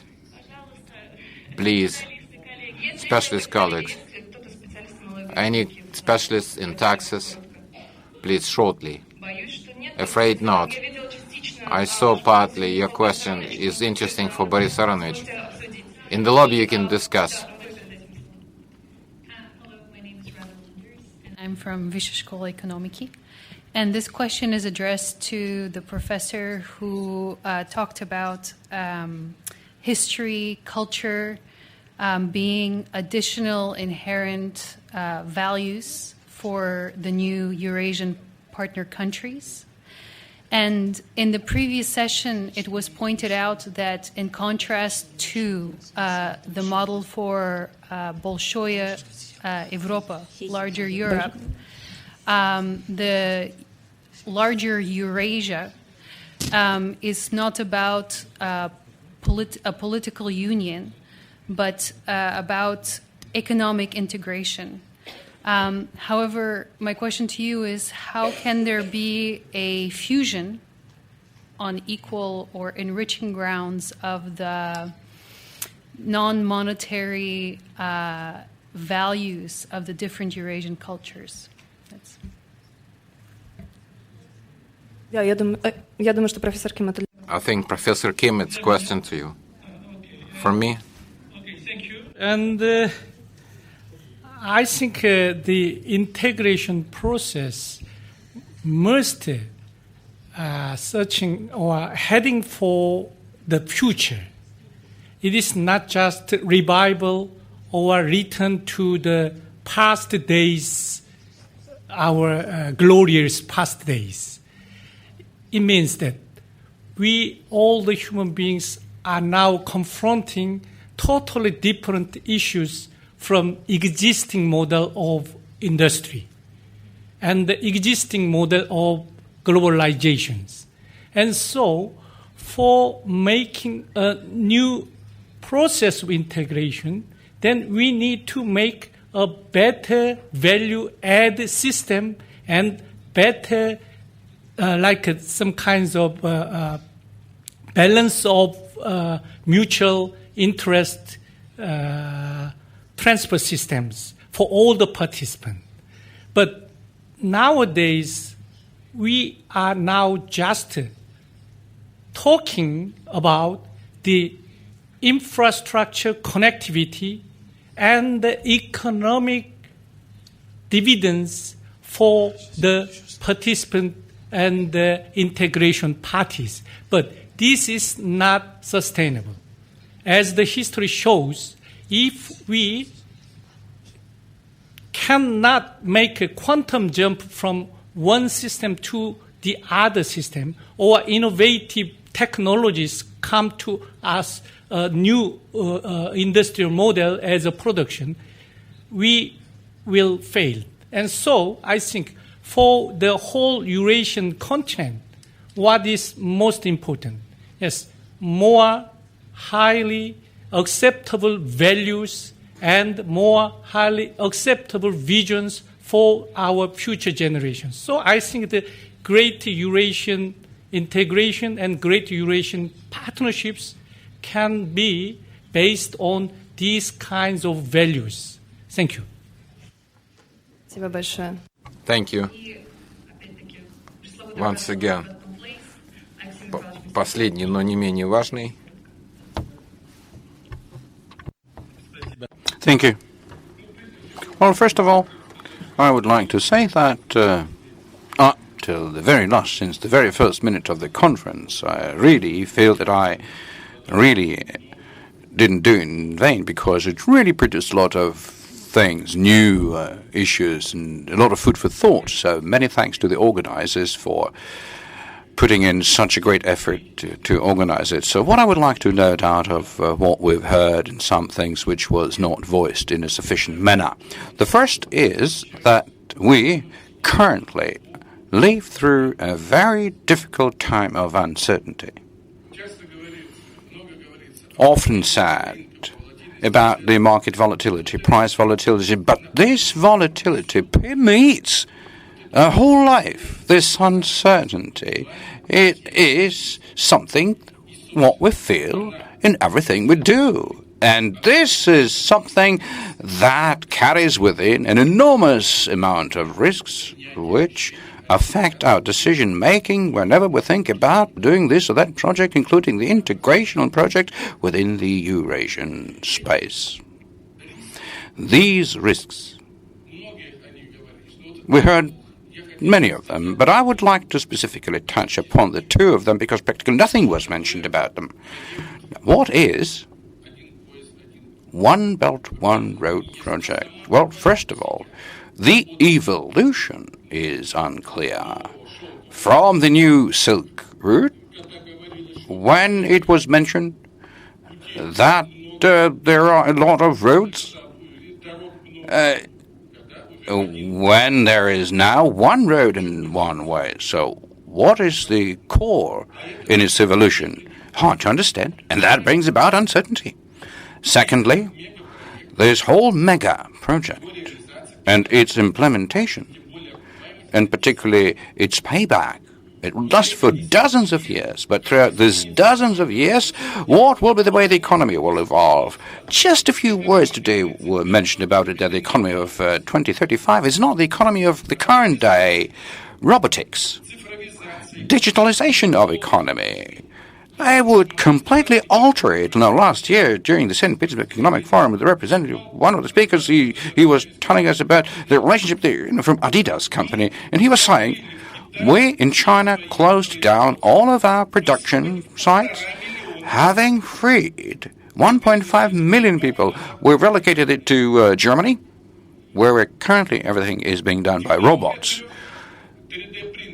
Please, specialist colleagues, any specialists in taxes, please shortly. Afraid not. I saw partly your question is interesting for Boris Aronovich. In the lobby you can discuss. I'm from Vyššia škola ekonomiky, and this question is addressed to the professor who talked about history, culture being additional inherent values for the new Eurasian partner countries. And in the previous session, it was pointed out that in contrast to the model for Bolshoye Europa, larger Europe, the larger Eurasia is not about a political union, but about economic integration. However, my question to you is, how can there be a fusion on equal or enriching grounds of the non-monetary values of the different Eurasian cultures? Я думаю, что профессор Ким это... I think Professor Kim, it's a question to you. For me? Okay, thank you. And I think the integration process must searching or heading for the future. It is not just revival or return to the past days, our glorious past days. It means that we, all the human beings, are now confronting totally different issues from existing model of industry and the existing model of globalizations. And so, for making a new process of integration, then we need to make a better value-add system and better some kinds of balance of mutual interest transfer systems for all the participants. But nowadays, we are now just talking about the infrastructure connectivity and the economic dividends for the participant and the integration parties. But this is not sustainable. As the history shows, if we cannot make a quantum jump from one system to the other system, or innovative technologies come to us, a new industrial model as a production, we will fail. And so I think for the whole Eurasian continent, what is most important? Yes, more highly acceptable values and more highly acceptable visions for our future generations. So I think the Great Eurasian integration and Great Eurasian partnerships can be based on these kinds of values. Thank you. Спасибо большое. Thank you. Once again. Последний, но не менее важный. Thank you. Well, first of all, I would like to say that up till the very last, since the very first minute of the conference, I really feel that I really didn't do it in vain, because it really produced a lot of things, new issues, and a lot of food for thought. So many thanks to the organizers for putting in such a great effort to organize it. So what I would like to note out of what we've heard and some things which was not voiced in a sufficient manner. The first is that we currently live through a very difficult time of uncertainty. Often said about the market volatility, price volatility, but this volatility permeates a whole life, this uncertainty. It is something what we feel in everything we do. And this is something that carries within an enormous amount of risks which affect our decision-making whenever we think about doing this or that project, including the integration project within the Eurasian space. These risks, we heard many of them, but I would like to specifically touch upon the two of them because practically nothing was mentioned about them. What is One Belt, One Road project? Well, first of all, the evolution is unclear. From the new Silk Route, when it was mentioned that there are a lot of roads, when there is now one road and one way. So what is the core in its evolution? Hard to understand, and that brings about uncertainty. Secondly, this whole mega project and its implementation, and particularly its payback, it will last for dozens of years, but throughout these dozens of years, what will be the way the economy will evolve? Just a few words today were mentioned about it, that the economy of 2035 is not the economy of the current day. Robotics, digitalization of economy, I would completely alter it. Now, last year, during the St. Petersburg Economic Forum, with the representative, one of the speakers, he was telling us about the relationship there, from Adidas company, and he was saying, we in China closed down all of our production sites, having freed 1.5 million people. We've relocated it to Germany, where currently everything is being done by robots.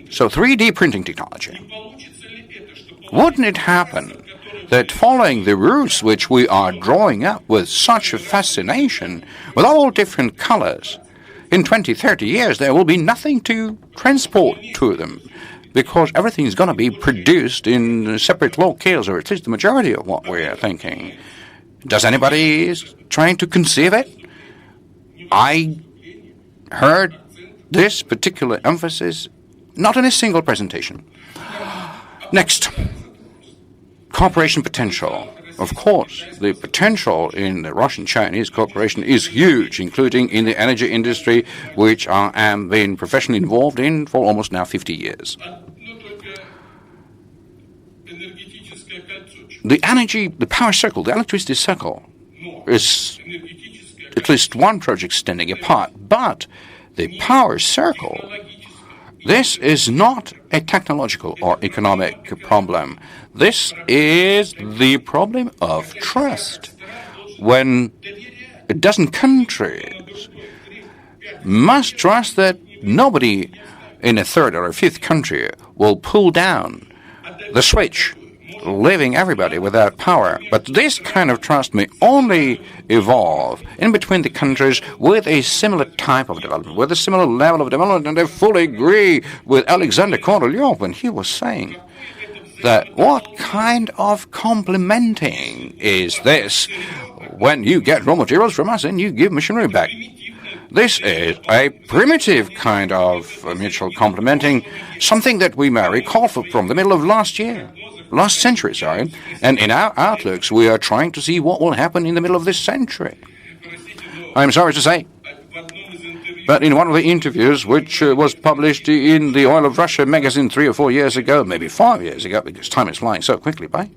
So 3D printing technology. Wouldn't it happen that following the routes which we are drawing up with such a fascination, with all different colors, in 20, 30 years, there will be nothing to transport to them because everything is going to be produced in separate locales, or at least the majority of what we are thinking. Does anybody trying to conceive it? I heard this particular emphasis not in a single presentation. Next, cooperation potential. Of course, the potential in the Russian-Chinese cooperation is huge, including in the energy industry, which I am being professionally involved in for almost now 50 years. The power circle, the electricity circle, is at least one project standing apart, but the power circle, this is not a technological or economic problem. This is the problem of trust. When a dozen countries must trust that nobody in a third or a fifth country will pull down the switch, leaving everybody without power. But this kind of trust may only evolve in between the countries with a similar type of development, with a similar level of development. And I fully agree with Alexander Korolev when he was saying that what kind of complimenting is this when you get raw materials from us and you give machinery back? This is a primitive kind of mutual complementing, something that we may recall from the middle of last century, and in our outlooks we are trying to see what will happen in the middle of this century. I'm sorry to say, but in one of the interviews which was published in the Oil of Russia magazine 3 or 4 years ago, maybe 5 years ago, because time is flying so quickly by,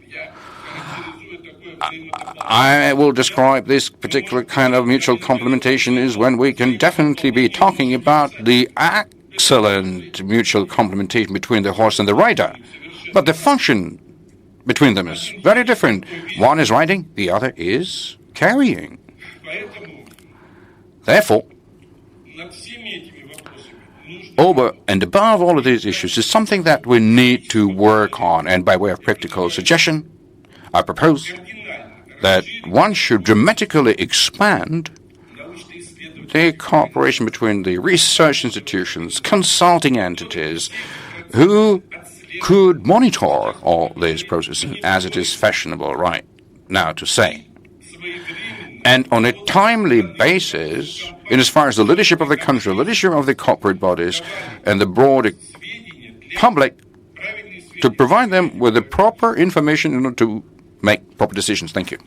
I will describe this particular kind of mutual complementation is when we can definitely be talking about the excellent mutual complementation between the horse and the rider. But the function between them is very different. One is riding, the other is carrying. Therefore, over and above all of these issues is something that we need to work on. And by way of practical suggestion, I propose that one should dramatically expand the cooperation between the research institutions, consulting entities, who could monitor all these processes, as it is fashionable right now to say. And on a timely basis, in as far as the leadership of the country, leadership of the corporate bodies, and the broader public, to provide them with the proper information in order to make proper decisions. Thank you.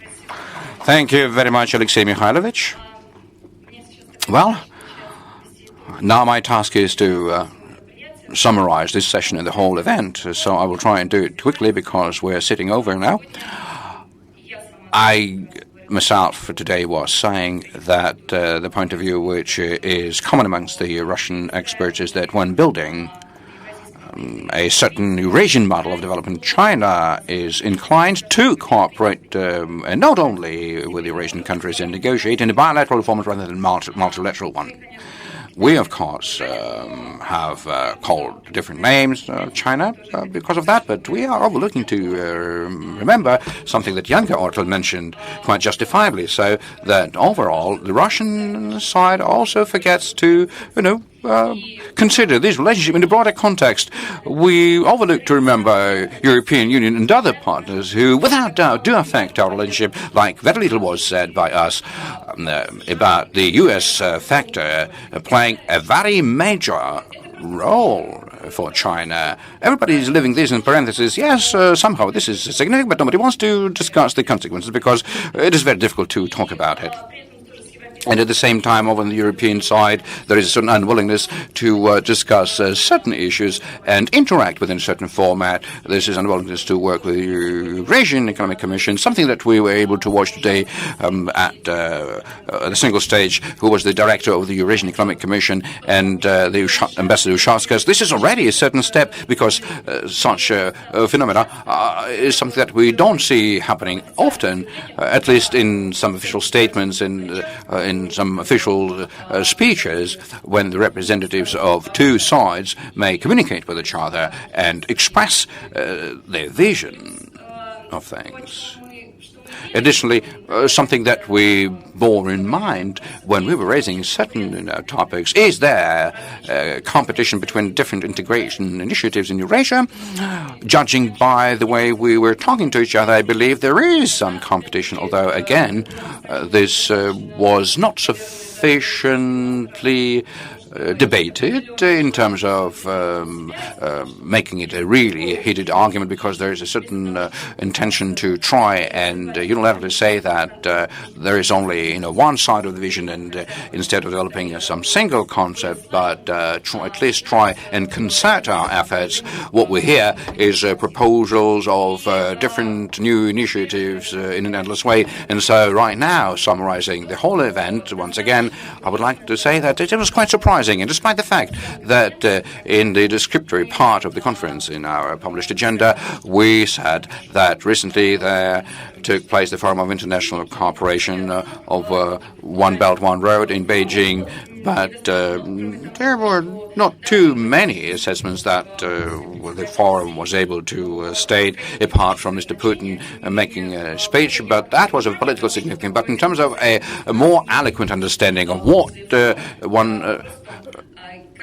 Thank you very much, Alexei Mikhailovich. Well, now my task is to summarize this session and the whole event, so I will try and do it quickly because we're sitting over now. I myself today was saying that the point of view which is common amongst the Russian experts is that when building a certain Eurasian model of development, China is inclined to cooperate and not only with the Eurasian countries and negotiate in a bilateral format rather than multilateral one. We, of course, have called different names China because of that, but we are overlooking to remember something that Janka Ortel mentioned quite justifiably, so that overall the Russian side also forgets to, consider this relationship in a broader context. We overlook to remember European Union and other partners who, without doubt, do affect our relationship, like very little was said by us about the U.S. factor playing a very major role for China. Everybody is living this in parentheses. Yes, somehow this is significant, but nobody wants to discuss the consequences because it is very difficult to talk about it. And at the same time, over on the European side, there is a certain unwillingness to discuss certain issues and interact within a certain format. This is unwillingness to work with the Eurasian Economic Commission, something that we were able to watch today at the single stage, who was the director of the Eurasian Economic Commission and the Ambassador Ushauskas. This is already a certain step because such phenomena is something that we don't see happening often, at least in some official statements and in some official speeches, when the representatives of two sides may communicate with each other and express their vision of things. Additionally, something that we bore in mind when we were raising certain topics is there competition between different integration initiatives in Eurasia. Judging by the way we were talking to each other, I believe there is some competition, although, again, this was not sufficiently debated in terms of making it a really heated argument, because there is a certain intention to try and unilaterally say that there is only one side of the vision, and instead of developing some single concept, but at least try and concert our efforts. What we hear is proposals of different new initiatives in an endless way. And so right now, summarizing the whole event, once again, I would like to say that it was quite surprising. And despite the fact that in the descriptory part of the conference in our published agenda, we said that recently there took place the Forum of International Cooperation of One Belt, One Road in Beijing, but there were not too many assessments that the forum was able to state, apart from Mr. Putin making a speech, but that was of political significance. But in terms of a more eloquent understanding of what one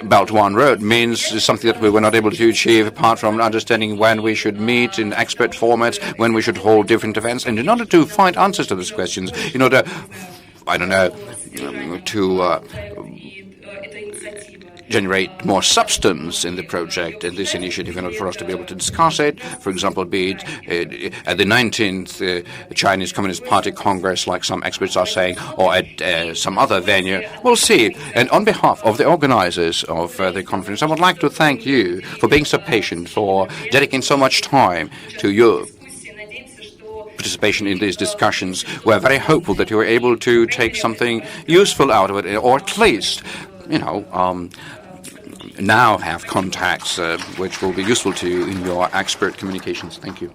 Belt One Road means something that we were not able to achieve apart from understanding when we should meet in expert formats, when we should hold different events. And in order to find answers to these questions, in order, I don't know, to generate more substance in the project, in this initiative, in order for us to be able to discuss it, for example, be it at the 19th Chinese Communist Party Congress, like some experts are saying, or at some other venue. We'll see. And on behalf of the organizers of the conference, I would like to thank you for being so patient, for dedicating so much time to your participation in these discussions. We're very hopeful that you were able to take something useful out of it, or at least, now have contacts which will be useful to you in your expert communications. Thank you.